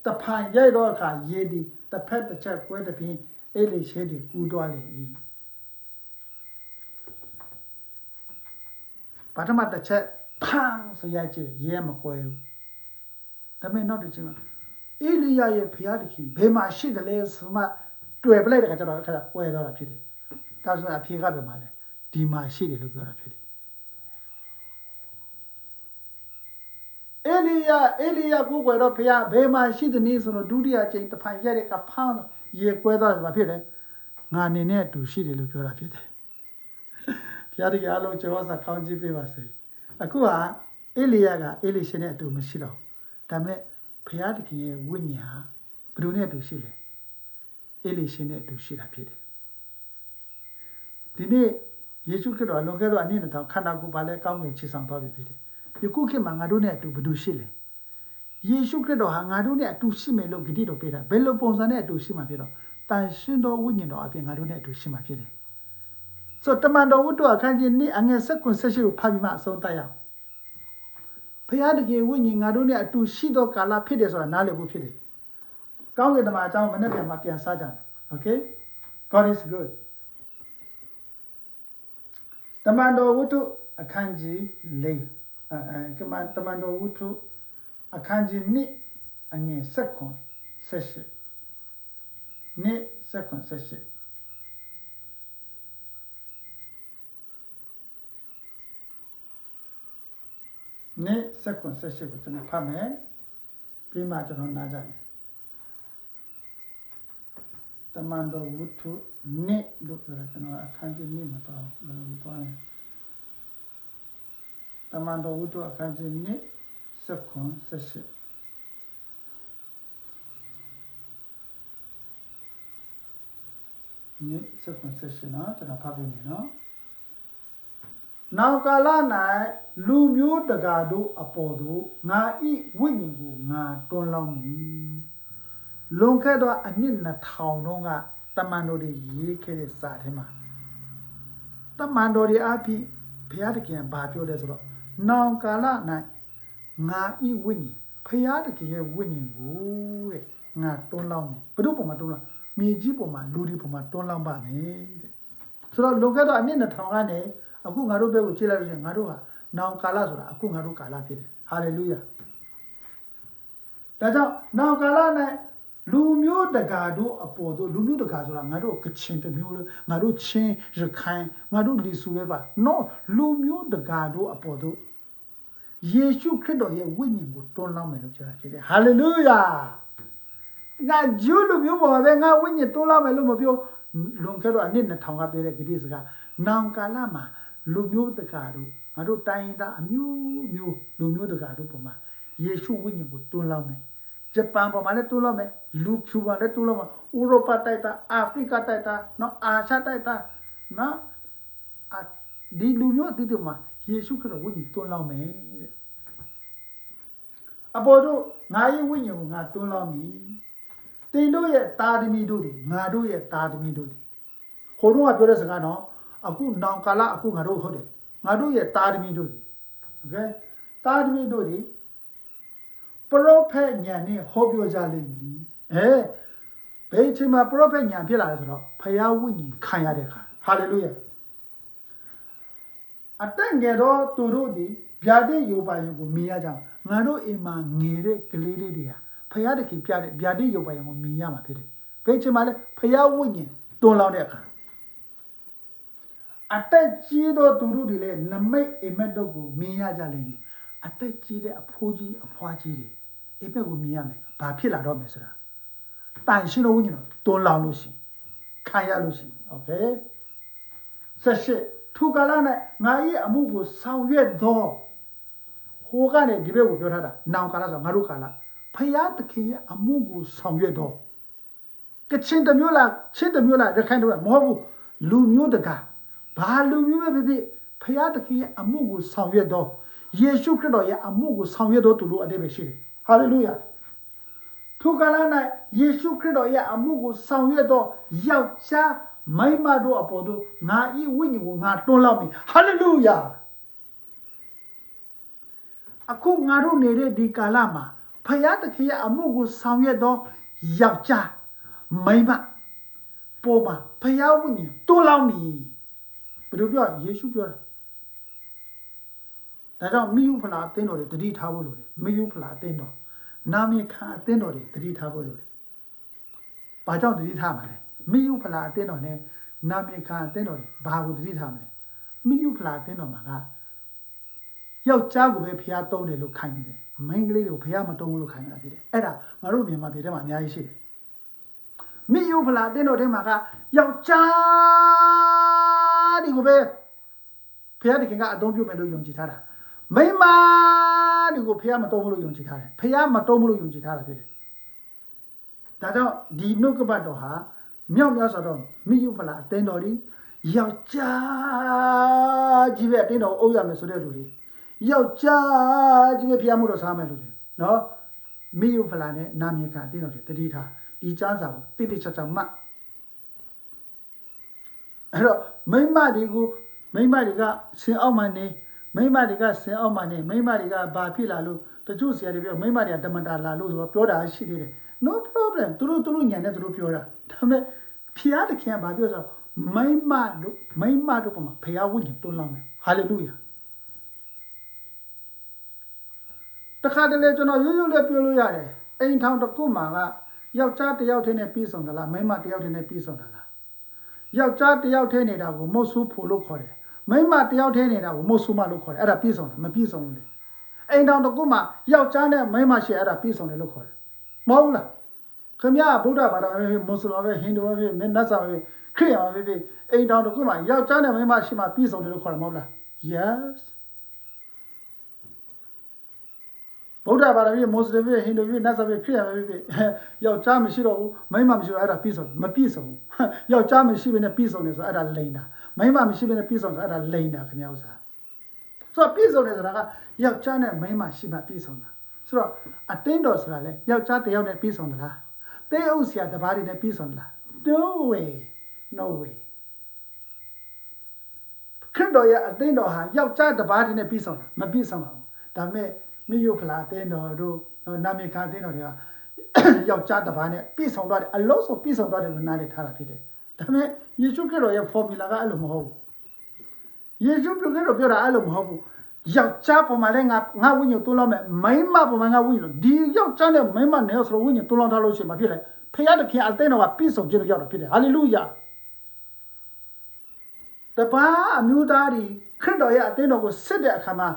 တဖန်ရိုက်တော့အခါရေဒီတစ်ဖက်တစ်ချက်ကွဲတစ်ပြင်းအေလိရှေသည်ကူးသွားလေ၏ပထမတစ်ချက်ဖန်းဆိုရိုက်ကြည့်ရဲမကွဲဘူးဒါပေမဲ့နောက်တစ်ချက်အေလိယရဲ့ဘုရားသခင်ဘယ်မှာရှိတယ်လဲဆိုမှတွေ့ပလိုက်တဲ့အခါကျတော့အခါကွဲသွားတာဖြစ်တယ်ဒါဆိုအဖြေကဘယ်မှာလဲဒီမှာရှိတယ်လို့ပြောတာဖြစ်တယ်အေလိယကိုကွယ်တော့ဘုရားဘယ်မှာရှိသနည်းဆိုတော့ဒုတိယအကြိမ်တစ်ဖန်ရက်တဲ့ကဖန်းရေကွဲသွားတယ်ဆိုတာဖြစ်တယ်ငါနေနဲ့အတူရှိတယ်လို့ပြောတာဖြစ်တယ်ဘုရားတကယ်အလုံးကျော်စာကောင်းကြီးပေးပါစေအခုဟာအေလိယကအေလိရှေနဲ့အတူမရှိတော့ဒါပေမဲ့ဘုရားတခင်ရဲ့ဝိညာဉ်ဟာဘယ်သူနဲ့အတူရှိလဲအေလိရှေနဲ့အတူရှိတာဖြစ်တယ်ဒီနေ့ယေရှုခရစ်တော်လွန်ခဲ့သောအနှစ်2000ခန္ဓာကိုယ်ပါလဲကောင်းကင်ချီဆောင်သွားပြီဖြစ်တယ်ဒီခုခေတ်မှာငါတို့နဲ့အတူဘယ်သူရှိလဲယေရှုခရစ်တော်ဟာငါတို့နဲ့အတူရှိမယ်လို့ဂတိတော်ပေးတာဘယ်လိုပုံစံနဲ့အတူရှိမှာဖြစ်တော့တန်ရှင်းသောဝိညာဉ်တော်အပြင်ငါတို့နဲ့အတူရှိမှာဖြစ်တယ်ဆိုတမန်တော်ဝတ္ထုအခန်းကြီး2အငယ်7-18ကိုဖတ်ပြီးမှအဆုံးသတ်ရအောင်ဘုရားတကယ်ဝိညာဉ်ငါတို့နဲ့အတူရှိသောကာလဖြစ်တယ်ဆိုတာနားလည်ဖို့ဖြစ်တယ်ကောင်းကင်တမန်အကြောင်းမနေ့ပြန်မှပြန်စားကြတယ် okay God is good တမန်တော်ဝတ္ထုအခန်းကြီး4တမန်တော်ဝတ္ထုအခန်းကြီး2အငယ်7-182 7-18နေ့7-18ကိုကျွန်တော်ဖတ်မယ်ပြီးမှကျွန်တော်နားကြမယ်တမန်တော်ဝတ္ထုနေ့လို့ပြောတာကျွန်တော်အခန်းကြီးနေ့မှာတော့ဘယ်လိုသွားလဲတမန်တော်ဝတ္ထုအခန်းကြီးနေ့7-18နေ့7-18နော်ကျွန်တော်ဖတ်ပြမယ်နော်နောက်ကာလ၌လူမျိုးတကာတို့အပေါ်သို့ငါဤဝိညာဉ်ကိုငါတွန်းလောင်းမည်လွန်ခဲ့သောအနှစ်2000တုန်းကတမန်တော်တွေရေးခဲ့တဲ့စာထဲမှာတမန်တော်တွေအဖြစ်ဘုရားသခင်ဘာပြောလဲဆိုတော့နောက်ကာလ၌ငါဤဝိညာဉ်ဘုရားသခင်ရဲ့ဝိညာဉ်ကိုတဲ့ငါတွန်းလောင်းမယ်ဘယ်သူပေါ်မှာတွန်းလောင်းမြေကြီးပေါ်မှာလူတွေပေါ်မှာတွန်းလောင်းပါမယ်တဲ့ဆိုတော့လွန်ခဲ့သောအနှစ်2000ကနေအခုငါတို့ဘက်ကိုကြည့်လိုက်လို့ရှိရင်ငါတို့ဟာနောင်ကာလဆိုတာအခုငါတို့ကာလဖြစ်တယ်ဟာလေလုယာဒါကြောင့်နောင်ကာလနဲ့လူမျိုးတကာတို့အပေါ်တို့လူမျိုးတကာဆိုတာငါတို့ကချင်တမျိုးလို့ငါတို့ချင်းရခိုင်ငါတို့လီဆူပဲပါနော်လူမျိုးတကာတို့အပေါ်တို့ယေရှုခရစ်တော်ရဲ့ဝိညာဉ်ကိုတွန်းလောင်းမယ်လို့ပြောတာဖြစ်တယ်ဟာလေလုယာငါဂျူးလူမျိုးပေါ်မှာပဲငါဝိညာဉ်တွန်းလောင်းမယ်လို့မပြောလွန်ခဲ့တော့အနှစ်2000ကပြောတဲ့ဂတိစကားနောင်ကာလမှာလူမျိုးတကာတို့ငါတို့တိုင်းသားအမျိုးမျိုးလူမျိုးတကာတို့ပေါ်မှာယေရှုဝိညာဉ်ကိုတွန်းလောင်းမယ်ဂျပန်ပေါ်မှာလည်းတွန်းလောင်းမယ်လူဖြူပါလည်းတွန်းလောင်းမယ်ဥရောပတိုက်တာအာဖရိကတိုက်တာနော်အာရှတိုက်တာနော်ဒီလူမျိုးအသီးသီးမှာယေရှုခရစ်တော်ဝိညာဉ်တွန်းလောင်းမယ်တဲ့အပေါ်တို့ငါရဲ့ဝိညာဉ်ကိုငါတွန်းလောင်းမည်တင်တို့ရဲ့တာသမီတို့တွေငါတို့ရဲ့တာသမီတို့တွေဟိုတော့ကပြောတဲ့စကားနော်အခုနောင်ကာလအခုငါတို့ဟုတ်တယ်ငါတို့ရဲ့တာသမီတို့တွေโอเคတာသမီတို့တွေပရောဖက်ဉာဏ်နဲ့ဟောပြောကြလိမ့်မည်ဘယ်အချိန်မှာပရောဖက်ဉာဏ်ဖြစ်လာလဲဆိုတော့ဖယားဝိညာဉ်ခံရတဲ့အခါဟာလေလုယာအတက်ငယ်တော့သူတို့ဒီဗျာဒိတ်ယောပါယံကိုမြင်ရကြငါတို့အိမ်မှာငယ်တဲ့ကလေးလေးတွေဟာဖယားတခင်ပြတဲ့ဗျာဒိတ်ယောပါယံကိုမြင်ရမှာဖြစ်တယ်ဘယ်အချိန်မှာလဲဖယားဝိညာဉ်တွန်းလောင်းတဲ့အခါအတက်ကြီးသောသူတို့တွေလည်းနမိတ်အိမ်မက်တို့ကိုမြင်ရကြလိမ့်မယ်အတက်ကြီးတဲ့အဖိုးကြီးအဖွားကြီးတွေအိမ်မက်ကိုမြင်ရမယ်ဘာဖြစ်လာတော့မယ်ဆိုတာတန်ရှင်းသောဝိညာဉ်တော်တွန်းလောင်းလို့ရှိခံရလို့ရှိโอเค18ထူကာလ၌ငါ၏အမှုကိုဆောင်ရွက်သောဟိုကနေဒီဘက်ကိုပြောထားတာနောင်ကာလဆိုငါတို့ကာလ ဖယားတခင်ရဲ့အမှုကိုဆောင်ရွက်တော့ကချင်တမျိုးလားချင်းတမျိုးလားရခိုင်တမျိုးမဟုတ်ဘူးလူမျိုးတကာဘာလူမျိုးပဲဖြစ်ဖယားတခင်ရဲ့အမှုကိုဆောင်ရွက်တော့ယေရှုခရစ်တော်ရဲ့အမှုကိုဆောင်ရွက်တော်သူလို့အတိတ်ပဲရှိတယ်ဟာလေလုယာထိုကာလ၌ယေရှုခရစ်တော်ရဲ့အမှုကိုဆောင်ရွက်တော့ယောက်ျားမိန်းမတို့အပေါ်တို့ငါဤဝိညာဉ်ကိုငါတွန်းလောက်ပြီဟာလေလုယာအခုငါတို့နေတဲ့ဒီကာလမှာဖယားတခင်ရဲ့အမှုကိုဆောင်ရွက်တော့ယောက်ျားမိန်းမပေါ်မှာဖယားဝိညာဉ်တွန်းလောက်ပြီဘယ်လိုပြောယေရှုပြောတာဒါကြောင့်မိယုဖလာအသင်းတော်တွေတတိထားဖို့လိုတယ်မိယုဖလာအသင်းတော်နာမည်ခံအသင်းတော်တွေတတိထားဖို့လိုတယ်ဘာကြောင့်တတိထားမှာလဲမိယုဖလာအသင်းတော်နဲ့နာမည်ခံအသင်းတော်တွေဘာကိုတတိထားမလဲမိယုဖလာအသင်းတော်မှာကယောက်ျားကိုပဲဖျားသုံးတယ်လို့ခိုင်းတယ်မိန်းကလေးတွေကိုဖျားမသုံးဘူးလို့ခိုင်းတာဖြစ်တယ်အဲ့ဒါငါတို့မြန်မာပြည်ထဲမှာအများကြီးရှိတယ်မိယုဖလာအသင်းတော်ထဲမှာကယောက်ျားဒီကိုပဲဖျားတခင်ကအသုံးပြုမယ်လို့ယုံကြည်ထားတာမိန်းမတွေကိုဖျားမသုံးဘူးလို့ယုံကြည်ထားတယ်ဖျားမသုံးဘူးလို့ယုံကြည်ထားတာဖြစ်တယ်ဒါကြောင့်ဒီနှုတ်ကပတ်တော်ဟာမြောက်များစွာတော့မိယုဖလာအသင်းတော်ကြီးယောက်ျားကြီးပဲအသင်းတော်အုပ်ရမယ်ဆိုတဲ့လူတွေယောက်ျားကြီးပဲဖျားမှုတော့စားမယ်လူတွေနော်မိယုဖလာနဲ့နာမည်ခံအသင်းတော်တွေတတိထားဒီကျမ်းစာကိုတိတိကျကျမှတ်အဲ့တော့မိန်းမတွေကဆင်အောက်မှနေမိန်းမတွေကဆင်အောက်မှနေမိန်းမတွေကဘာဖြစ်လာလို့တချို့ဆရာတွေပြောမိန်းမတွေကတမန်တာလာလို့ဆိုတော့ပြောတာရှိသေးတယ် no problem သူတို့ညံနဲ့သူတို့ပြောတာဒါပေမဲ့ဖျားတခင်ကဘာပြောဆိုတော့မိန်းမတို့ပုံမှာဖျားဝိညာဉ်တွန်းလောင်းတယ်ဟာလေလုယာတခါတလေကျွန်တော်ရိုးရိုးလေးပြောလို့ရတယ်အိမ်ထောင်တစ်ခုမှာကယောက်ျားတစ်ယောက်တည်းနဲ့ပြီးဆုံးသလားမိန်းမတစ်ယောက်တည်းနဲ့ပြီးဆုံးသလားယောက်ျားတစ်ယောက်တည်းနေတာကိုမုတ်ဆူဖို့လို့ခေါ်တယ်မိန်းမတစ်ယောက်တည်းနေတာကိုမုတ်ဆူမလို့ခေါ်တယ်အဲ့ဒါပြီးဆုံးတယ်မပြီးဆုံးဘူးလေအိမ်ထောင်တစ်ခုမှာယောက်ျားနဲ့မိန်းမရှိအဲ့ဒါပြီးဆုံးတယ်လို့ခေါ်တယ်မဟုတ်ဘူးလားခင်ဗျာဗုဒ္ဓဘာသာပဲမွတ်စလင်ပဲဟိန္ဒူပဲမင်းနတ်စာပဲခရစ်ယာန်ပဲအိမ်ထောင်တစ်ခုမှာယောက်ျားနဲ့မိန်းမရှိမှပြီးဆုံးတယ်လို့ခေါ်တယ်မဟုတ်လား yesဗုဒ္ဓဘာသာပဲမွတ်စလင်ပဲဟိန္ဒူပဲနတ်စာပဲခရစ်ယာန်ပဲယောက်ျားမရှိတော့ဘူးမိန်းမမရှိတော့အဲ့ဒါပြီးဆုံးမပြီးဆုံးဘူးယောက်ျားမရှိဘဲနဲ့ပြီးဆုံးတယ်ဆိုအဲ့ဒါလိန်တာမိန်းမမရှိဘဲနဲ့ပြီးဆုံးဆိုအဲ့ဒါလိန်တာခင်ဗျာဥစ္စာဆိုတော့ပြီးဆုံးတယ်ဆိုတာကယောက်ျားနဲ့မိန်းမရှိမှပြီးဆုံးတာဆိုတော့အတင်းတော်ဆိုတာလေယောက်ျားတစ်ယောက်နဲ့ပြီးဆုံးသလားတဲဥဆရာတပါးတွေနဲ့ပြီးဆုံးသလား no way ခရစ်တော်ရဲ့အတင်းတော်ဟာယောက်ျားတစ်ပါးတွေနဲ့ပြီးဆုံးတာမပြီးဆုံးပါဘူးဒါပေမဲ့မိယုဖလာအတင်းတော်တို့နာမည်ခံအတင်းတော်တွေကယောက်ျားတစ်ပါးနဲ့ပြီးဆုံးသွားတယ်အလုံးစုံပြီးဆုံးသွားတယ်လို့နားလည်ထားတာဖြစ်တယ်ဒါပေမဲ့ယေရှုခရစ်တော်ရဲ့ formula ကအဲ့လိုမဟုတ်ဘူးယေရှုခရစ်တော်ပြောတာအဲ့လိုမဟုတ်ဘူးယောက်ျားပေါ်မှာလည်းငါဝိညာဉ်တွန်းလောက်မယ်မိန်းမပေါ်မှာငါဝိညာဉ်ဒီယောက်ျားနဲ့မိန်းမနဲ့ဆိုတော့ဝိညာဉ်တွန်းလောက်ထားလို့ရှိရင်မဖြစ်လေဖခင်တခင်အသိတော်ကပြည့်စုံခြင်းလို့ရောက်တာဖြစ်တယ်ဟာလေလုယာတပါးအမျိုးသားတွေခရစ်တော်ရဲ့အသိတော်ကိုစစ်တဲ့အခါမှာ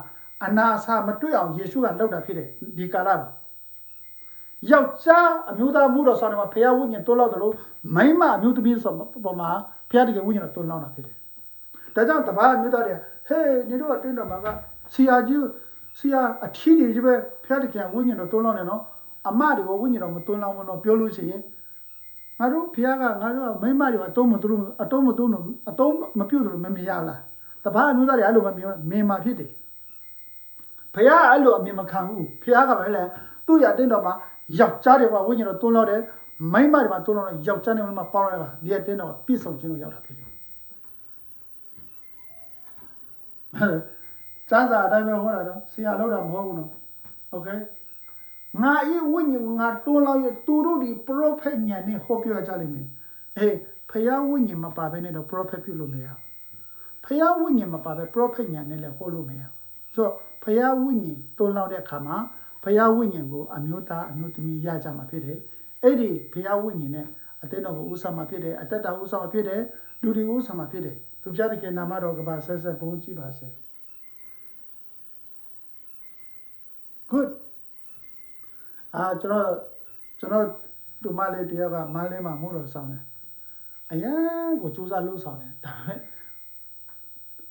အနာအဆာမတွေ့အောင်ယေရှုကလုပ်တာဖြစ်တယ်ဒီကာလမှာယောက်ျားအမျိုးသားမှုတော်ဆောင်တယ်မှာဖခင်ဝိညာဉ်တွန်းလောက်တယ်လို့မိန်းမအမျိုးသမီးဆိုပေါ်မှာဖခင်တခင်ဝိညာဉ်တွန်းလောက်တာဖြစ်တယ်ဒါကြောင့်တပါးအမျိုးသားတွေဟေးနေတော့အသိတော်မှာကဆရာအထီးတွေကြီးပဲဖျားတခင်ဝိညာဉ်တော်တွန်းလောင်းတယ်နော်အမတွေကိုဝိညာဉ်တော်မတွန်းလောင်းဘူးတော့ပြောလို့ရှိရင်ငါတို့ဖျားကငါတို့မိမတွေအတုံးမပြုတ်လို့မမြင်ရလားတပားအမျိုးသားတွေအဲ့လိုမမြင်မှာဖြစ်တယ်ဖျားအဲ့လိုအမြင်မခံဘူးဖျားကပဲလေသူ့ရတင်းတော်မှာယောက်ျားတွေကဝိညာဉ်တော်တွန်းလောင်းတယ်မိမတွေမှာတွန်းလောင်းတယ်ယောက်ျားနဲ့မိမပေါင်းလိုက်တာဒီတင်းတော်ပြည့်စုံခြင်းကိုရောက်တာဖြစ်တယ်ကျမ်းစာအတိုင်းပဲဟောတာတော့ဆရာလောက်တာမဟုတ်ဘူးနော်โอเคငါဤဝိညာဉ်ငါတွန်းလောက်ရသူတို့ဒီ prophet ညာနဲ့ဟောပြောကြလိမ့်မယ်အေးဖယားဝိညာဉ်မပါဘဲနဲ့တော့ prophet ပြုလို့မရဖယားဝိညာဉ်မပါဘဲ prophet ညာနဲ့လည်းဟောလို့မရဆိုတော့ဖယားဝိညာဉ်တွန်းလောက်တဲ့အခါမှာဖယားဝိညာဉ်ကိုအမျိုးသားအမျိုးသမီးရကြမှာဖြစ်တယ်အဲ့ဒီဖယားဝိညာဉ်နဲ့အသင်းတော်ကိုဥစားမှာဖြစ်တယ်အသက်တာဥစားမှာဖြစ်တယ်လူတွေဥစားမှာဖြစ်တယ်သူပြတဲ့ကေနာမတော်ကပါဆက်ဆက်ဘုန်းကြီးပါစေgood ကျွန်တော်ဒီမလေးတရားကမလေးမှာမို့တော့ဆောင်တယ်အရန်ကိုစူးစမ်းလို့ဆောင်တယ်ဒါပေမဲ့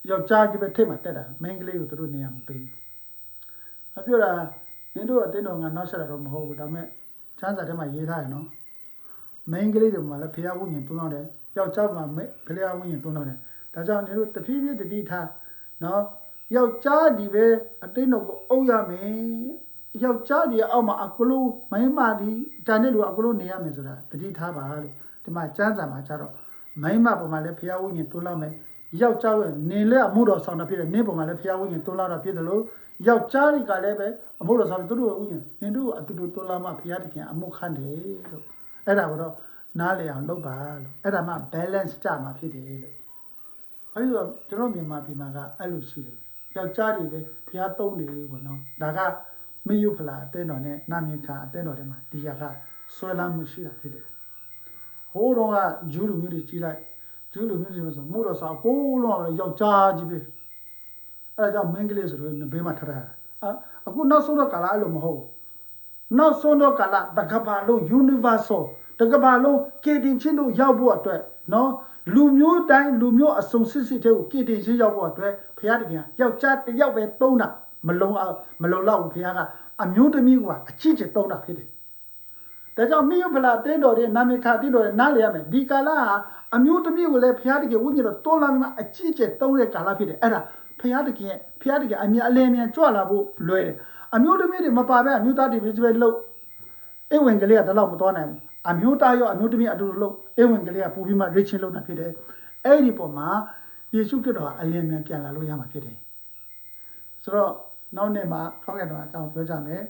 ယောက်ျားကြီးပဲထိတ်မှတက်တာမိန်းကလေးကိုသူတို့နေရာမပေးဘူးအပြောတာန င်းတို့အတင်းတော်ငါနောက်ဆက်တာတော့မဟုတ်ဘူးဒါပေမဲ့ချမ်းစာထဲမှာရေးထားတယ်နော်မိန်းကလေးတွေမှာလည်းဖျားဝိညာဉ်တွန်းလောက်တယ်ယောက်ျားမှာဖျားဝိညာဉ်တွန်းလောက်တယ်ဒါကြောင့်နေတို့တဖြည်းဖြည်းတတိထားနော်ယောက်ျားဒီပဲအတင်းတော်ကိုအုပ်ရမယ်ယောက်ျားဒီအောက်မှာအကလို့မိန်းမဒီတန်တဲ့လူအကလို့နေရမယ်ဆိုတာတတိထားပါလို့ဒီမှာကျမ်းစာမှာကျတော့မိန်းမပေါ်မှာလည်းဖျားဝိညာဉ်တွန်းလောက်မယ်ယောက်ျားရဲ့နေလဲအမှုတော်ဆောင်တာဖြစ်တယ်နင်းပေါ်မှာလည်းဖျားဝိညာဉ်တွန်းလောက်တာဖြစ်တယ်လို့ယောက်ျားတွေကလည်းပဲအမှုတော်ဆောင်သူတို့ဝိညာဉ်နင်တို့အတူတူတွန်းလောက်မှဖျားတခင်အမှုခံတယ်လို့အဲ့ဒါကတော့နားလည်အောင်လုပ်ပါလို့အဲ့ဒါမှ balance ကြမှာဖြစ်တယ်လို့အဲဒီတော့ကျွန်တော်မြန်မာပြည်မှာကအဲ့လိုရှိတယ်ယောက်ျားတွေပဲဖျားသုံးတယ်ပေါ့နော်ဒါကမယုဖလာအတင်းတော်နဲ့နာမည်ခါအတင်းတော်တွေမှာဒီရကဆွဲလမ်းမှုရှိတာဖြစ်တယ်ဟိုးတော့ကဂျူးလူမျိုးတွေကြီးလိုက်ဂျူးလူမျိုးတွေဆိုမှုတော့စာကိုလုံးအောင်ယောက်ျားကြီးပဲအဲ့ဒါကြောင့်မင်းကလေးဆိုတော့ဘေးမှာထထားတာအခုနောက်ဆုံးတော့ကာလအဲ့လိုမဟုတ်နောက်ဆုံးတော့ကာလတကဘာလုံး universal တကဘာလုံးကေတင်ချင်းတို့ရောက်ဖို့အတွက်နော်လူမျိုးတိုင်းလူမျိုးအစုံစစ်စစ်တဲ့ကိုကေတင်ချင်းရောက်ဖို့အတွက်ဖခင်တခင်ယောက်ျားတစ်ယောက်ပဲသုံးတာမလုံလောက်ဘူးဖခင်ကအမျိုးသမီးကအချစ်ချစ်သုံးတာဖြစ်တယ်ဒါကြောင့်မိယဖလာတင်းတော်တွေနာမည်ခါတင်းတော်တွေနားလည်ရမယ်ဒီကာလဟာအမျိုးသမီးကိုလည်းဖခင်တခင်ဝိညာဉ်တော်တွန်းလာမှအချစ်ချစ်သုံးတဲ့ကာလဖြစ်တယ်အဲ့ဒါဖခင်တခင်အမြဲအလင်းမြန်ကြွလာဖို့လွယ်တယ်အမျိုးသမီးတွေမပါဘဲအမျိုးသားတွေပဲလို့အိဝင်ကလေးကတလောက်မတော်နိုင်ဘူးအမျိုးသားရောအမျိုးသမီးအတူတူလို့အိဝင်ကလေးကပူပြီးမှ reaching လုပ်တာဖြစ်တယ်အဲ့ဒီပုံမှာယေရှုခရစ်တော်ကအလင်းမြန်ပြန်လာလို့ရမှာဖြစ်တယ်ဆိုတော့နောက်နေ့မှာခေါင်းကတော်အကြောင်းပြောကြမယ်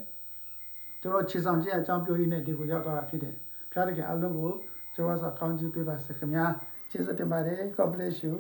ကျွန်တော်ခြေဆောင်ခြင်းအကြောင်းပြောရင်းနဲ့ဒီကိုရောက်သွားတာဖြစ်တယ်ဖခင်တခင်အလုံးကိုကျွန်တော်ဆိုကောင်းချီးပေးပါစေခင်ဗျာကျေးဇူးတင်ပါတယ် God bless you